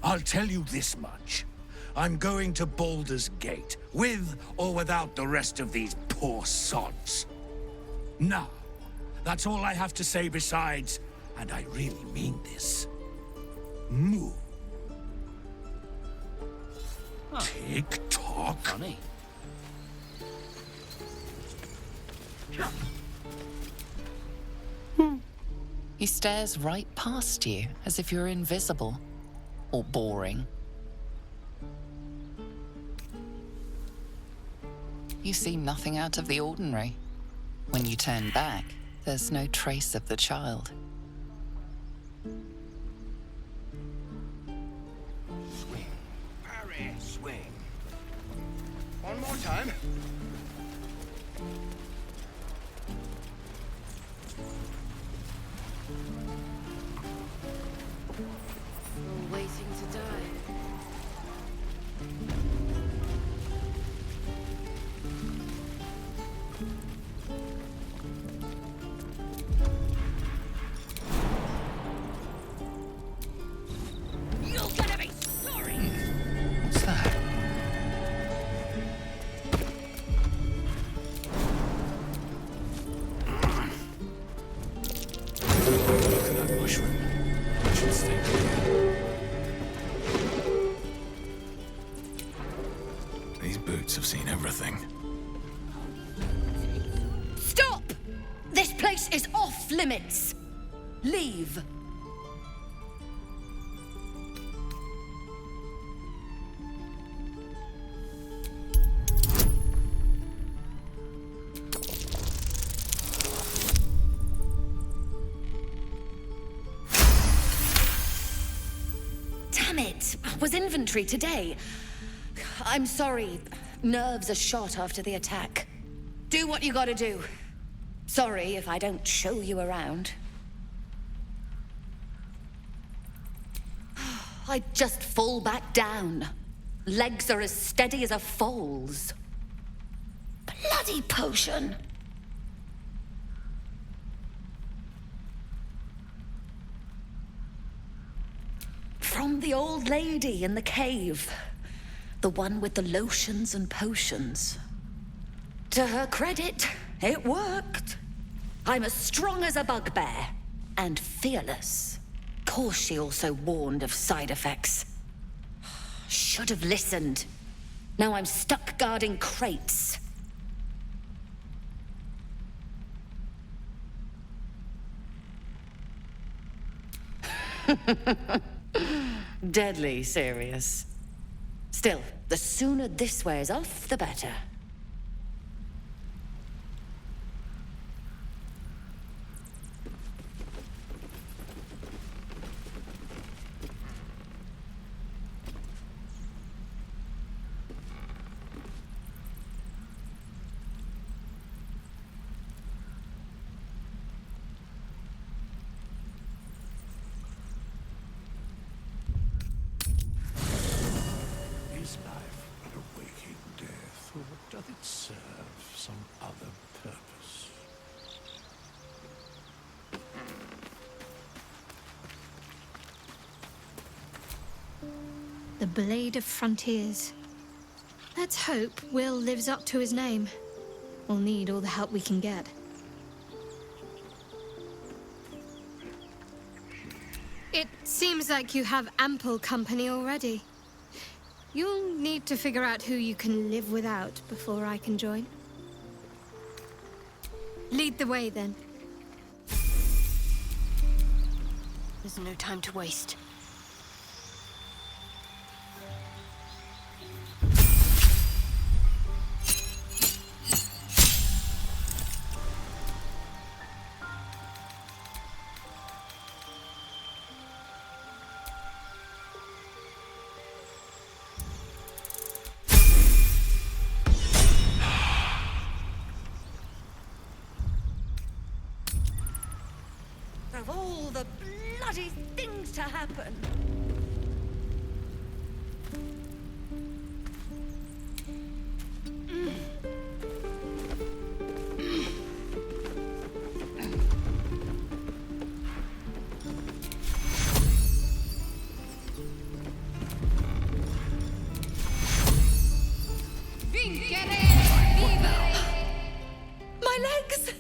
I'll tell you this much. I'm going to Baldur's Gate, with or without the rest of these poor sods. Now, that's all I have to say besides, and I really mean this, move. Tick-tock. Funny. He stares right past you, as if you're invisible. Or boring. You see nothing out of the ordinary. When you turn back, there's no trace of the child. Swing. Parry. Swing. One more time. You're waiting to die. What's that? Look at that mushroom. I should stay clear. These boots have seen everything. Stop! This place is off limits. Leave. Damn it! Was inventory today. I'm sorry. Nerves are shot after the attack. Do what you gotta do. Sorry if I don't show you around. I just fall back down. Legs are as steady as a foal's. Bloody potion! From the old lady in the cave. The one with the lotions and potions. To her credit, it worked. I'm as strong as a bugbear. And fearless. Course she also warned of side effects. Should have listened. Now I'm stuck guarding crates. Deadly serious. Still, the sooner this wears off, the better. Is life but a waking death, or doth it serve some other purpose? The Blade of Frontiers. Let's hope Will lives up to his name. We'll need all the help we can get. It seems like you have ample company already. You'll need to figure out who you can live without before I can join. Lead the way, then. There's no time to waste. Of all the bloody things to happen. My legs!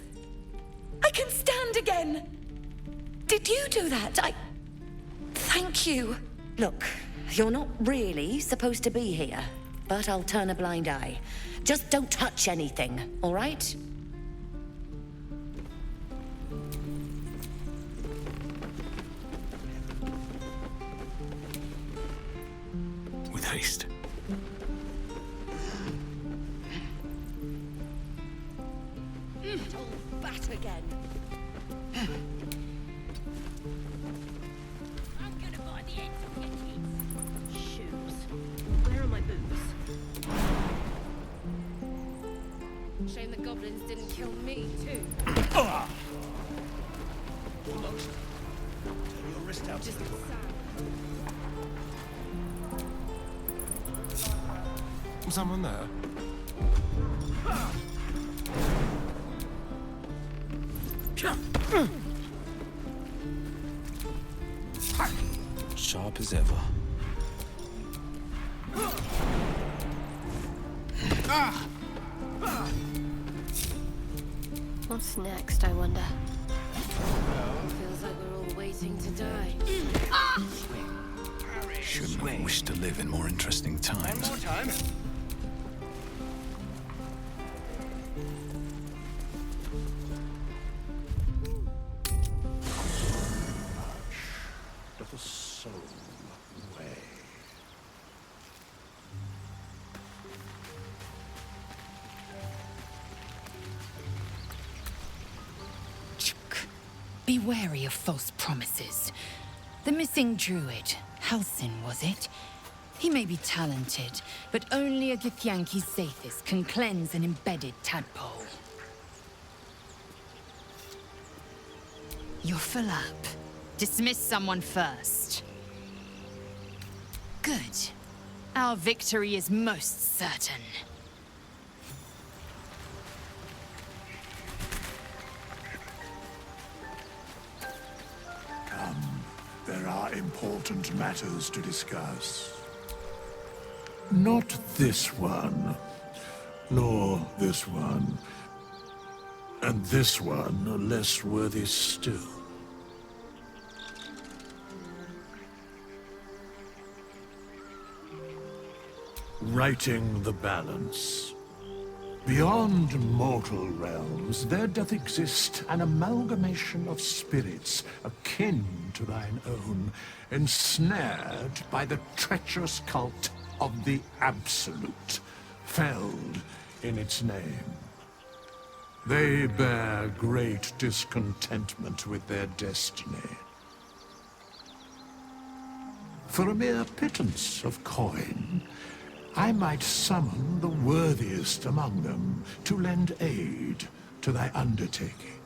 I can stand again! Did you do that? Thank you. Look, you're not really supposed to be here, but I'll turn a blind eye. Just don't touch anything, all right? With haste. All bat again. I'm gonna buy the ends of your teeth. Shoes. Where are my boots? Shame the goblins didn't kill me, too. Almost. Turn your wrist out. Just Someone there? Sharp as ever. What's next, I wonder? Feels like we're all waiting to die. Shouldn't have wished to live in more interesting times. One more time. Doth a soul weigh? Be wary of false promises. The missing druid, Halsin, was it? He may be talented, but only a Githyanki Zathis can cleanse an embedded tadpole. You're full up. Dismiss someone first. Good. Our victory is most certain. Come, there are important matters to discuss. Not this one, nor this one, and this one are less worthy still. Righting the balance. Beyond mortal realms, there doth exist an amalgamation of spirits akin to thine own, ensnared by the treacherous cult of the Absolute, felled in its name. They bear great discontentment with their destiny. For a mere pittance of coin, I might summon the worthiest among them to lend aid to thy undertaking.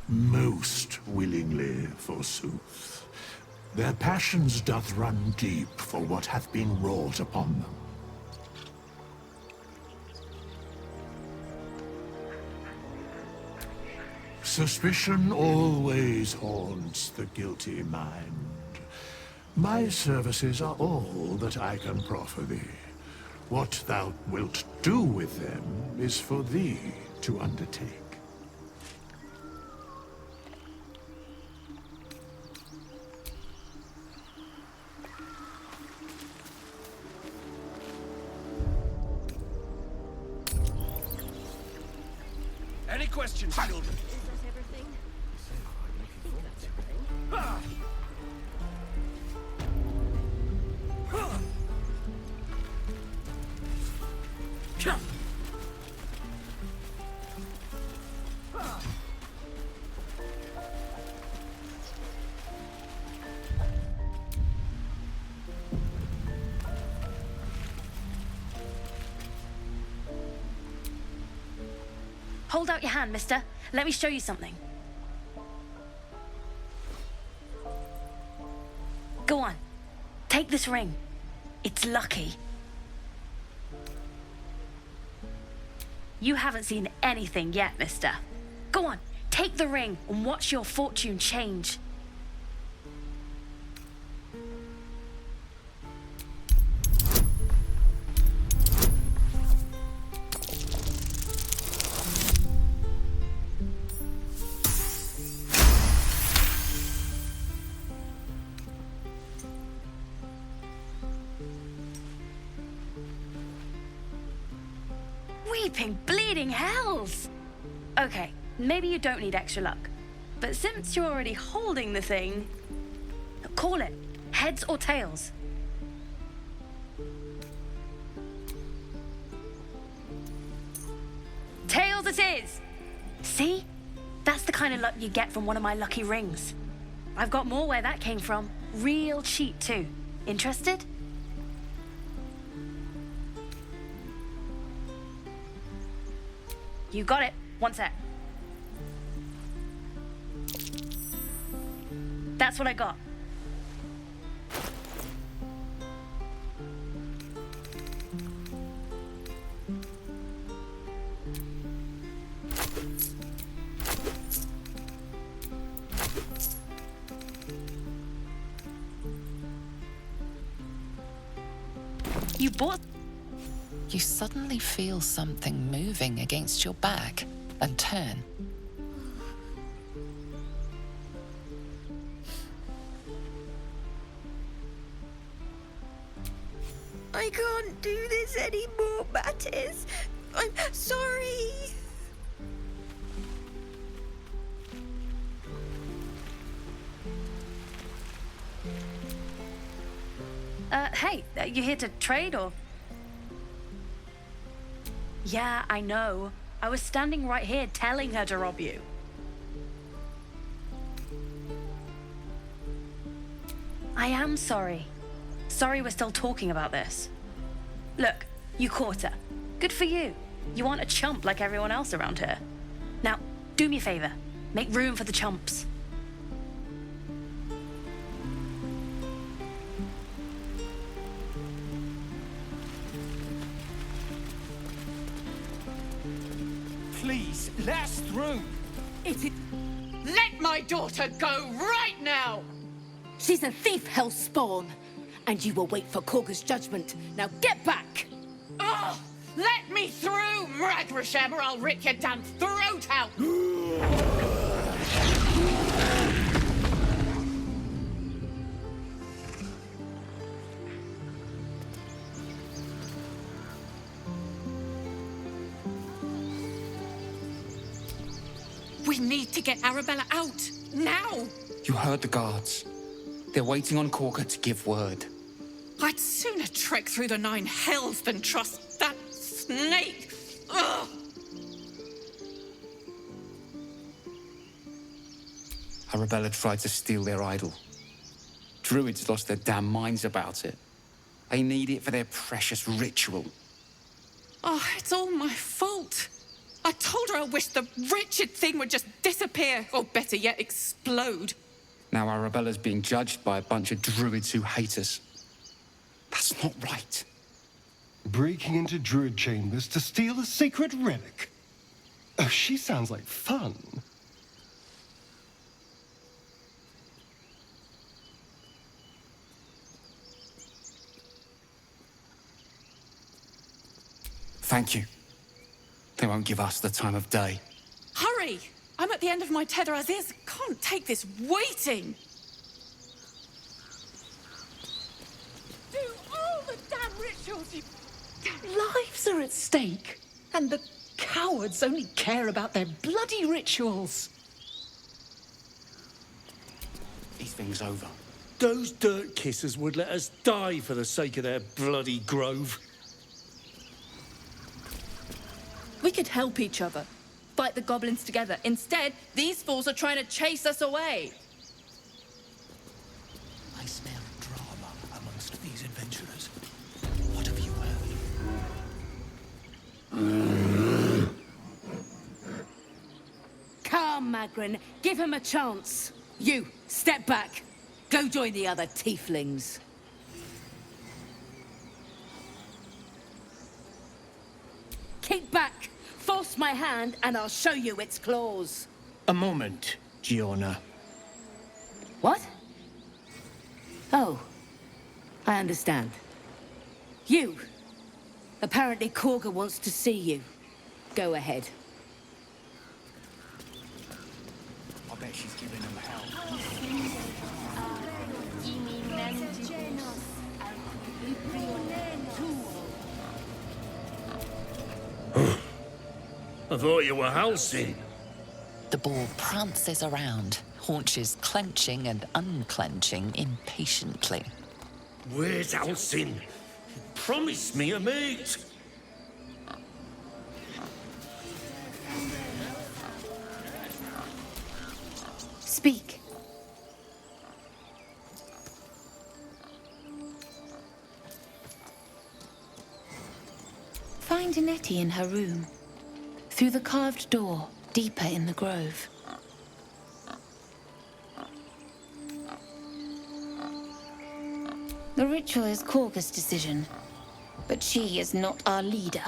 Most willingly, forsooth. Their passions doth run deep for what hath been wrought upon them. Suspicion always haunts the guilty mind. My services are all that I can proffer thee. What thou wilt do with them is for thee to undertake. Any questions, children? Hold out your hand, mister. Let me show you something. Go on. Take this ring. It's lucky. You haven't seen anything yet, mister. Go on. Take the ring and watch your fortune change. Weeping, bleeding hells! Okay, maybe you don't need extra luck. But since you're already holding the thing, call it. Heads or tails? Tails it is! See? That's the kind of luck you get from one of my lucky rings. I've got more where that came from. Real cheap, too. Interested? You got it. One sec. That's what I got. You bought... You suddenly feel something moving against your back and turn. I can't do this anymore, Mattis. I'm sorry. Hey, you here to trade or... Yeah, I know. I was standing right here telling her to rob you. I am sorry. Sorry we're still talking about this. Look, you caught her. Good for you. You aren't a chump like everyone else around here. Now, do me a favor. Make room for the chumps. Please, let us through. Let my daughter go right now! She's a thief, hellspawn. And you will wait for Korga's judgment. Now get back! Oh! Let me through, Mragrasham, or I'll rip your damn throat out! We need to get Arabella out, now! You heard the guards. They're waiting on Korga to give word. I'd sooner trek through the 9 hells than trust that snake! Ugh! Arabella tried to steal their idol. Druids lost their damn minds about it. They need it for their precious ritual. Oh, it's all my fault. I told her I wished the wretched thing would just disappear, or better yet, explode. Now Arabella's being judged by a bunch of druids who hate us. That's not right. Breaking into druid chambers to steal a sacred relic. Oh, she sounds like fun. Thank you. They won't give us the time of day. Hurry! I'm at the end of my tether as is. Can't take this waiting. Do all the damn rituals you... Lives are at stake. And the cowards only care about their bloody rituals. These things over. Those dirt kissers would let us die for the sake of their bloody grove. We could help each other. Fight the goblins together. Instead, these fools are trying to chase us away. I smell drama amongst these adventurers. What have you heard? Calm, Magrin. Give him a chance. You, step back. Go join the other tieflings. Keep back. Force my hand, and I'll show you its claws. A moment, Giona. What? Oh, I understand. You. Apparently Korga wants to see you. Go ahead. I bet she's giving them hell. I thought you were Halsin. The bull prances around, haunches clenching and unclenching impatiently. Where's Halsin? Promise me a mate. Speak. Find Nettie in her room. Through the carved door, deeper in the grove. The ritual is Korga's decision, but she is not our leader.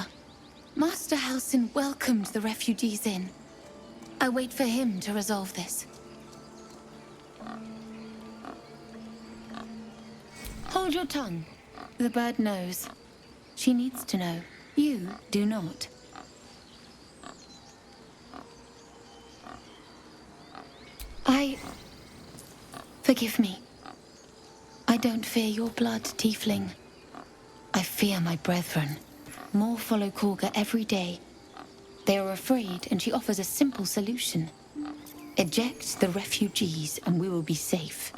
Master Halsin welcomed the refugees in. I wait for him to resolve this. Hold your tongue. The bird knows. She needs to know. You do not. Forgive me. I don't fear your blood, tiefling. I fear my brethren. More follow Korga every day. They are afraid, and she offers a simple solution. Eject the refugees, and we will be safe.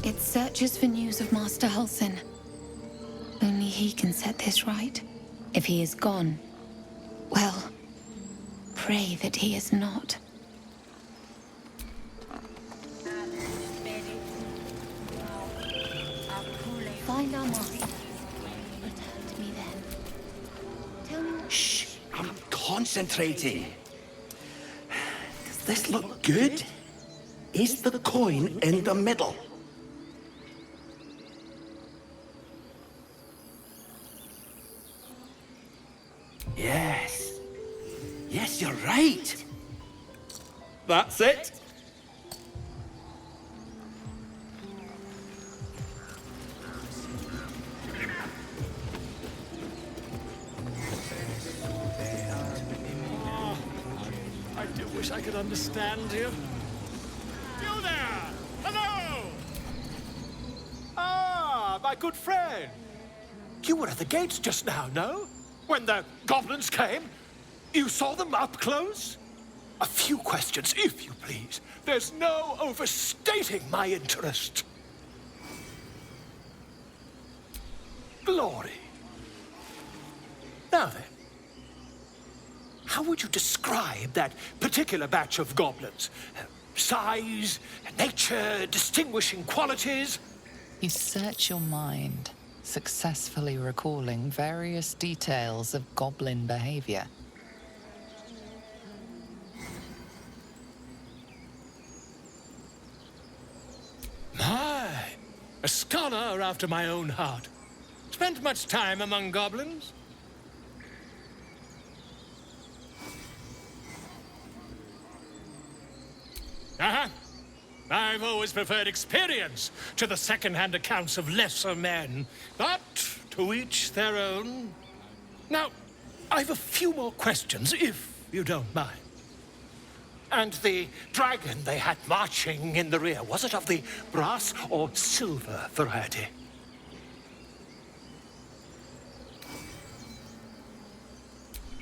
It searches for news of Master Halsin. Only he can set this right. If he is gone, well, pray that he is not. Find our master. Return to me then. Tell me what... Shh! I'm concentrating. Does this look good? Is the coin in the middle? Yes. Yes, you're right. That's it. I do wish I could understand you. You there! Hello! Ah, my good friend. You were at the gates just now, no? When the goblins came? You saw them up close? A few questions, if you please. There's no overstating my interest. Glory. Now then, how would you describe that particular batch of goblins? Size, nature, distinguishing qualities? You search your mind, successfully recalling various details of goblin behavior. My, a scholar after my own heart. Spent much time among goblins? I've always preferred experience to the second-hand accounts of lesser men. But to each their own. Now, I've a few more questions, if you don't mind. And the dragon they had marching in the rear, was it of the brass or silver variety?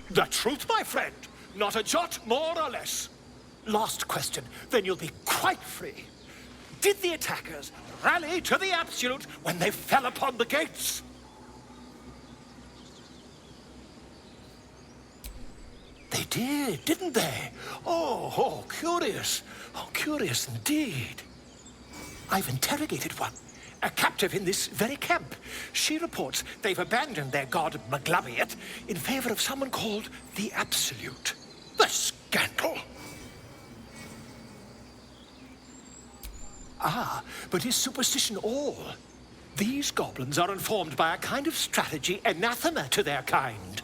The truth, my friend. Not a jot more or less. Last question, then you'll be quite free. Did the attackers rally to the absolute when they fell upon the gates? They did, didn't they? Oh, curious. Oh, curious indeed. I've interrogated one, a captive in this very camp. She reports they've abandoned their god Maglabiet in favor of someone called the Absolute. The scandal! Ah, but is superstition all? These goblins are informed by a kind of strategy anathema to their kind.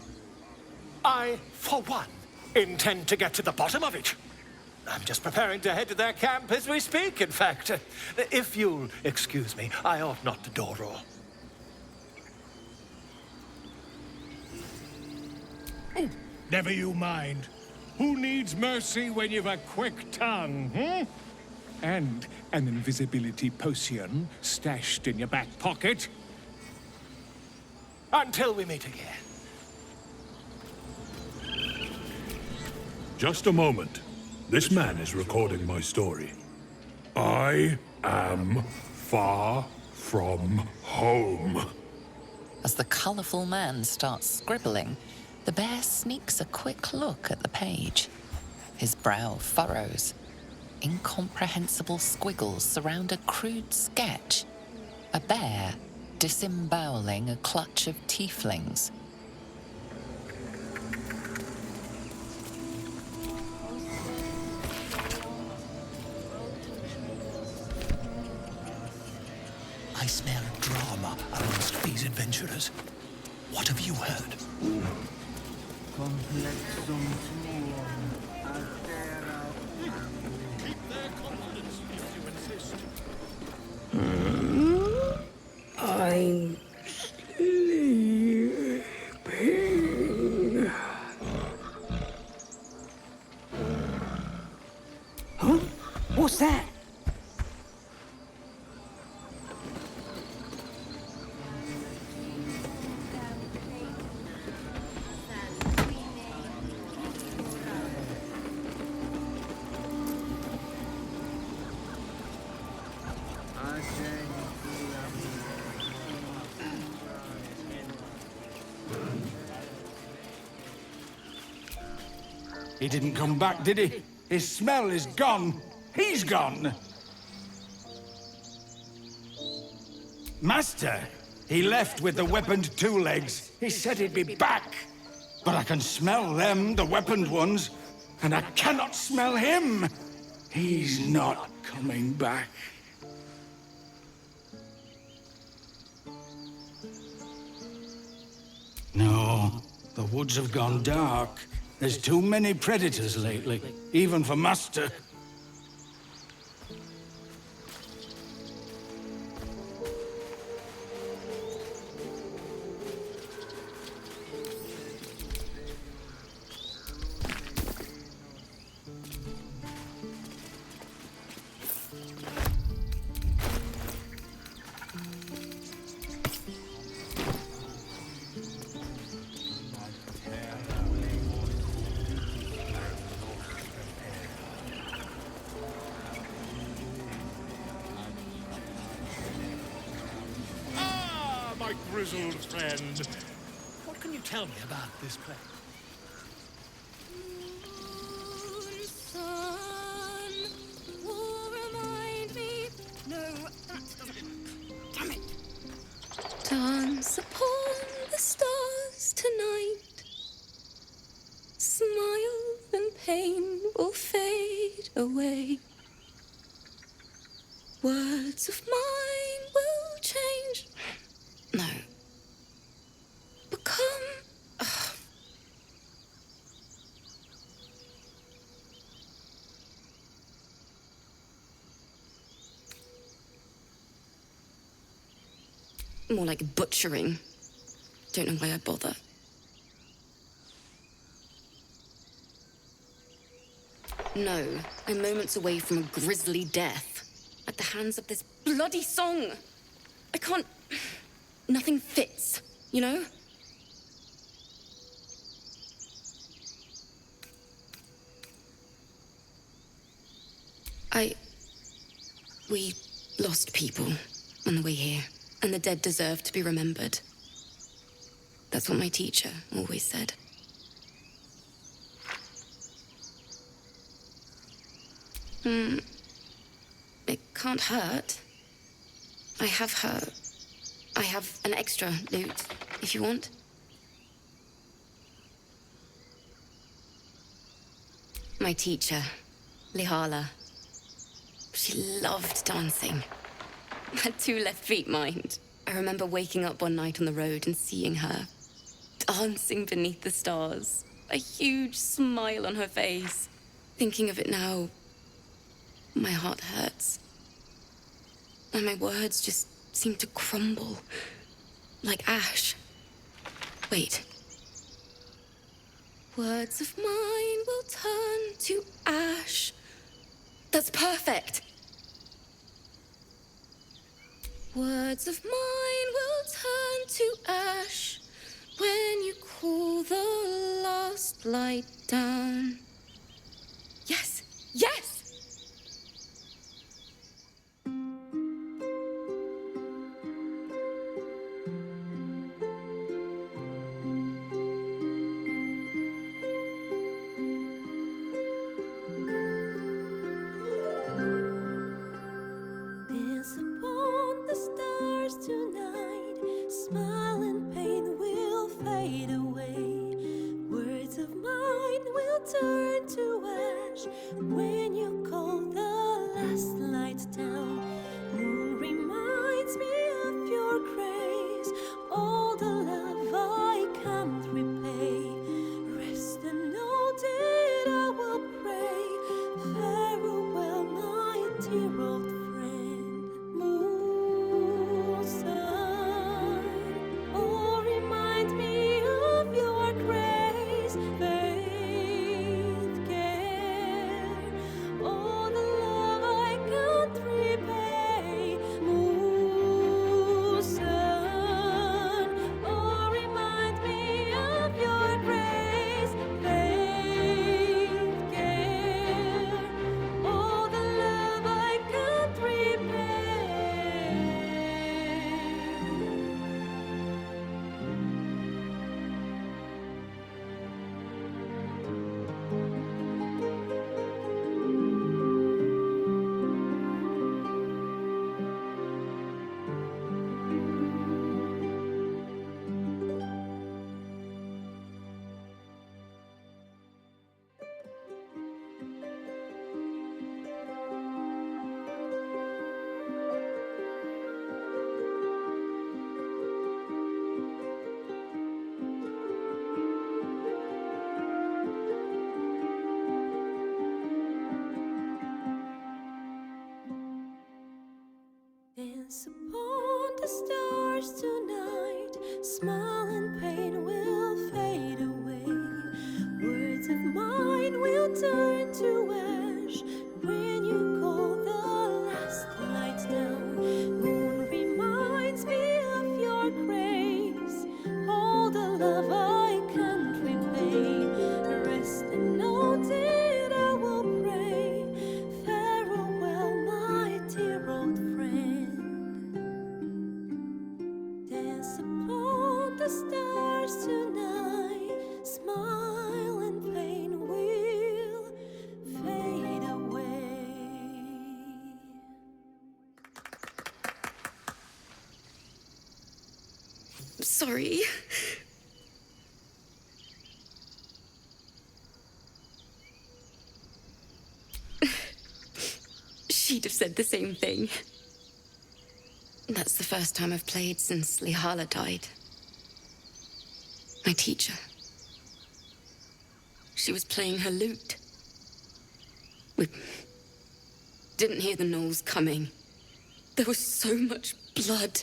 I, for one, intend to get to the bottom of it. I'm just preparing to head to their camp as we speak, in fact. If you'll excuse me, I ought not to door roll. Oh, never you mind. Who needs mercy when you've a quick tongue, And an invisibility potion stashed in your back pocket? Until we meet again. Just a moment. This man is recording my story. I am far from home. As the colourful man starts scribbling, the bear sneaks a quick look at the page. His brow furrows. Incomprehensible squiggles surround a crude sketch. A bear disemboweling a clutch of tieflings. I smell drama amongst these adventurers. What have you heard? I'm sleeping. Huh? What's that? He didn't come back, did he? His smell is gone. He's gone. Master, he left with the weaponed two legs. He said he'd be back. But I can smell them, the weaponed ones, and I cannot smell him. He's not coming back. No, The woods have gone dark. There's too many predators lately, even for Master. My grizzled friend. What can you tell me about this place? Sun will remind me. No, that doesn't. Damn it. Dance upon the stars tonight. Smile and pain will fade away. Words of mine will change. No. Become. More like butchering. Don't know why I bother. No, I'm moments away from a grisly death. At the hands of this bloody song. I can't. Nothing fits, you know? We lost people on the way here, and the dead deserve to be remembered. That's what my teacher always said. It can't hurt. I have an extra loot, if you want. My teacher, Lihala. She loved dancing. Had 2 left feet, mind. I remember waking up one night on the road and seeing her dancing beneath the stars. A huge smile on her face. Thinking of it now, my heart hurts. And my words just seem to crumble. Like ash. Wait. Words of mine will turn to ash. That's perfect. Words of mine will turn to ash when you cool the last light down. Yes, yes! Dance upon the stars tonight. Smile and pain will fade away. Words of mine will turn smile and pain will fade away. Words of mine will turn to ash when you call the last light down. Moon reminds me of your grace, all the love I can't repay. Rest and know that I will pray. Farewell, my dear old friend. Dance upon the stars tonight. Smile and pain will fade away. Sorry. She'd have said the same thing. That's the first time I've played since Lihala died. My teacher. She was playing her lute. We didn't hear the gnolls coming. There was so much blood.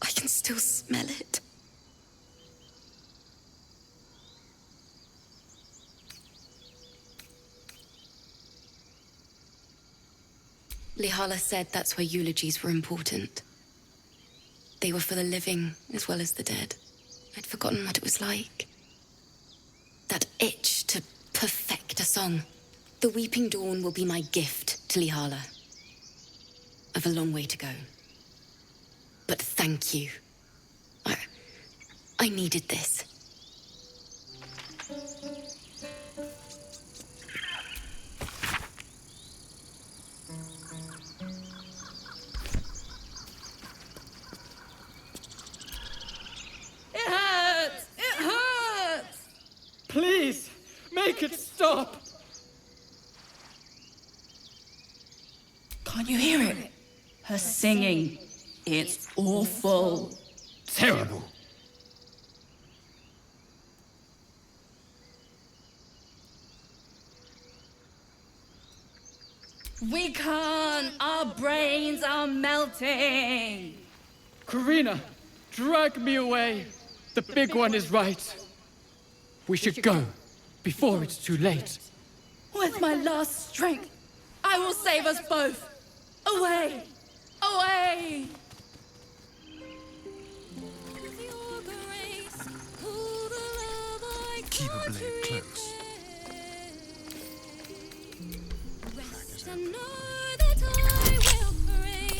I can still smell it. Lihala said that's why eulogies were important. They were for the living as well as the dead. I'd forgotten what it was like. That itch to perfect a song. The Weeping Dawn will be my gift to Lihala. I've a long way to go. But thank you. I needed this. It hurts! It hurts! Please, make it stop! Can't you hear it? Her singing. It's awful. Terrible. We can't. Our brains are melting. Karina, drag me away. The big one is right. We should go before it's too late. With my last strength, I will save us both. Away! Away! Keep a blade close. And know that I will pray.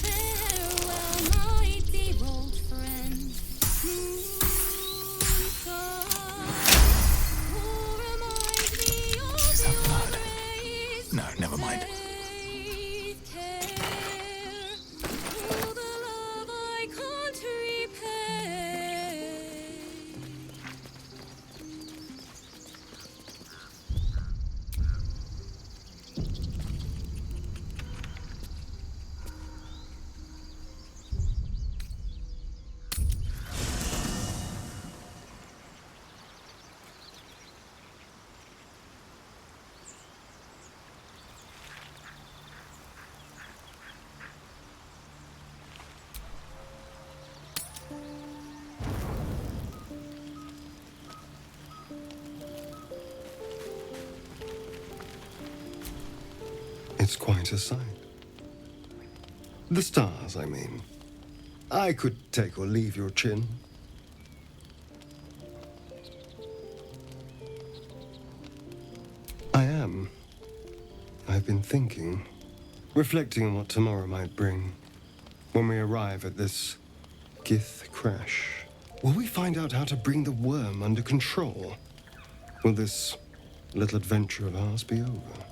Farewell, my dear old friend. Is that blood? No, never mind. It's quite a sight. The stars, I mean. I could take or leave your chin. I am. I've been thinking, reflecting on what tomorrow might bring. When we arrive at this Gith crash, will we find out how to bring the worm under control? Will this little adventure of ours be over?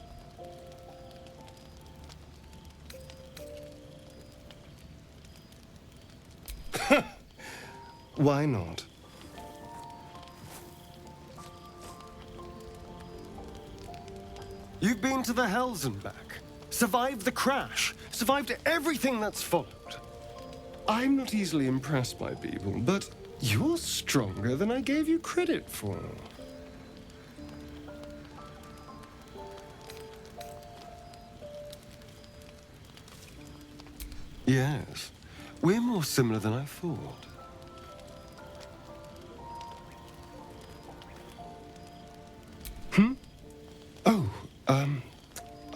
Why not? You've been to the Hells and back, survived the crash, survived everything that's followed. I'm not easily impressed by people, but you're stronger than I gave you credit for. Yes. We're more similar than I thought. Oh,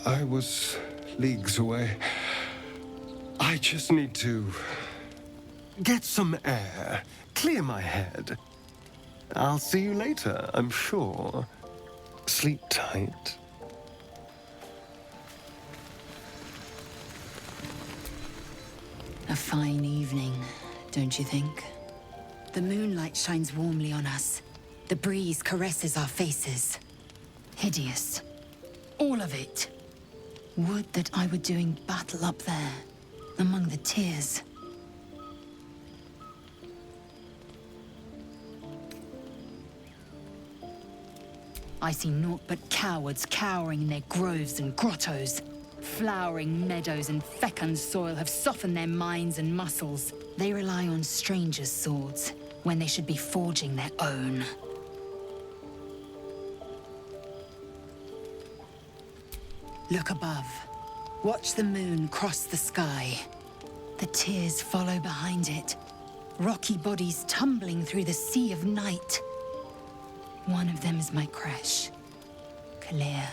I was leagues away. I just need to get some air, clear my head. I'll see you later, I'm sure. Sleep tight. A fine evening, don't you think? The moonlight shines warmly on us. The breeze caresses our faces. Hideous. All of it. Would that I were doing battle up there, among the tears. I see naught but cowards cowering in their groves and grottos. Flowering meadows and fecund soil have softened their minds and muscles. They rely on strangers' swords when they should be forging their own. Look above. Watch the moon cross the sky. The tears follow behind it. Rocky bodies tumbling through the sea of night. One of them is my crush, Kalia.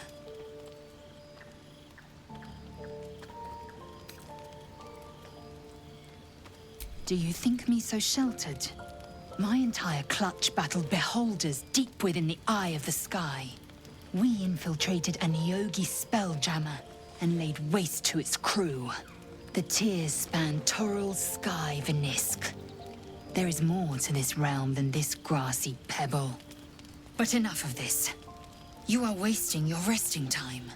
Do you think me so sheltered? My entire clutch battled beholders deep within the eye of the sky. We infiltrated a Neogi spelljammer and laid waste to its crew. The tears span Toral's sky, Venisk. There is more to this realm than this grassy pebble. But enough of this. You are wasting your resting time.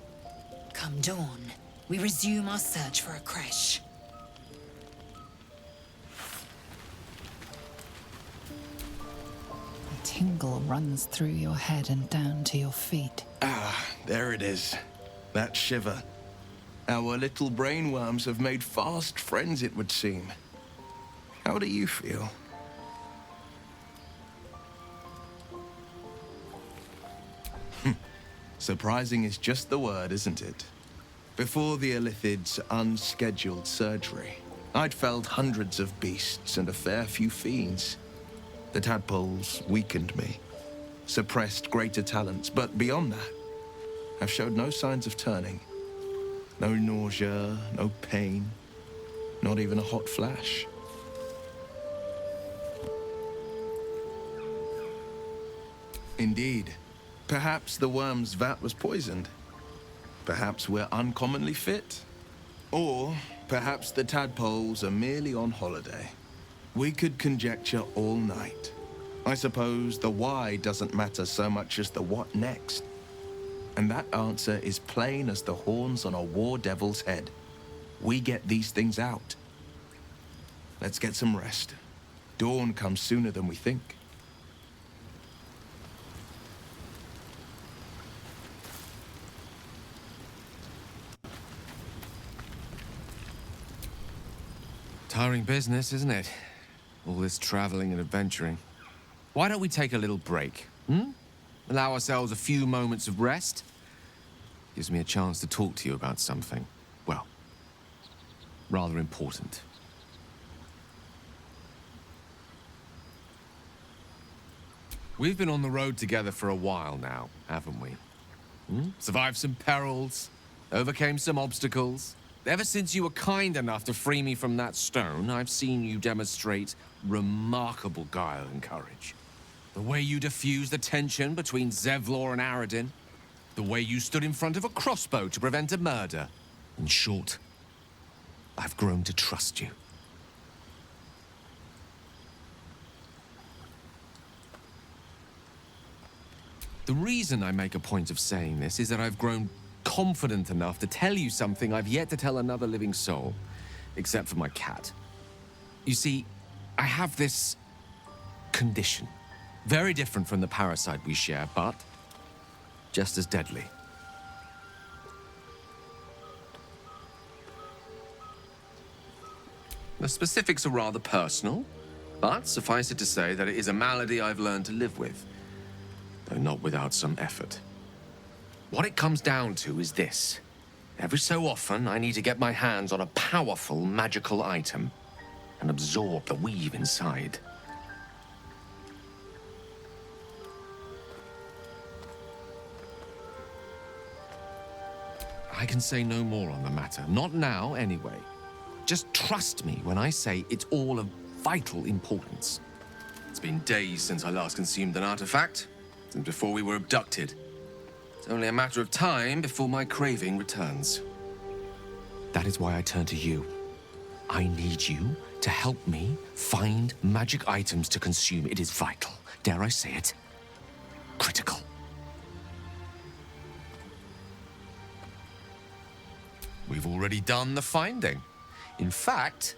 Come dawn, we resume our search for a creche. A tingle runs through your head and down to your feet. Ah, there it is. That shiver. Our little brainworms have made fast friends, it would seem. How do you feel? Surprising is just the word, isn't it? Before the Illithid's unscheduled surgery, I'd felled hundreds of beasts and a fair few fiends. The tadpoles weakened me, suppressed greater talents, but beyond that, I've showed no signs of turning. No nausea, no pain, not even a hot flash. Indeed. Perhaps the worm's vat was poisoned. Perhaps we're uncommonly fit. Or perhaps the tadpoles are merely on holiday. We could conjecture all night. I suppose the why doesn't matter so much as the what next. And that answer is plain as the horns on a war devil's head. We get these things out. Let's get some rest. Dawn comes sooner than we think. Tiring business, isn't it? All this traveling and adventuring. Why don't we take a little break, Allow ourselves a few moments of rest? Gives me a chance to talk to you about something, well, rather important. We've been on the road together for a while now, haven't we? Survived some perils, overcame some obstacles. Ever since you were kind enough to free me from that stone, I've seen you demonstrate remarkable guile and courage. The way you diffused the tension between Zevlor and Aradin. The way you stood in front of a crossbow to prevent a murder. In short, I've grown to trust you. The reason I make a point of saying this is that I've grown confident enough to tell you something I've yet to tell another living soul, except for my cat. You see, I have this condition. Very different from the parasite we share, but just as deadly. The specifics are rather personal, but suffice it to say that it is a malady I've learned to live with, though not without some effort. What it comes down to is this. Every so often, I need to get my hands on a powerful magical item. and absorb the weave inside. I can say no more on the matter. Not now, anyway. Just trust me when I say it's all of vital importance. It's been days since I last consumed an artifact, since before we were abducted. It's only a matter of time before my craving returns. That is why I turn to you. I need you to help me find magic items to consume. It is vital. Dare I say it? Critical. We've already done the finding. In fact,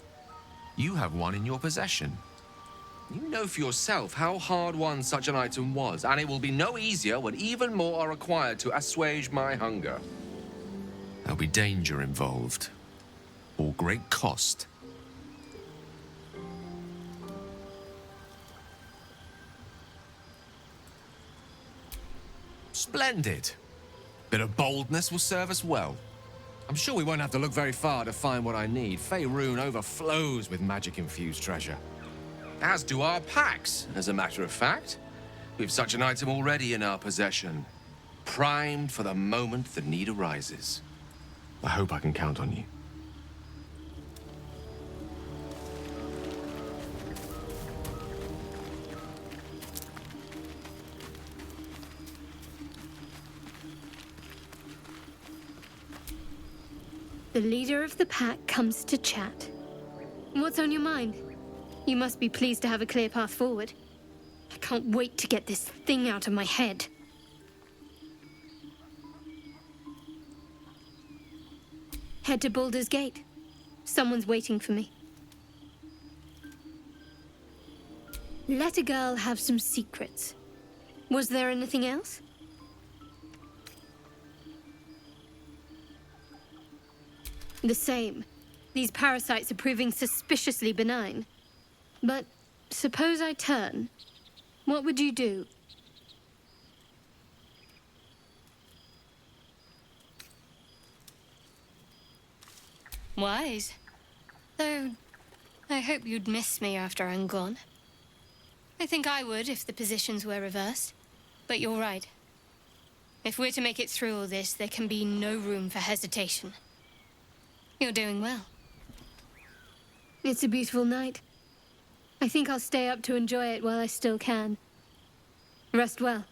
you have one in your possession. You know for yourself how hard-won such an item was, and it will be no easier when even more are required to assuage my hunger. There'll be danger involved, or great cost. Splendid. Bit of boldness will serve us well. I'm sure we won't have to look very far to find what I need. Faerun overflows with magic-infused treasure. As do our packs, as a matter of fact. We've such an item already in our possession. Primed for the moment the need arises. I hope I can count on you. The leader of the pack comes to chat. What's on your mind? You must be pleased to have a clear path forward. I can't wait to get this thing out of my head. Head to Baldur's Gate. Someone's waiting for me. Let a girl have some secrets. Was there anything else? The same. These parasites are proving suspiciously benign. But suppose I turn. What would you do? Wise. Though, I hope you'd miss me after I'm gone. I think I would if the positions were reversed. But you're right. If we're to make it through all this, there can be no room for hesitation. You're doing well. It's a beautiful night. I think I'll stay up to enjoy it while I still can. Rest well.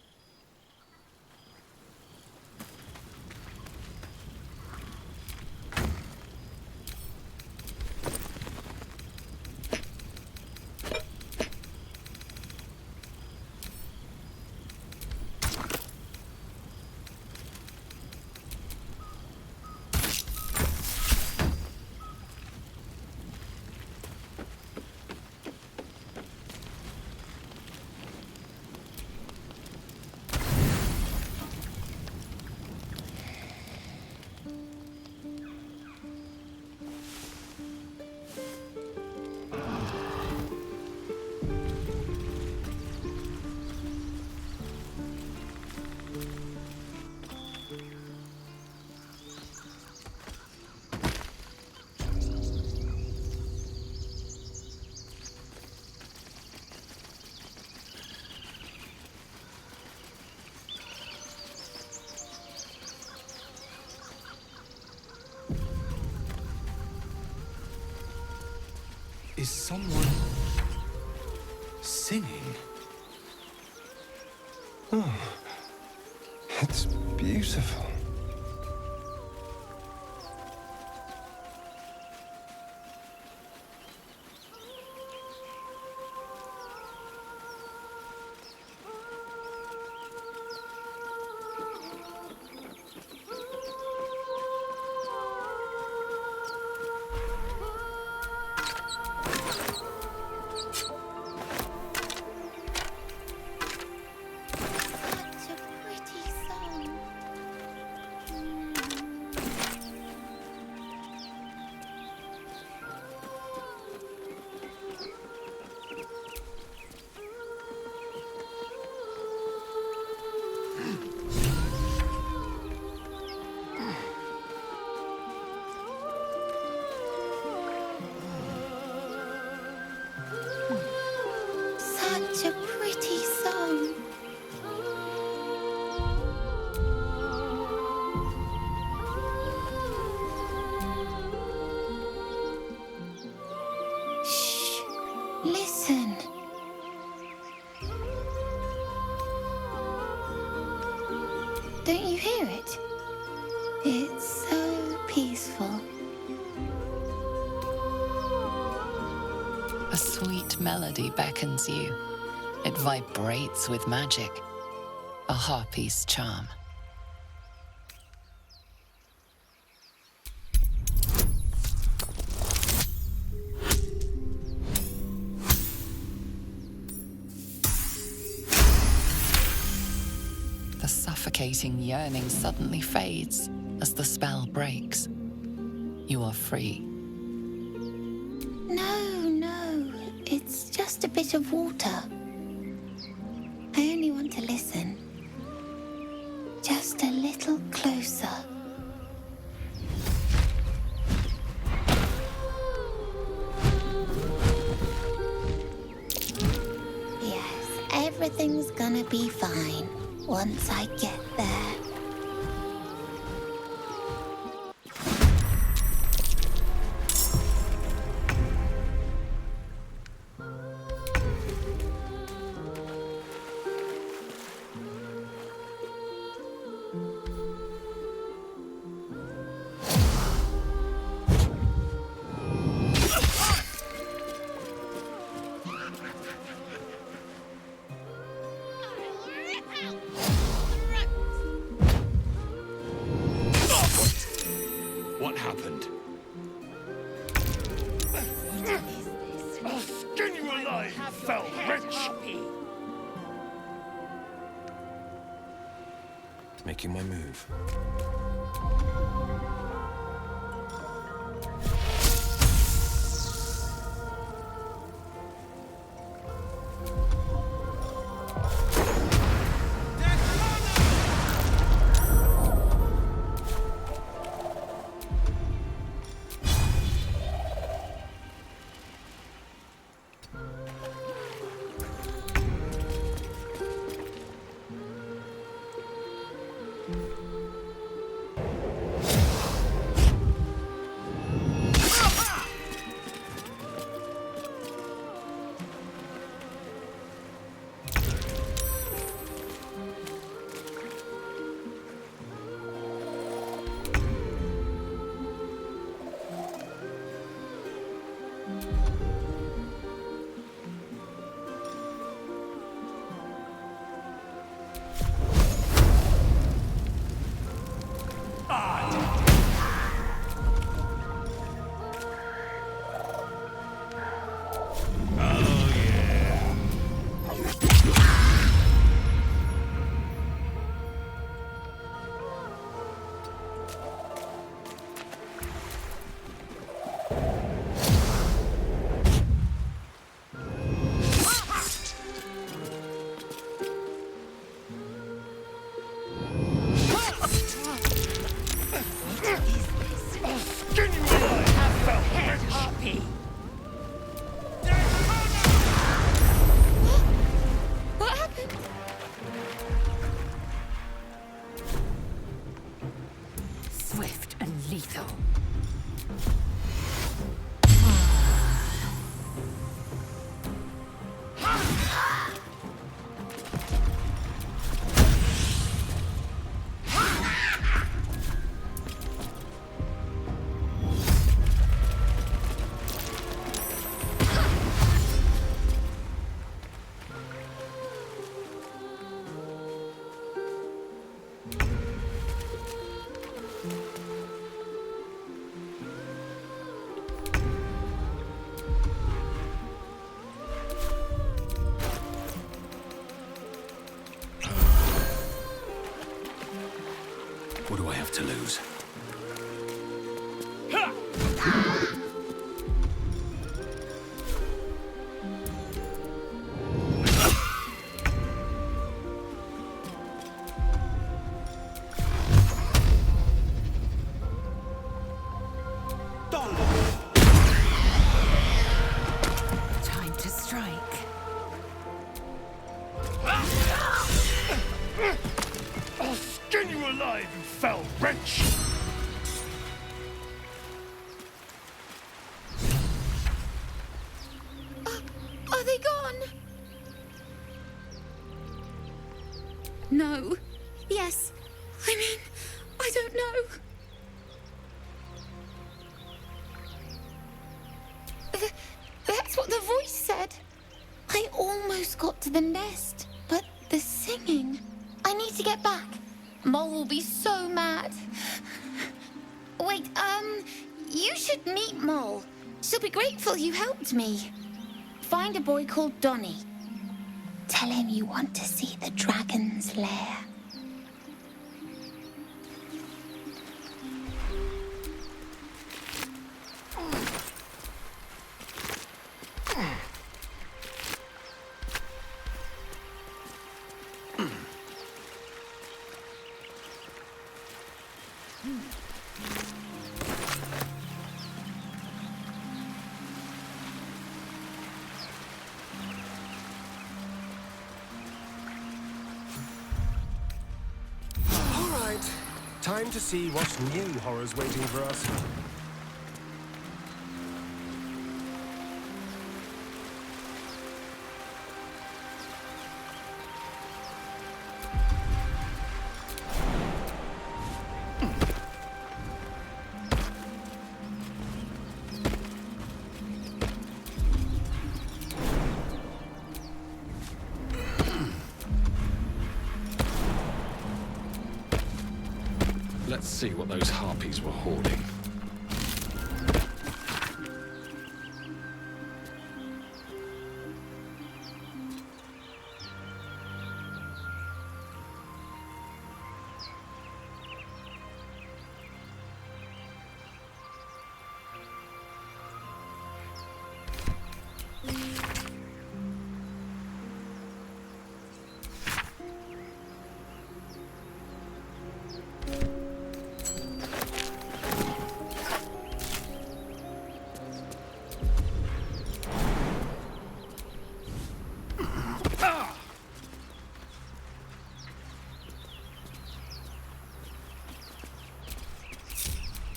Is someone singing? Oh, it's beautiful. Don't you hear it? It's so peaceful. A sweet melody beckons you. It vibrates with magic. A harpy's charm. The suffocating yearning suddenly fades as the spell breaks. You are free. No, it's just a bit of water. I only want to listen. Just a little closer. Yes, everything's gonna be fine once I get there. What happened? I'll skin you alive, fell wretch! Making my move. What happened? Swift and lethal. What do I have to lose? Time to strike. I'll skin you alive, you fell wretch! Are they gone? No. Yes. I mean, I don't know. That's what the voice said. I almost got to the nest, but the singing... I need to get back. Mole will be so mad. Wait, you should meet Mole. She'll be grateful you helped me. Find a boy called Donny. Tell him you want to see the dragon's lair. Time to see what new horror's waiting for us. Let's see what those harpies were hoarding.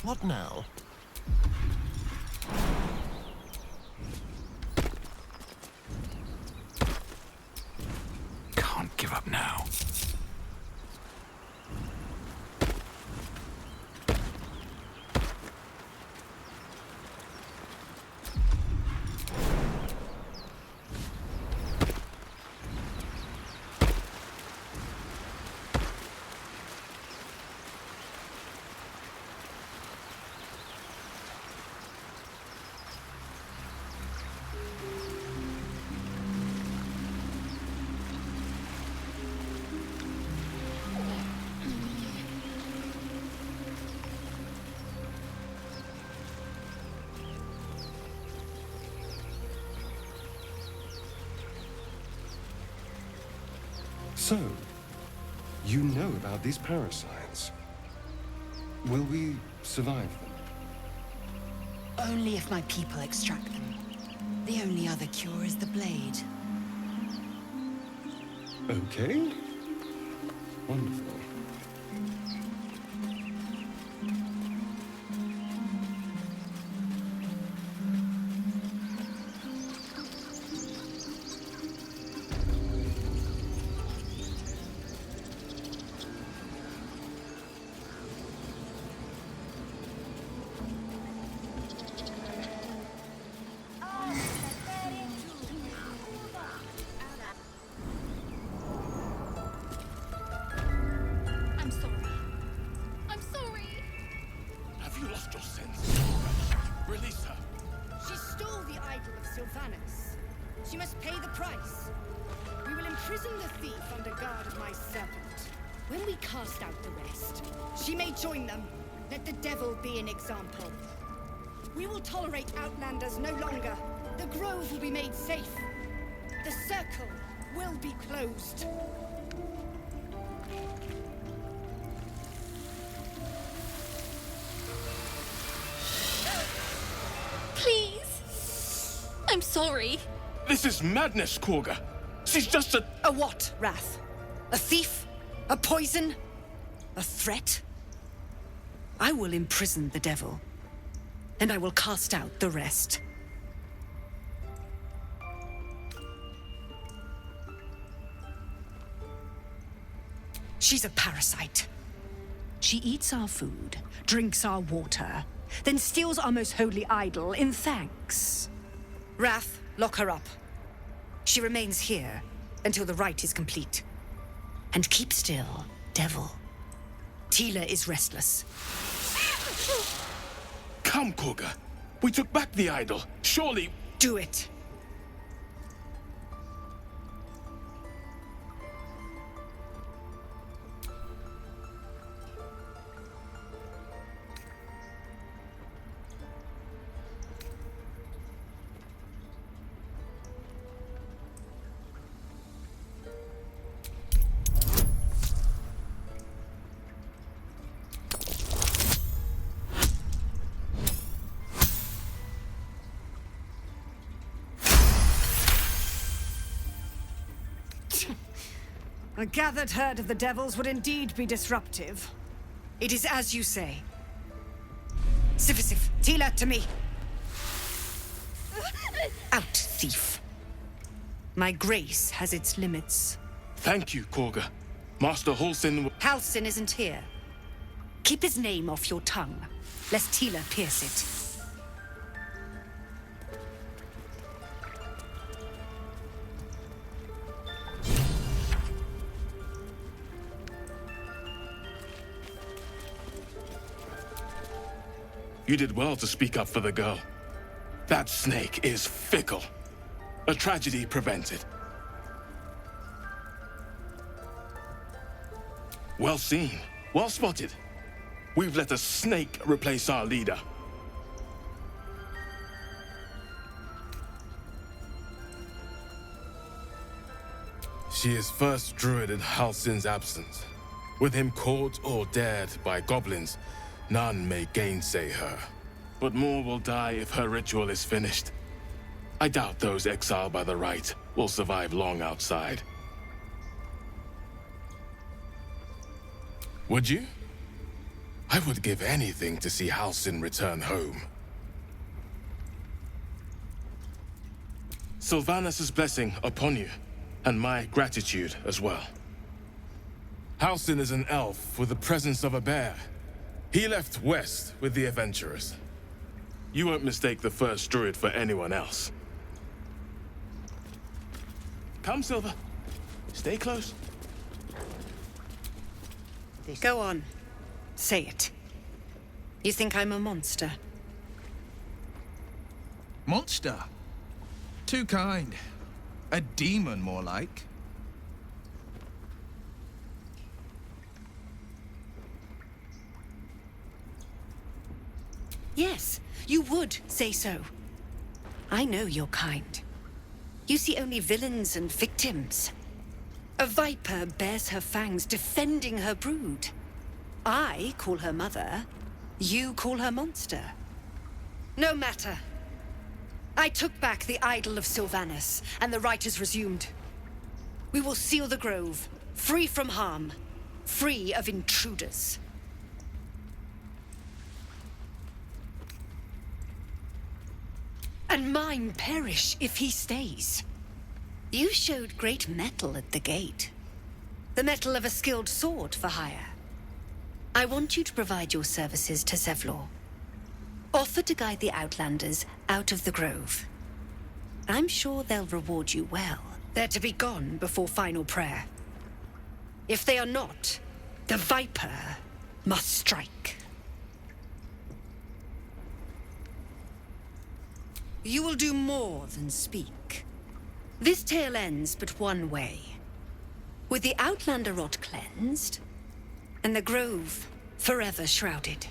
What now? Can't give up now. So, you know about these parasites. Will we survive them? Only if my people extract them. The only other cure is the blade. Okay. Wonderful. She must pay the price. We will imprison the thief under guard of my serpent. When we cast out the rest, she may join them. Let the devil be an example. We will tolerate outlanders no longer. The grove will be made safe. The circle will be closed. Please. I'm sorry. This is madness, Korga. She's just a... A what, Wrath? A thief? A poison? A threat? I will imprison the devil, and I will cast out the rest. She's a parasite. She eats our food, drinks our water, then steals our most holy idol in thanks. Wrath, lock her up. She remains here until the rite is complete. And keep still, devil. Tila is restless. Come, Koga. We took back the idol. Surely... Do it. A gathered herd of the devils would indeed be disruptive. It is as you say. Sifisif, Tila, to me. Out, thief. My grace has its limits. Thank you, Koga. Master Halsin... Halsin isn't here. Keep his name off your tongue, lest Tila pierce it. You did well to speak up for the girl. That snake is fickle. A tragedy prevented. Well seen. Well spotted. We've let a snake replace our leader. She is first druid in Halsin's absence. With him caught or dared by goblins, none may gainsay her. But more will die if her ritual is finished. I doubt those exiled by the rite will survive long outside. Would you? I would give anything to see Halsin return home. Sylvanus' blessing upon you, and my gratitude as well. Halsin is an elf with the presence of a bear. He left west with the adventurers. You won't mistake the first druid for anyone else. Come, Silver. Stay close. Go on. Say it. You think I'm a monster? Monster? Too kind. A demon, more like. Yes, you would say so. I know your kind. You see only villains and victims. A viper bears her fangs defending her brood. I call her mother. You call her monster. No matter. I took back the idol of Sylvanus, and the rite is resumed. We will seal the grove, free from harm, free of intruders. And mine perish if he stays. You showed great mettle at the gate. The mettle of a skilled sword for hire. I want you to provide your services to Zevlor. Offer to guide the Outlanders out of the grove. I'm sure they'll reward you well. They're to be gone before final prayer. If they are not, the Viper must strike. You will do more than speak. This tale ends but one way. With the Outlander rot cleansed, and the grove forever shrouded.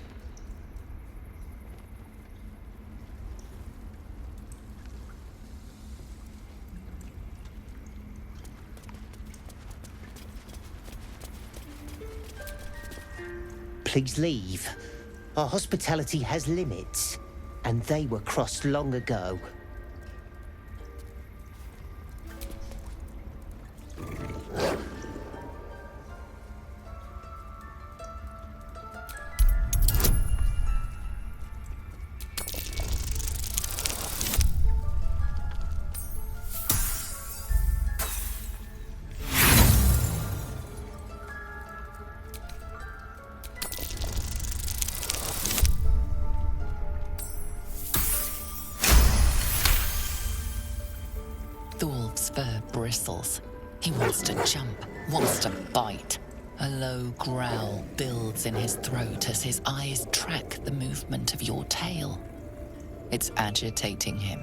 Please leave. Our hospitality has limits, and they were crossed long ago. bristles. He wants to jump, wants to bite. A low growl builds in his throat as his eyes track the movement of your tail. It's agitating him.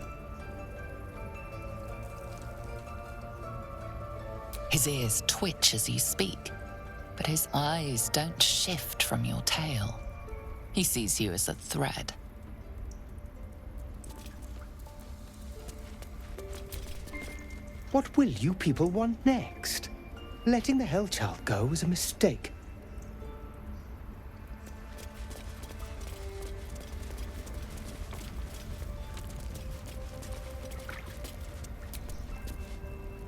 His ears twitch as you speak, but his eyes don't shift from your tail. He sees you as a threat. What will you people want next? Letting the Hellchild go was a mistake.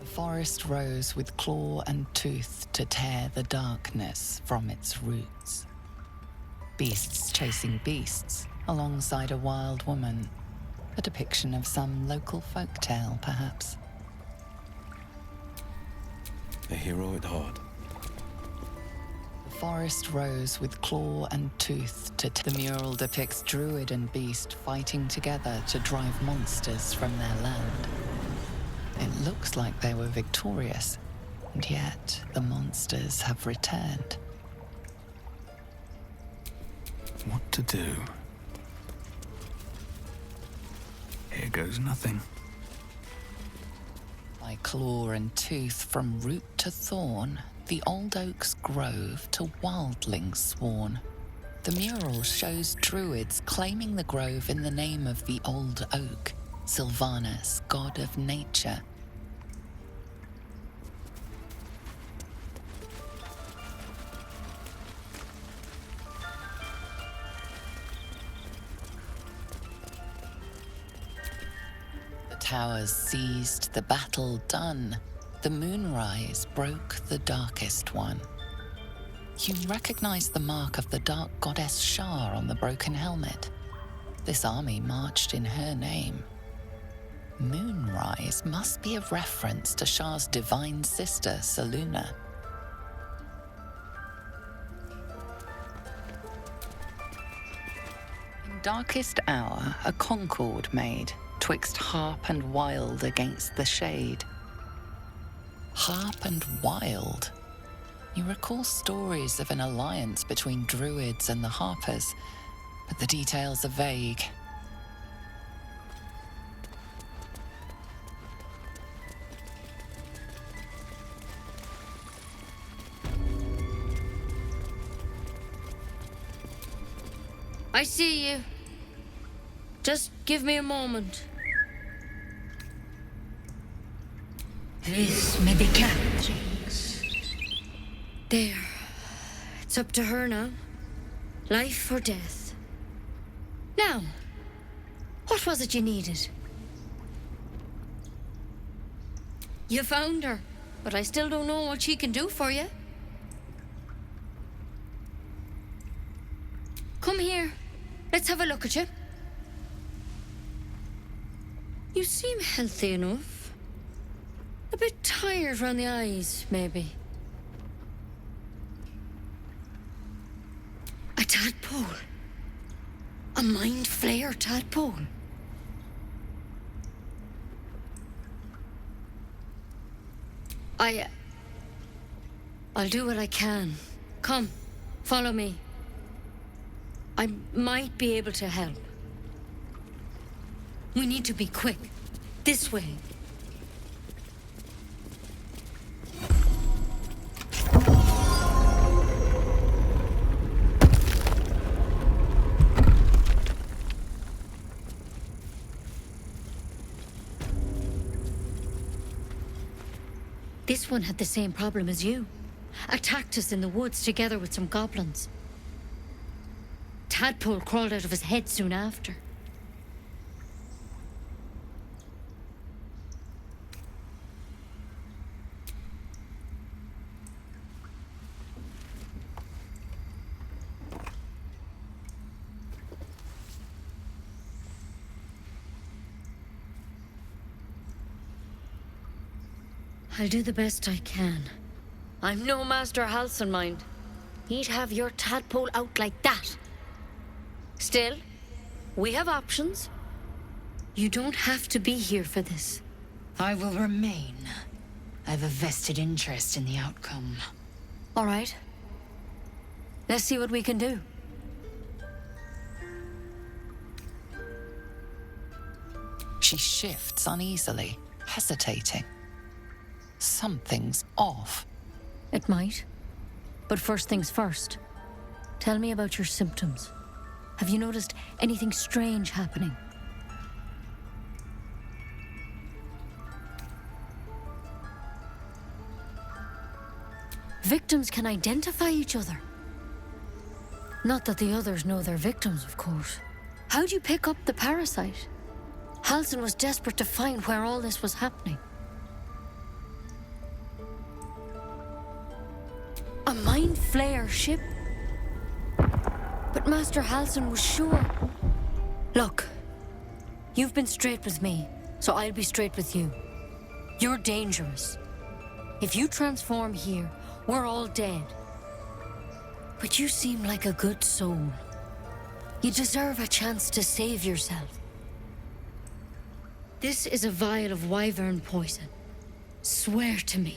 The forest rose with claw and tooth to tear the darkness from its roots. Beasts chasing beasts alongside a wild woman. A depiction of some local folktale, perhaps. A hero at heart. The forest rose with claw and tooth to the mural depicts druid and beast fighting together to drive monsters from their land. It looks like they were victorious, and yet the monsters have returned. What to do? Here goes nothing. By claw and tooth from root to thorn, the old oak's grove to wildlings sworn. The mural shows druids claiming the grove in the name of the old oak, Sylvanus, god of nature. The towers seized, the battle done. The moonrise broke the darkest one. You recognize the mark of the dark goddess Shar on the broken helmet. This army marched in her name. Moonrise must be a reference to Shar's divine sister, Selûne. In darkest hour, a concord made, twixt harp and wild against the shade. Harp and wild. You recall stories of an alliance between druids and the harpers, but the details are vague. I see you. Just give me a moment. This may be captured. There. It's up to her now. Life or death. Now, what was it you needed? You found her, but I still don't know what she can do for you. Come here. Let's have a look at you. You seem healthy enough. A bit tired around the eyes, maybe. A tadpole. A mind flayer tadpole. I'll do what I can. Come, follow me. I might be able to help. We need to be quick. This way. This one had the same problem as you. Attacked us in the woods together with some goblins. Tadpole crawled out of his head soon after. I'll do the best I can. I'm no Master Halsin, mind. He'd have your tadpole out like that. Still, we have options. You don't have to be here for this. I will remain. I have a vested interest in the outcome. All right. Let's see what we can do. She shifts uneasily, hesitating. Something's off. It might. But first things first. Tell me about your symptoms. Have you noticed anything strange happening? Victims can identify each other. Not that the others know they're victims, of course. How'd you pick up the parasite? Halsin was desperate to find where all this was happening. A mind flayer ship? But Master Halsin was sure. Look, you've been straight with me, so I'll be straight with you. You're dangerous. If you transform here, we're all dead. But you seem like a good soul. You deserve a chance to save yourself. This is a vial of wyvern poison. Swear to me,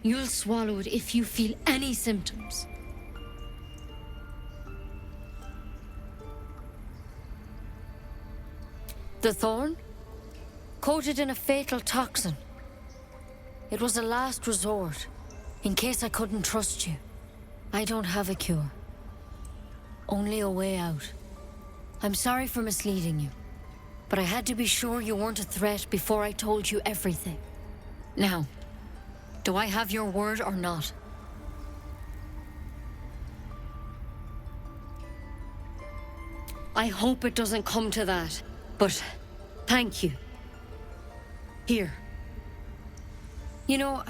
you'll swallow it if you feel any symptoms. The thorn? Coated in a fatal toxin. It was a last resort, in case I couldn't trust you. I don't have a cure. Only a way out. I'm sorry for misleading you, but I had to be sure you weren't a threat before I told you everything. Now, do I have your word or not? I hope it doesn't come to that, but thank you. Here. You know,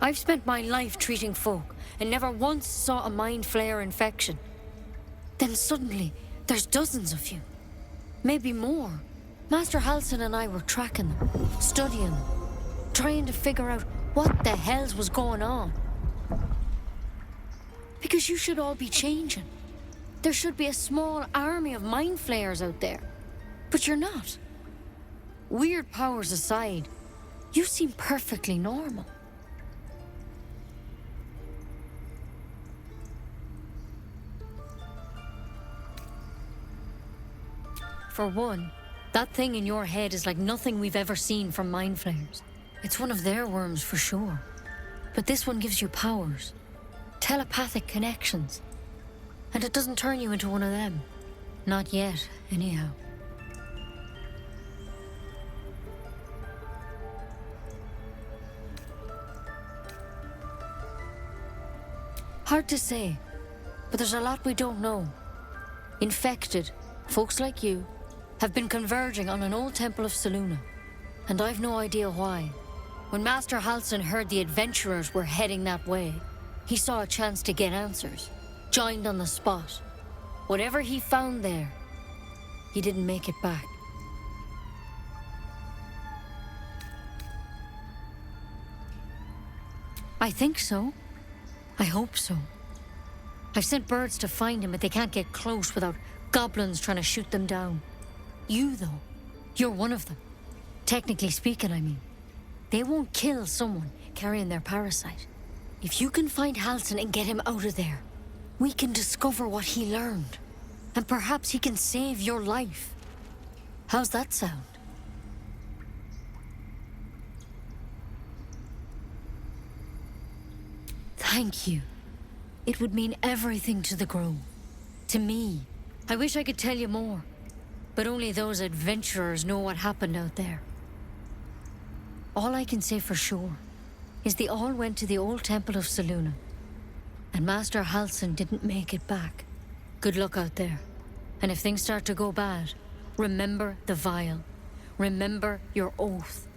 I've spent my life treating folk and never once saw a mind flayer infection. Then suddenly, there's dozens of you. Maybe more. Master Halsin and I were tracking them, studying them, trying to figure out what the hells was going on. Because you should all be changing. There should be a small army of mind flayers out there. But you're not. Weird powers aside, you seem perfectly normal. For one, that thing in your head is like nothing we've ever seen from mind flayers. It's one of their worms for sure. But this one gives you powers. Telepathic connections. And it doesn't turn you into one of them. Not yet, anyhow. Hard to say, but there's a lot we don't know. Infected, folks like you, have been converging on an old temple of Selûne, and I've no idea why. When Master Halsin heard the adventurers were heading that way, he saw a chance to get answers, joined on the spot. Whatever he found there, he didn't make it back. I think so. I hope so. I've sent birds to find him, but they can't get close without goblins trying to shoot them down. You, though, you're one of them. Technically speaking, I mean. They won't kill someone carrying their parasite. If you can find Halsin and get him out of there, we can discover what he learned. And perhaps he can save your life. How's that sound? Thank you. It would mean everything to the Grove. To me. I wish I could tell you more. But only those adventurers know what happened out there. All I can say for sure is they all went to the old temple of Selûne. And Master Halsin didn't make it back. Good luck out there. And if things start to go bad, remember the vial. Remember your oath.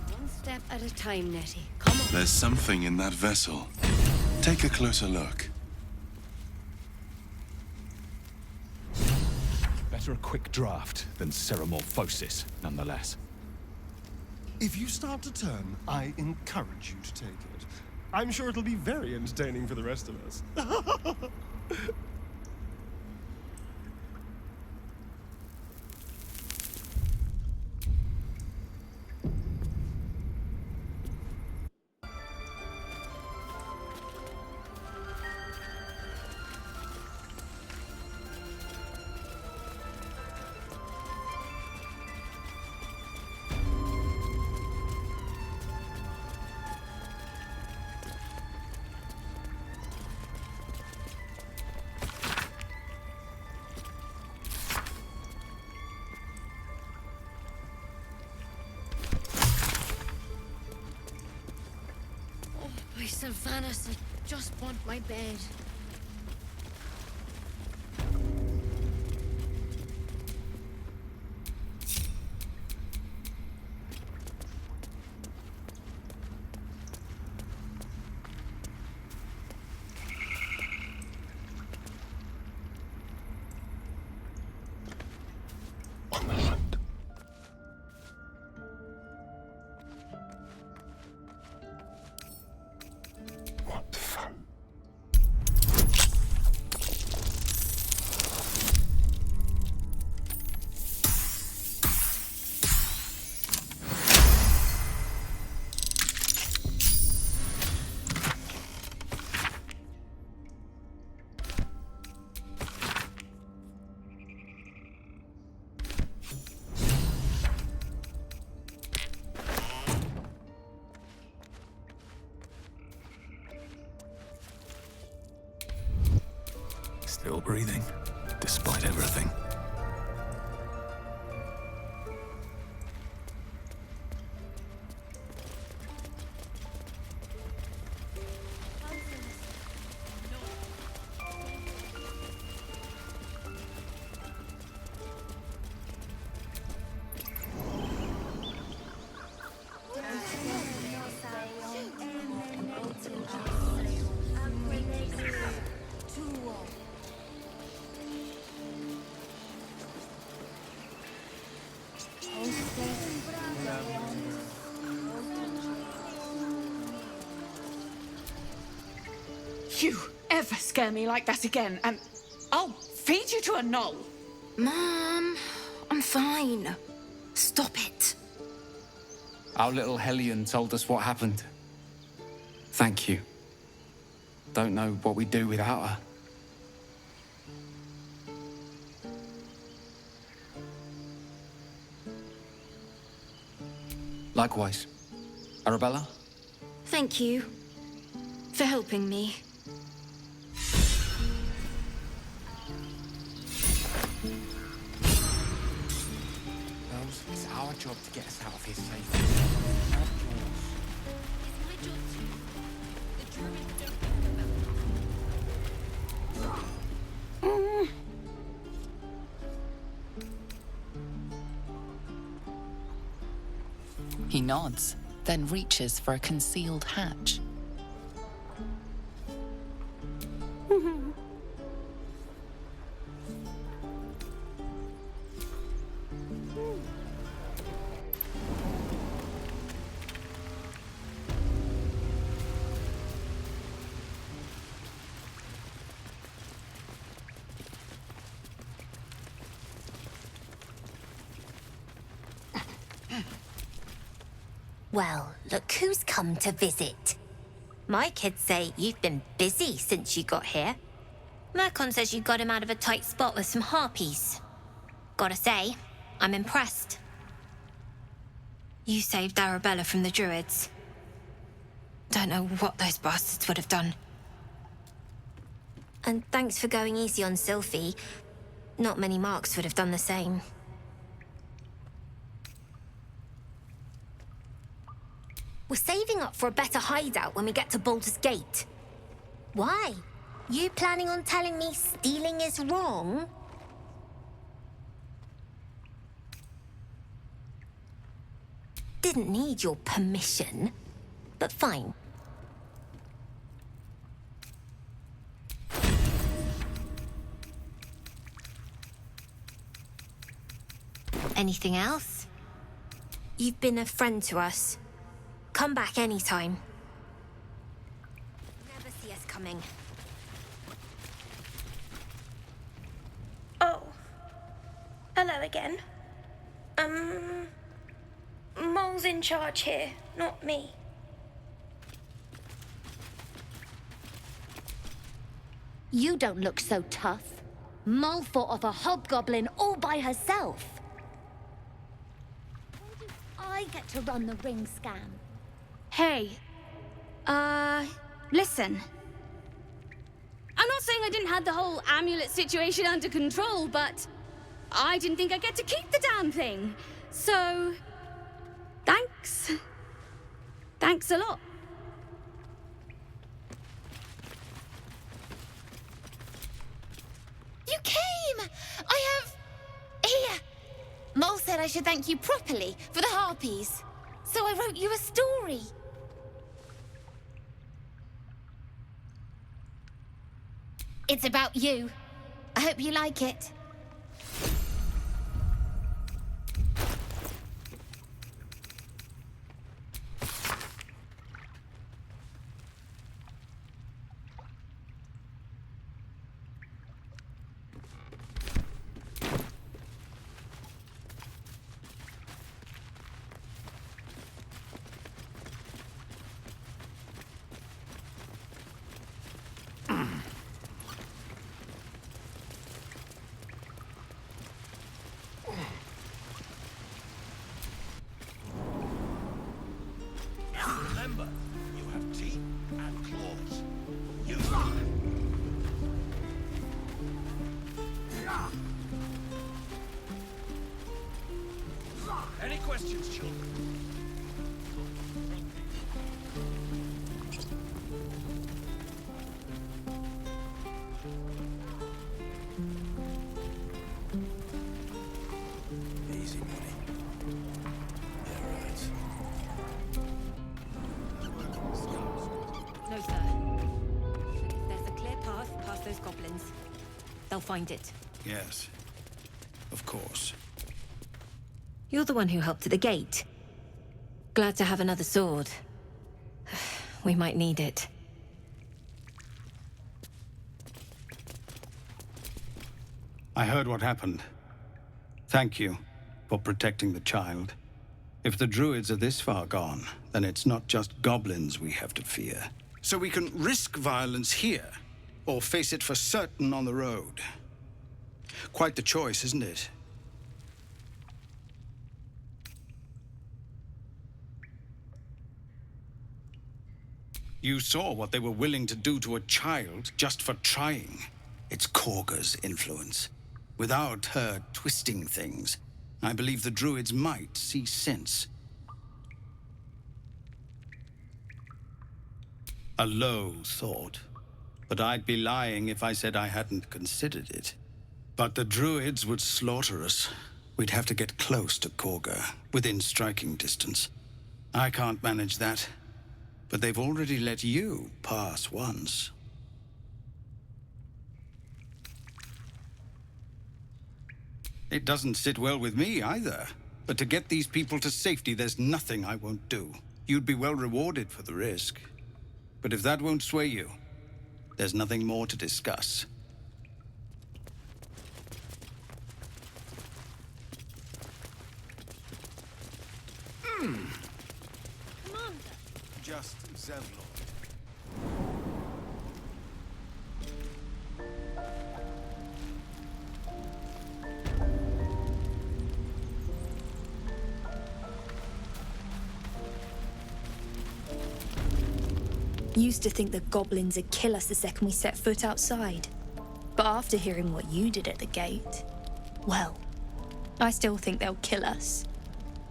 One step at a time, Nettie. Come on. There's something in that vessel. Take a closer look. Better a quick draft than ceremorphosis, nonetheless. If you start to turn, I encourage you to take it. I'm sure it'll be very entertaining for the rest of us. I Sylvanas, I just want my bed. On the hunt. What fun. Still breathing, despite everything. You ever scare me like that again, and I'll feed you to a knoll. Mom, I'm fine. Stop it. Our little Hellion told us what happened. Thank you. Don't know what we'd do without her. Likewise. Arabella? Thank you for helping me. Rose, it's our job to get us out of here safely. Not yours. He nods, then reaches for a concealed hatch. Well, look who's come to visit. My kids say you've been busy since you got here. Mercon says you got him out of a tight spot with some harpies. Gotta say, I'm impressed. You saved Arabella from the Druids. Don't know what those bastards would have done. And thanks for going easy on Sylphie. Not many marks would have done the same. We're saving up for a better hideout when we get to Baldur's Gate. Why? You planning on telling me stealing is wrong? Didn't need your permission, but fine. Anything else? You've been a friend to us. Come back anytime. Never see us coming. Oh. Hello again. Mole's in charge here, not me. You don't look so tough. Mole fought off a hobgoblin all by herself. I get to run the ring scam. Hey, listen. I'm not saying I didn't have the whole amulet situation under control, but I didn't think I'd get to keep the damn thing. So, thanks. Thanks a lot. You came! I have... Here! Mole said I should thank you properly for the harpies. So I wrote you a story. It's about you. I hope you like it. Remember, you have teeth and claws. Use Any questions, children? Easy money. Yeah, right. No, sir. But if there's a clear path past those goblins, they'll find it. Yes. Of course. You're the one who helped at the gate. Glad to have another sword. We might need it. I heard what happened. Thank you for protecting the child. If the druids are this far gone, then it's not just goblins we have to fear. So we can risk violence here, or face it for certain on the road. Quite the choice, isn't it? You saw what they were willing to do to a child just for trying. It's Korga's influence. Without her twisting things, I believe the druids might see sense. A low thought, but I'd be lying if I said I hadn't considered it. But the druids would slaughter us. We'd have to get close to Korga, within striking distance. I can't manage that. But they've already let you pass once. It doesn't sit well with me either. But to get these people to safety, there's nothing I won't do. You'd be well rewarded for the risk. But if that won't sway you, there's nothing more to discuss. Just Zevlon. Used to think the goblins would kill us the second we set foot outside. But after hearing what you did at the gate, well, I still think they'll kill us.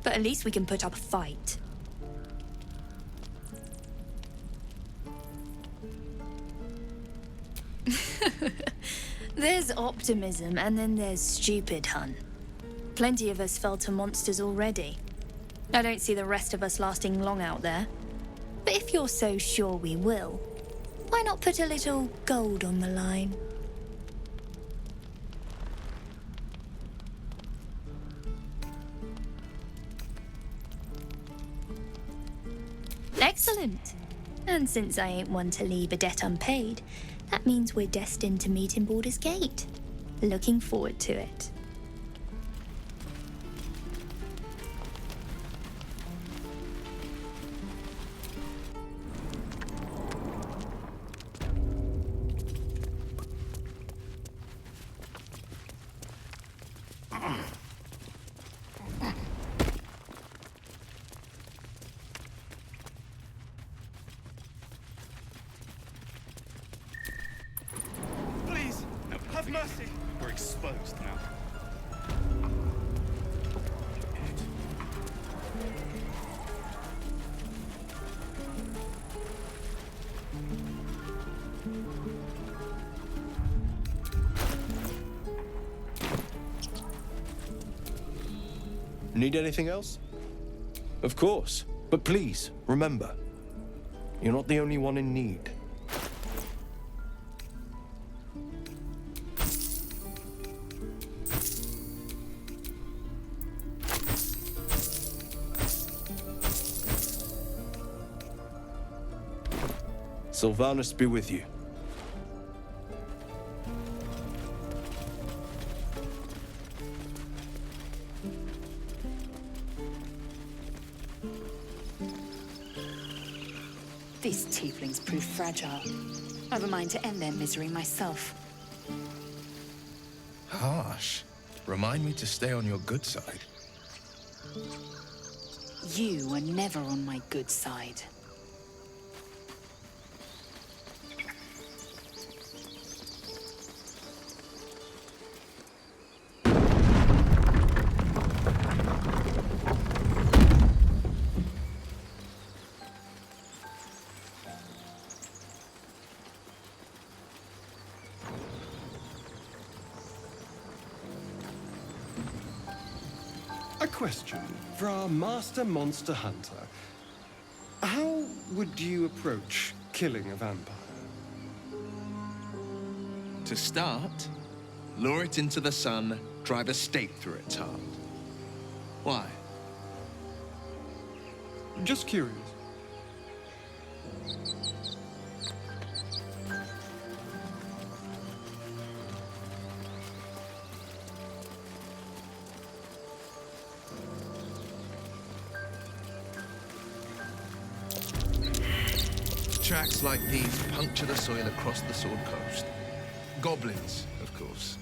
But at least we can put up a fight. There's optimism, and then there's stupid, hun. Plenty of us fell to monsters already. I don't see the rest of us lasting long out there. But if you're so sure we will, why not put a little gold on the line? Excellent. And since I ain't one to leave a debt unpaid, that means we're destined to meet in Baldur's Gate. Looking forward to it. Have mercy! We're exposed now. Need anything else? Of course. But please, remember, you're not the only one in need. Sylvanus be with you. These tieflings prove fragile. I've a mind to end their misery myself. Harsh. Remind me to stay on your good side. You were never on my good side. A question for our master monster hunter. How would you approach killing a vampire? To start, lure it into the sun, drive a stake through its heart. Why? Just curious. Tracks like these puncture the soil across the Sword Coast. Goblins, of course.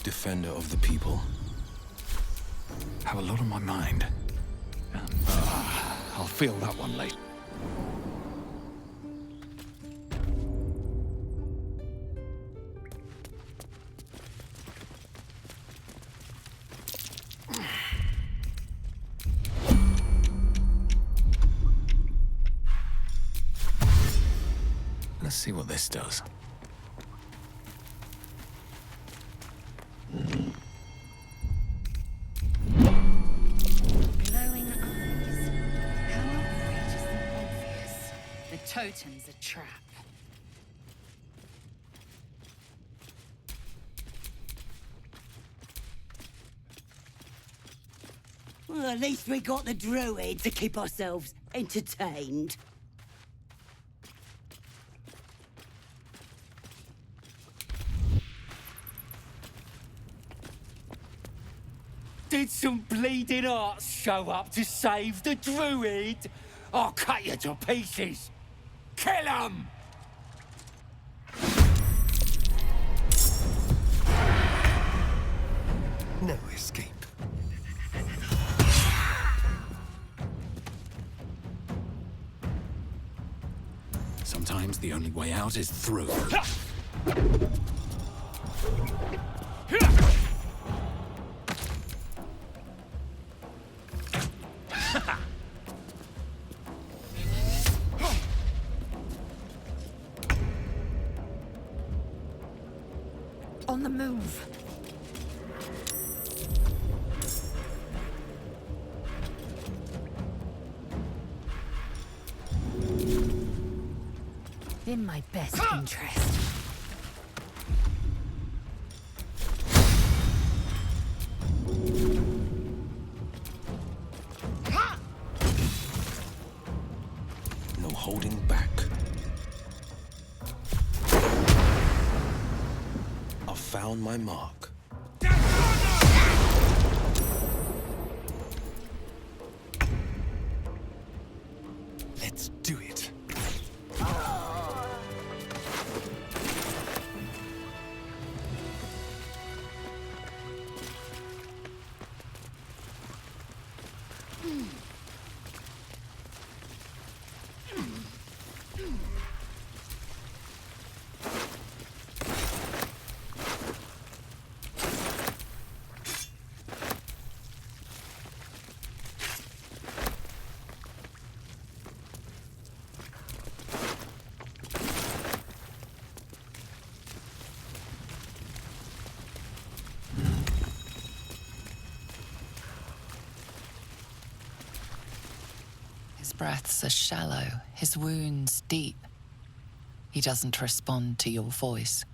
Defender of the people. Have a lot on my mind. I'll feel that one later. Let's see what this does. Glowing eyes. How outrageously obvious. The totem's a trap. Well, at least we got the druid to keep ourselves entertained. Did some bleeding arts show up to save the druid? I'll cut you to pieces. Kill 'em! No escape. Sometimes the only way out is through. On the move. In my best interest. No holding back. I found my mark. Let's do it. His breaths are shallow, his wounds deep. He doesn't respond to your voice.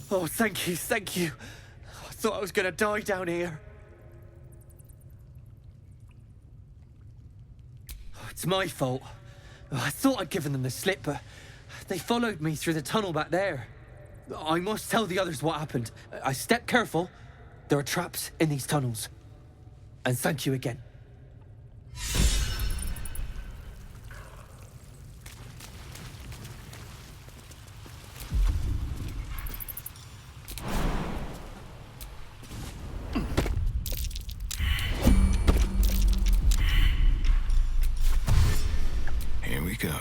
Oh, thank you, thank you. I thought I was gonna die down here. Oh, it's my fault. Oh, I thought I'd given them the slip, but they followed me through the tunnel back there. I must tell the others what happened. I stepped careful. There are traps in these tunnels. And thank you again. Here we go.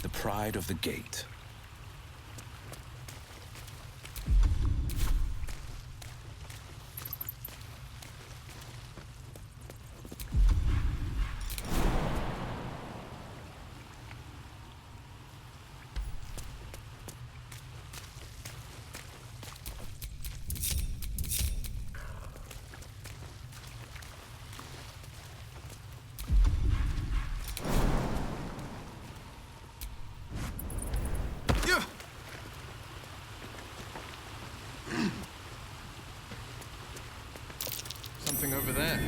The pride of the gate. Something over there.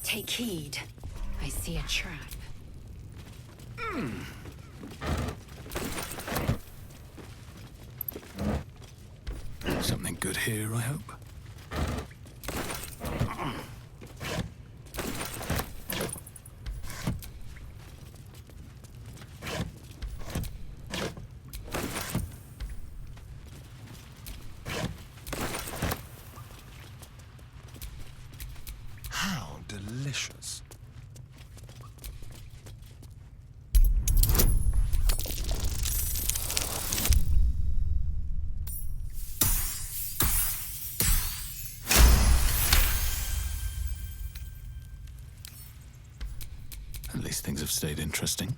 Take heed. I see a trap. Something good here, I hope. How delicious. At least things have stayed interesting.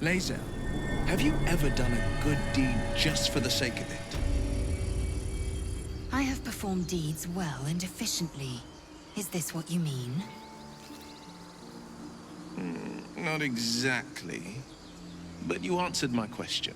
Laser, have you ever done a good deed just for the sake of it? I have performed deeds well and efficiently. Is this what you mean? Not exactly, but you answered my question.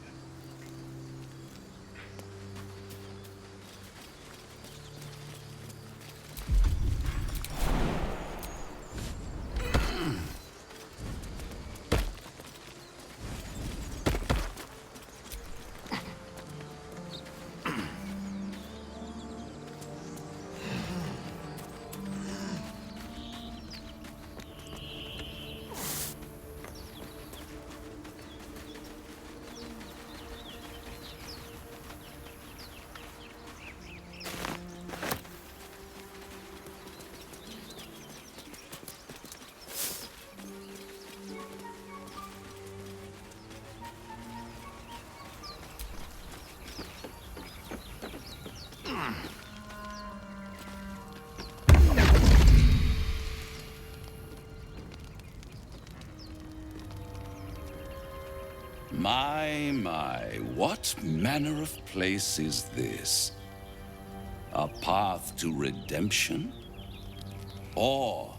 My, what manner of place is this? A path to redemption? Or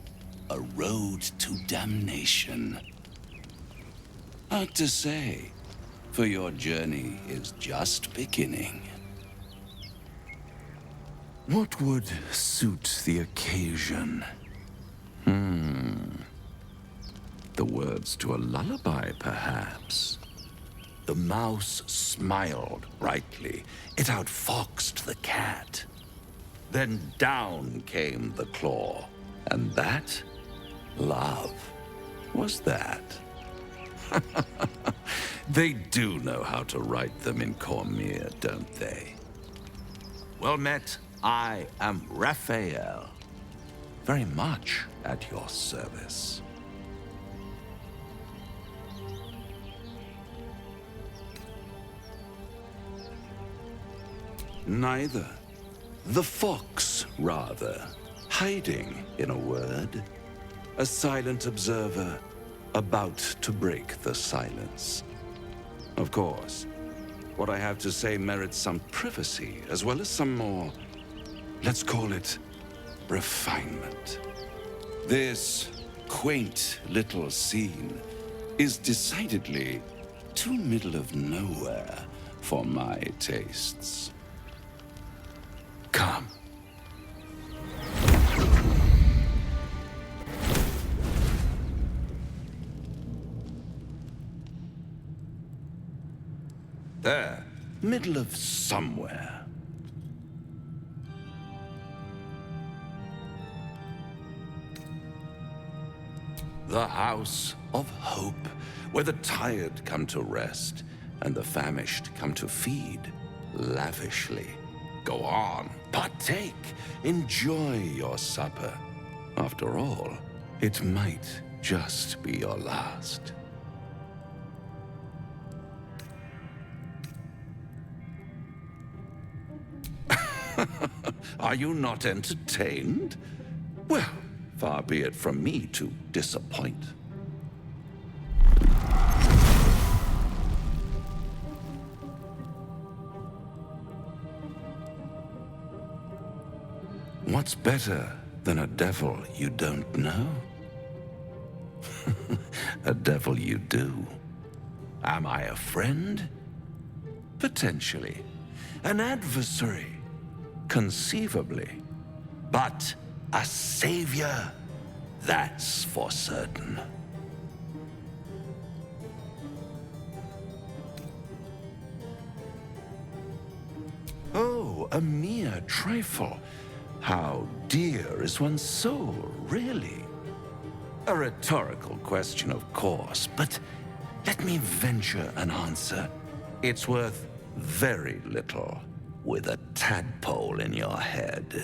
a road to damnation? Hard to say, for your journey is just beginning. What would suit the occasion? The words to a lullaby, perhaps. The mouse smiled brightly. It outfoxed the cat. Then down came the claw. And that, love, was that. They do know how to write them in Cormier, don't they? Well met, I am Raphael. Very much at your service. Neither. The fox, rather. Hiding, in a word. A silent observer, about to break the silence. Of course, what I have to say merits some privacy, as well as some more, let's call it, refinement. This quaint little scene is decidedly too middle of nowhere for my tastes. Come. There, middle of somewhere. The House of Hope, where the tired come to rest and the famished come to feed lavishly. Go on, partake, enjoy your supper. After all, it might just be your last. Are you not entertained? Well, far be it from me to disappoint. What's better than a devil you don't know? A devil you do. Am I a friend? Potentially. An adversary? Conceivably. But a savior? That's for certain. Oh, a mere trifle. How dear is one's soul, really? A rhetorical question, of course, but let me venture an answer. It's worth very little with a tadpole in your head.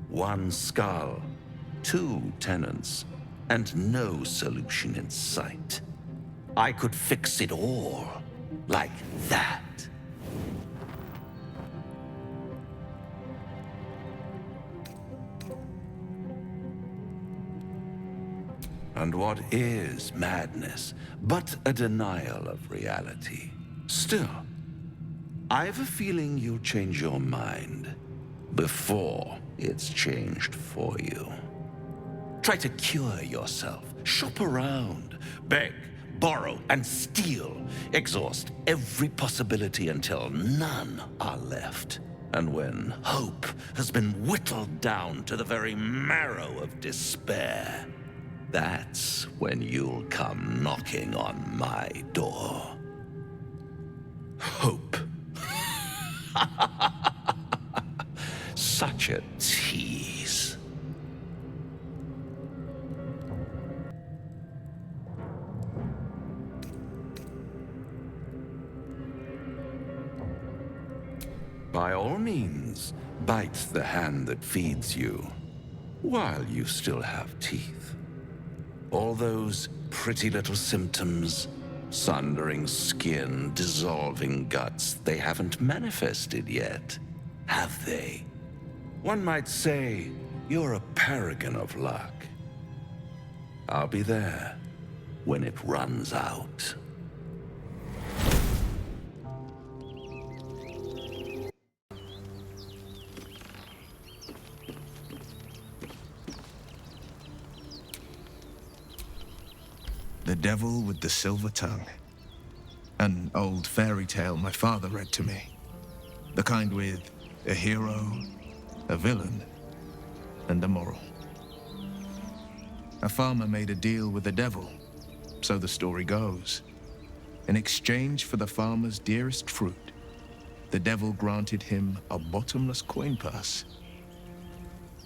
One skull, 2 tenants, and no solution in sight. I could fix it all like that. And what is madness but a denial of reality? Still, I've a feeling you'll change your mind before it's changed for you. Try to cure yourself, shop around, beg, borrow, and steal. Exhaust every possibility until none are left. And when hope has been whittled down to the very marrow of despair, that's when you'll come knocking on my door. Hope. Such a tease. By all means, bite the hand that feeds you, while you still have teeth. All those pretty little symptoms, sundering skin, dissolving guts, they haven't manifested yet, have they? One might say you're a paragon of luck. I'll be there when it runs out. The Devil with the Silver Tongue. An old fairy tale my father read to me. The kind with a hero, a villain, and a moral. A farmer made a deal with the devil, so the story goes. In exchange for the farmer's dearest fruit, the devil granted him a bottomless coin purse.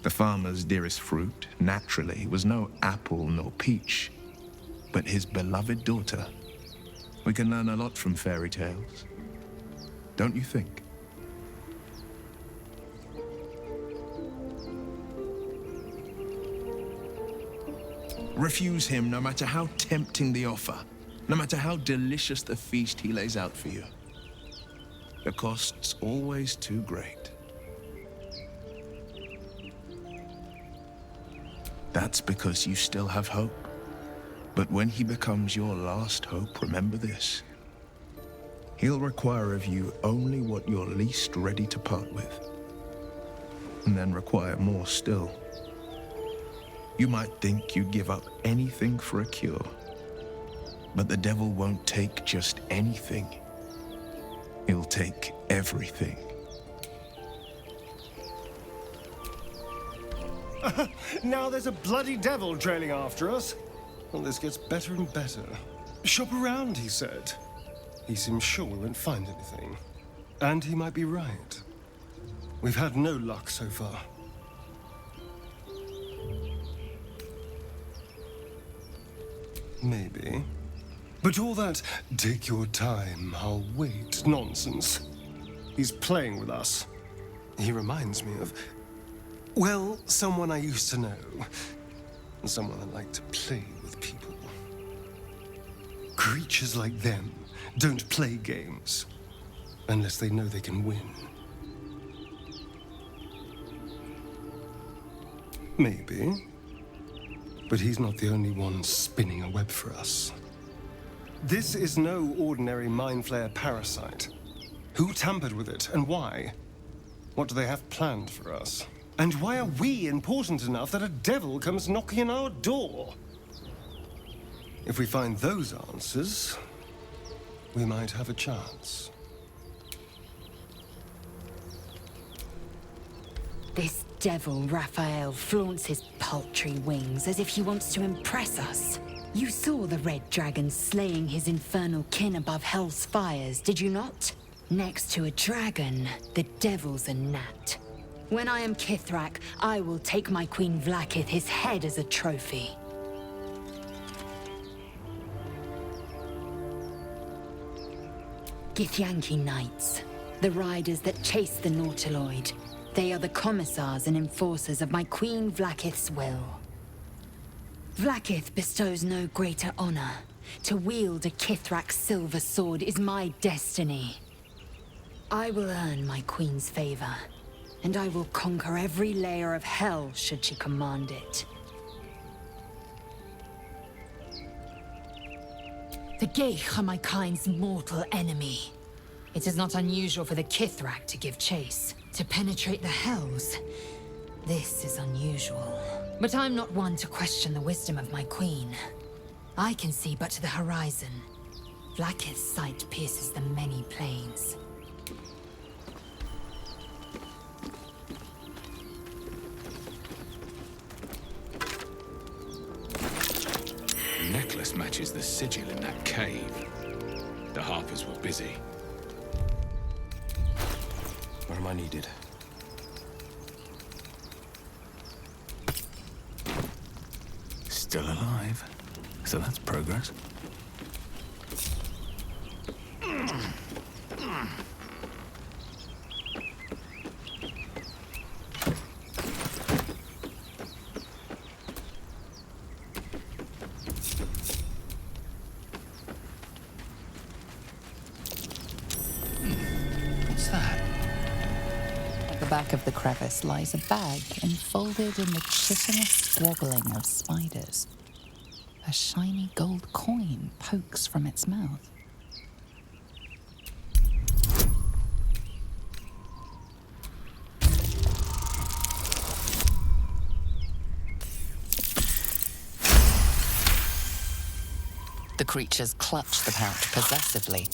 The farmer's dearest fruit, naturally, was no apple nor peach, but his beloved daughter. We can learn a lot from fairy tales, don't you think? Refuse him no matter how tempting the offer, no matter how delicious the feast he lays out for you. The cost's always too great. That's because you still have hope. But when he becomes your last hope, remember this. He'll require of you only what you're least ready to part with, and then require more still. You might think you'd give up anything for a cure, but the devil won't take just anything. He'll take everything. Now there's a bloody devil trailing after us. Well, this gets better and better. Shop around, he said. He seems sure we won't find anything. And he might be right. We've had no luck so far. Maybe. But all that, take your time, I'll wait nonsense. He's playing with us. He reminds me of, well, someone I used to know. And someone that liked to play with people. Creatures like them don't play games unless they know they can win. Maybe. But he's not the only one spinning a web for us. This is no ordinary Mind Flayer parasite. Who tampered with it, and why? What do they have planned for us? And why are we important enough that a devil comes knocking on our door? If we find those answers, we might have a chance. This devil, Raphael, flaunts his paltry wings as if he wants to impress us. You saw the red dragon slaying his infernal kin above hell's fires, did you not? Next to a dragon, the devil's a gnat. When I am Kithrak, I will take my Queen Vlaakith his head as a trophy. Githyanki Knights, the riders that chase the Nautiloid. They are the commissars and enforcers of my Queen Vlaakith's will. Vlaakith bestows no greater honor. To wield a Kithrak silver sword is my destiny. I will earn my queen's favor, and I will conquer every layer of hell should she command it. The Geich are my kind's mortal enemy. It is not unusual for the Kithrak to give chase, to penetrate the hells. This is unusual. But I'm not one to question the wisdom of my queen. I can see but to the horizon. Vlaakith's sight pierces the many planes. The necklace matches the sigil in that cave. The Harpers were busy. Where am I needed? Still alive. So that's progress. What's that? At the back of the crevice lies a bag enfolded in the chitinous squabbling of spiders. A shiny gold coin pokes from its mouth. The creatures clutch the pouch possessively.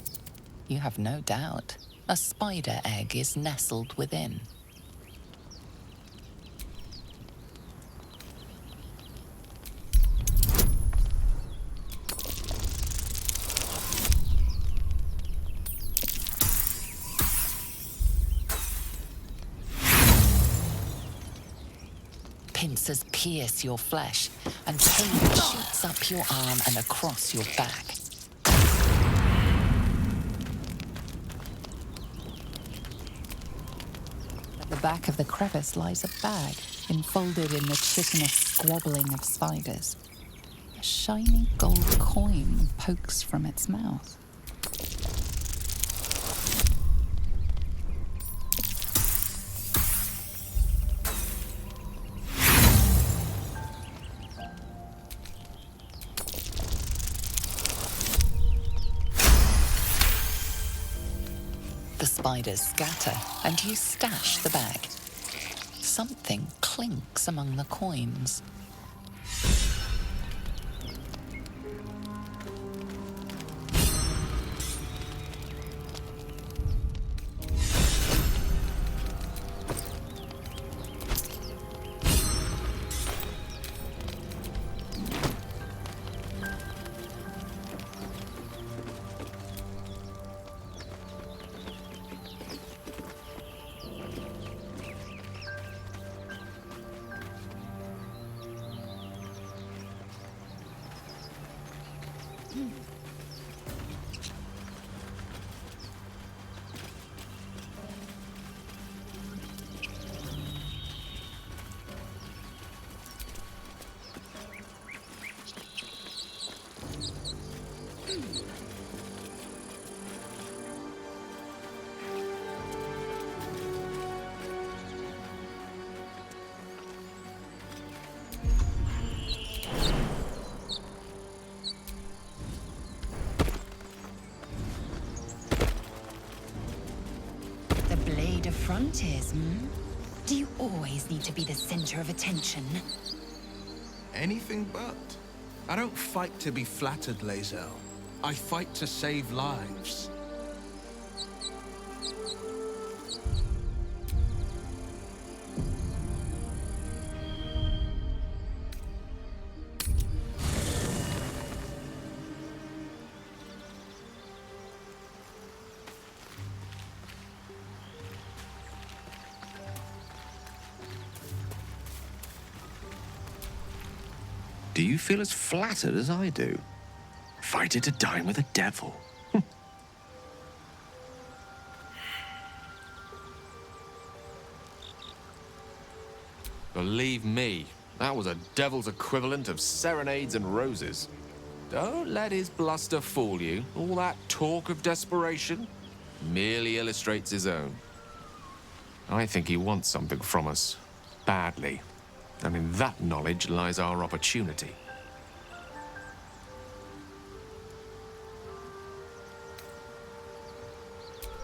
You have no doubt a spider egg is nestled within. Pincers pierce your flesh, and pain shoots up your arm and across your back. At the back of the crevice lies a bag, enfolded in the chitinous squabbling of spiders. A shiny gold coin pokes from its mouth. The spiders scatter, and you stash the bag. Something clinks among the coins. Frontiers, hmm? Do you always need to be the center of attention? Anything but. I don't fight to be flattered, Lae'zel. I fight to save lives. Do you feel as flattered as I do? Fighting to dine with a devil. Believe me, that was a devil's equivalent of serenades and roses. Don't let his bluster fool you. All that talk of desperation merely illustrates his own. I think he wants something from us, badly. And in that knowledge lies our opportunity.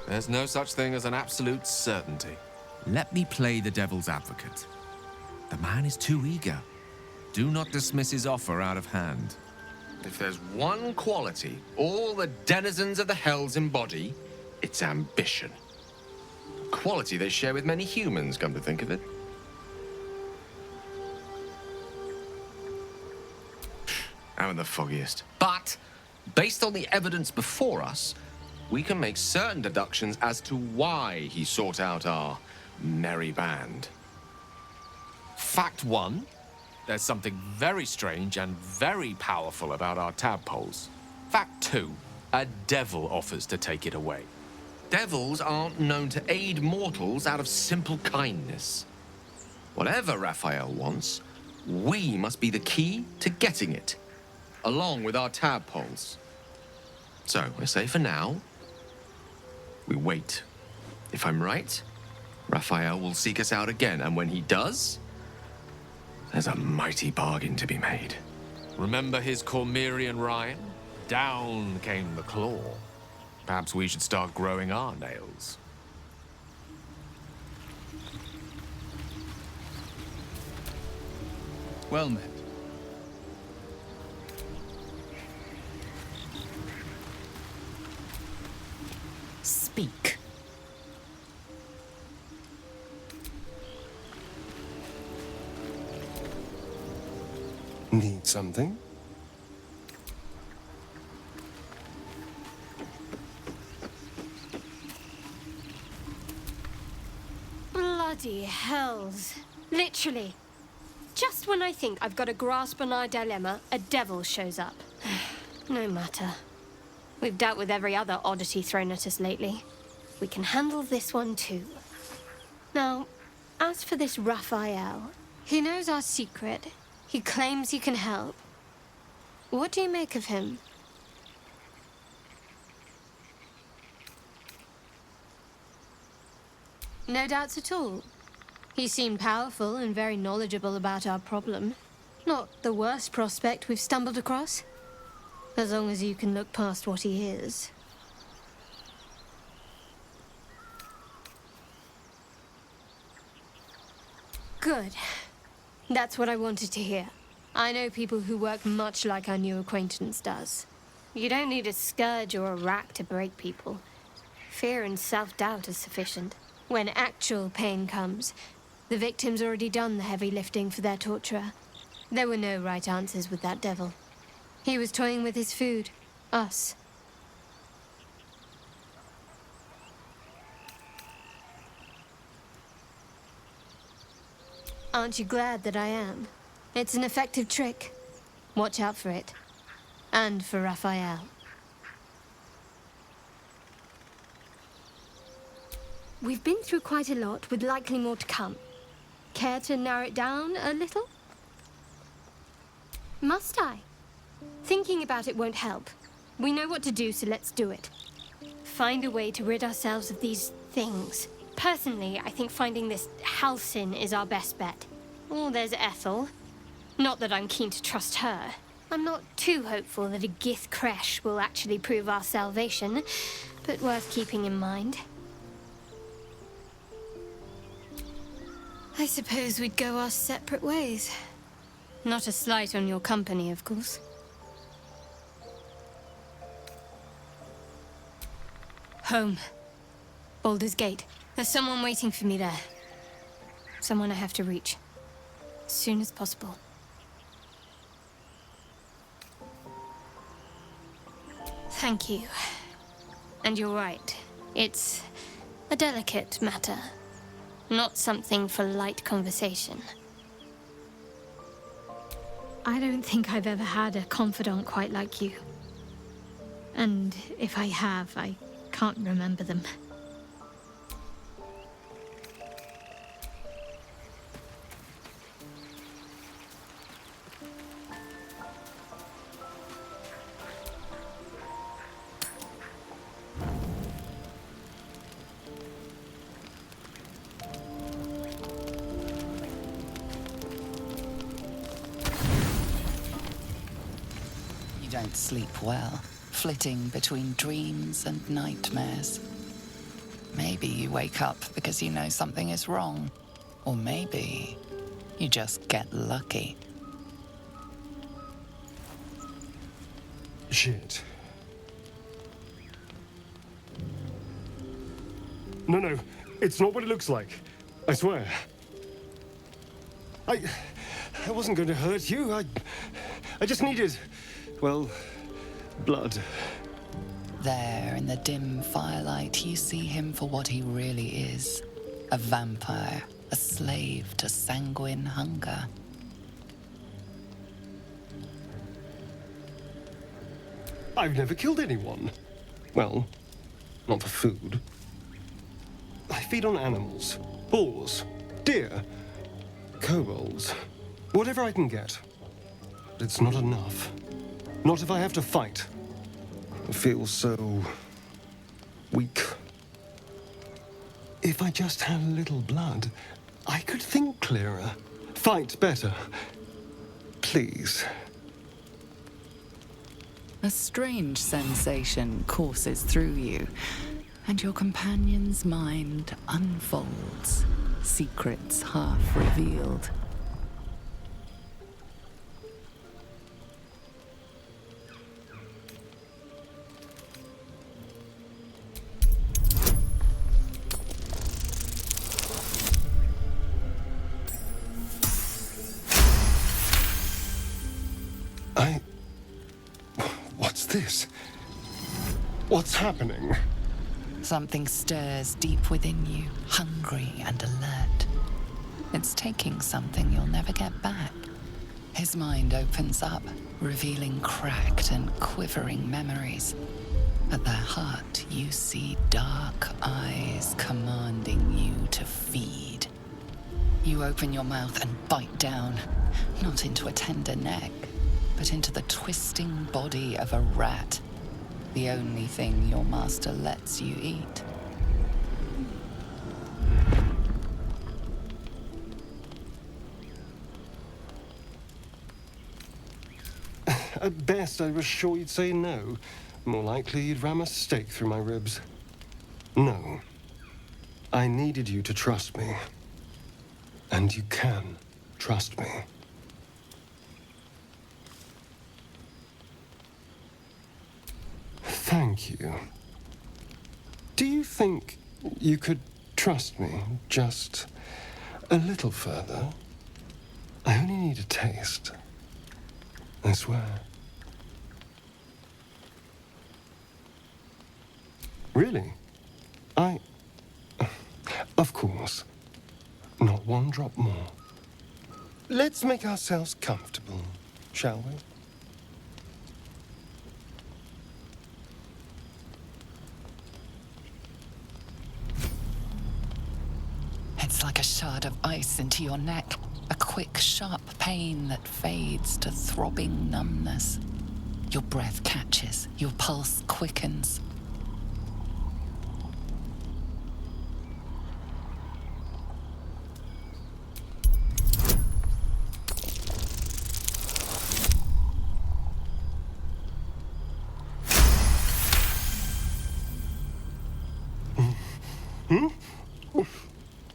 There's no such thing as an absolute certainty. Let me play the devil's advocate. The man is too eager. Do not dismiss his offer out of hand. If there's one quality all the denizens of the hells embody, it's ambition. A quality they share with many humans, come to think of it. I'm in the foggiest. But, based on the evidence before us, we can make certain deductions as to why he sought out our merry band. Fact one, there's something very strange and very powerful about our tadpoles. Fact two, a devil offers to take it away. Devils aren't known to aid mortals out of simple kindness. Whatever Raphael wants, we must be the key to getting it, along with our tadpoles. So, I say for now, we wait. If I'm right, Raphael will seek us out again, and when he does, there's a mighty bargain to be made. Remember his Cormyrean rhyme? Down came the claw. Perhaps we should start growing our nails. Well met. speak. Need something? Bloody hells. Literally. Just when I think I've got a grasp on our dilemma, a devil shows up. No matter. We've dealt with every other oddity thrown at us lately. We can handle this one too. Now, as for this Raphael, he knows our secret. He claims he can help. What do you make of him? No doubts at all. He seemed powerful and very knowledgeable about our problem. Not the worst prospect we've stumbled across. As long as you can look past what he is. Good. That's what I wanted to hear. I know people who work much like our new acquaintance does. You don't need a scourge or a rack to break people. Fear and self-doubt is sufficient. When actual pain comes, the victim's already done the heavy lifting for their torturer. There were no right answers with that devil. He was toying with his food. Us. Aren't you glad that I am? It's an effective trick. Watch out for it. And for Raphael. We've been through quite a lot, with likely more to come. Care to narrow it down a little? Must I? Thinking about it won't help. We know what to do, so let's do it. Find a way to rid ourselves of these things. Personally, I think finding this Halsin is our best bet. Oh, there's Ethel. Not that I'm keen to trust her. I'm not too hopeful that a Gith Kresh will actually prove our salvation, but worth keeping in mind. I suppose we'd go our separate ways. Not a slight on your company, of course. Home. Baldur's Gate. There's someone waiting for me there. Someone I have to reach. As soon as possible. Thank you. And you're right. It's a delicate matter. Not something for light conversation. I don't think I've ever had a confidant quite like you. And if I have, I can't remember them. You don't sleep well, flitting between dreams and nightmares. Maybe you wake up because you know something is wrong. Or maybe you just get lucky. Shit. No, it's not what it looks like. I swear. I wasn't going to hurt you. I just needed, well, blood. There, in the dim firelight, you see him for what he really is. A vampire, a slave to sanguine hunger. I've never killed anyone. Well, not for food. I feed on animals. Boars, deer, kobolds, whatever I can get. But it's not enough. Not if I have to fight. I feel so weak. If I just had a little blood, I could think clearer, fight better. Please. A strange sensation courses through you, and your companion's mind unfolds, secrets half revealed. What's this? What's happening? Something stirs deep within you, hungry and alert. It's taking something you'll never get back. His mind opens up, revealing cracked and quivering memories. At their heart, you see dark eyes commanding you to feed. You open your mouth and bite down, not into a tender neck, but into the twisting body of a rat, the only thing your master lets you eat. At best, I was sure you'd say no. More likely, you'd ram a stake through my ribs. No. I needed you to trust me. And you can trust me. Thank you. Do you think you could trust me just a little further? I only need a taste. I swear. Really? Of course. Not one drop more. Let's make ourselves comfortable, shall we? It's like a shard of ice into your neck, a quick, sharp pain that fades to throbbing numbness. Your breath catches, your pulse quickens.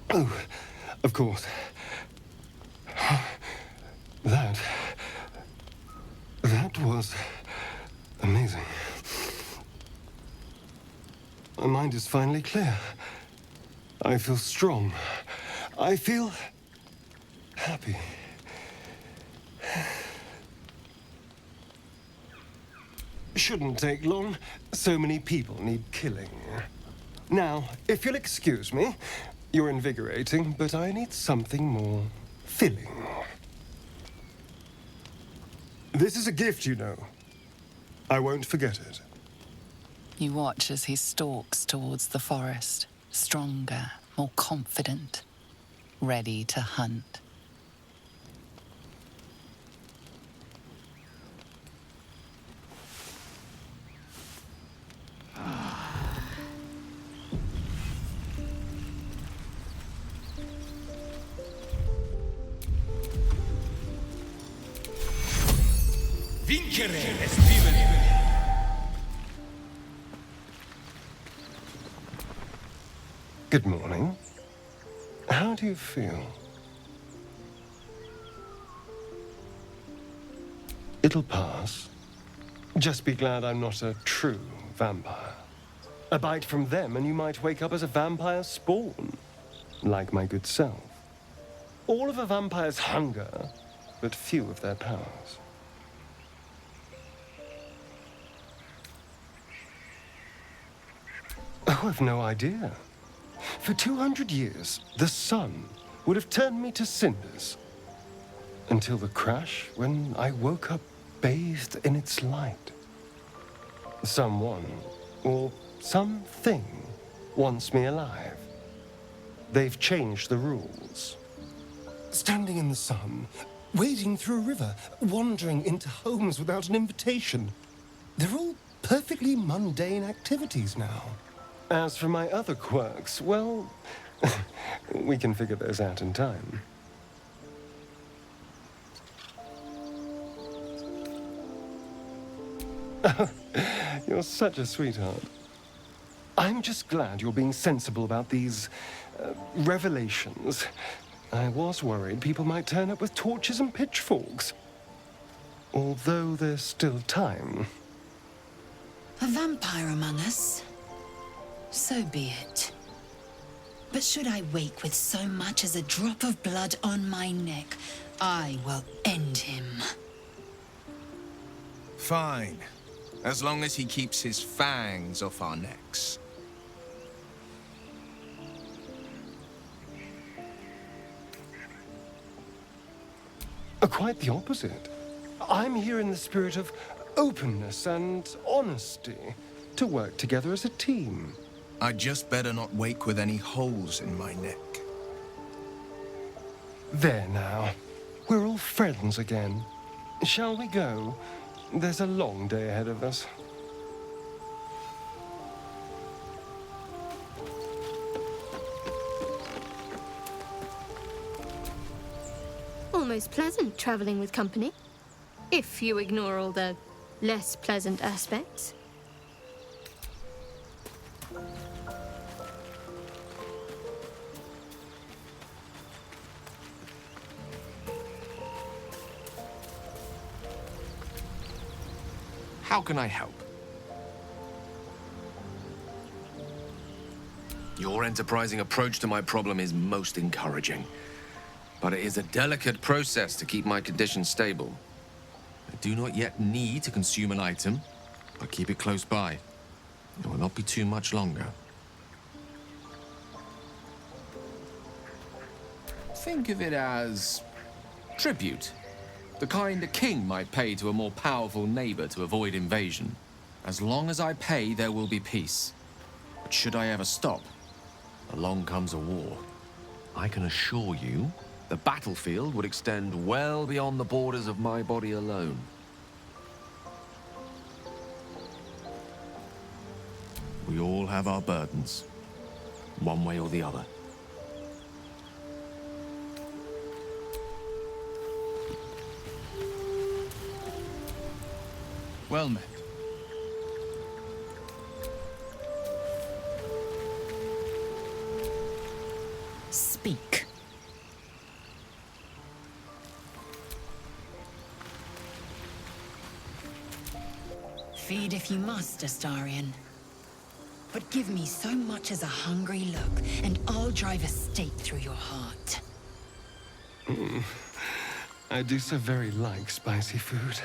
Oh, of course. That was amazing. My mind is finally clear. I feel strong. I feel happy. Shouldn't take long. So many people need killing. Now, if you'll excuse me, you're invigorating, but I need something more filling. This is a gift, you know. I won't forget it. You watch as he stalks towards the forest, stronger, more confident, ready to hunt. Vincere es vivere. Good morning. How do you feel? It'll pass. Just be glad I'm not a true vampire. A bite from them and you might wake up as a vampire spawn, like my good self. All of a vampire's hunger, but few of their powers. Oh, I've no idea. For 200 years, the sun would have turned me to cinders. Until the crash, when I woke up bathed in its light. Someone, or something, wants me alive. They've changed the rules. Standing in the sun, wading through a river, wandering into homes without an invitation. They're all perfectly mundane activities now. As for my other quirks, well, we can figure those out in time. You're such a sweetheart. I'm just glad you're being sensible about these revelations. I was worried people might turn up with torches and pitchforks. Although there's still time. A vampire among us? So be it. But should I wake with so much as a drop of blood on my neck, I will end him. Fine. As long as he keeps his fangs off our necks. Quite the opposite. I'm here in the spirit of openness and honesty, to work together as a team. I'd just better not wake with any holes in my neck. There now. We're all friends again. Shall we go? There's a long day ahead of us. Almost pleasant traveling with company, if you ignore all the less pleasant aspects. How can I help? Your enterprising approach to my problem is most encouraging. But it is a delicate process to keep my condition stable. I do not yet need to consume an item, but keep it close by. It will not be too much longer. Think of it as tribute. The kind a king might pay to a more powerful neighbor to avoid invasion. As long as I pay, there will be peace. But should I ever stop, along comes a war. I can assure you, the battlefield would extend well beyond the borders of my body alone. We all have our burdens, one way or the other. Well met. Speak. Feed if you must, Astarion. But give me so much as a hungry look, and I'll drive a stake through your heart. I do so very like spicy food.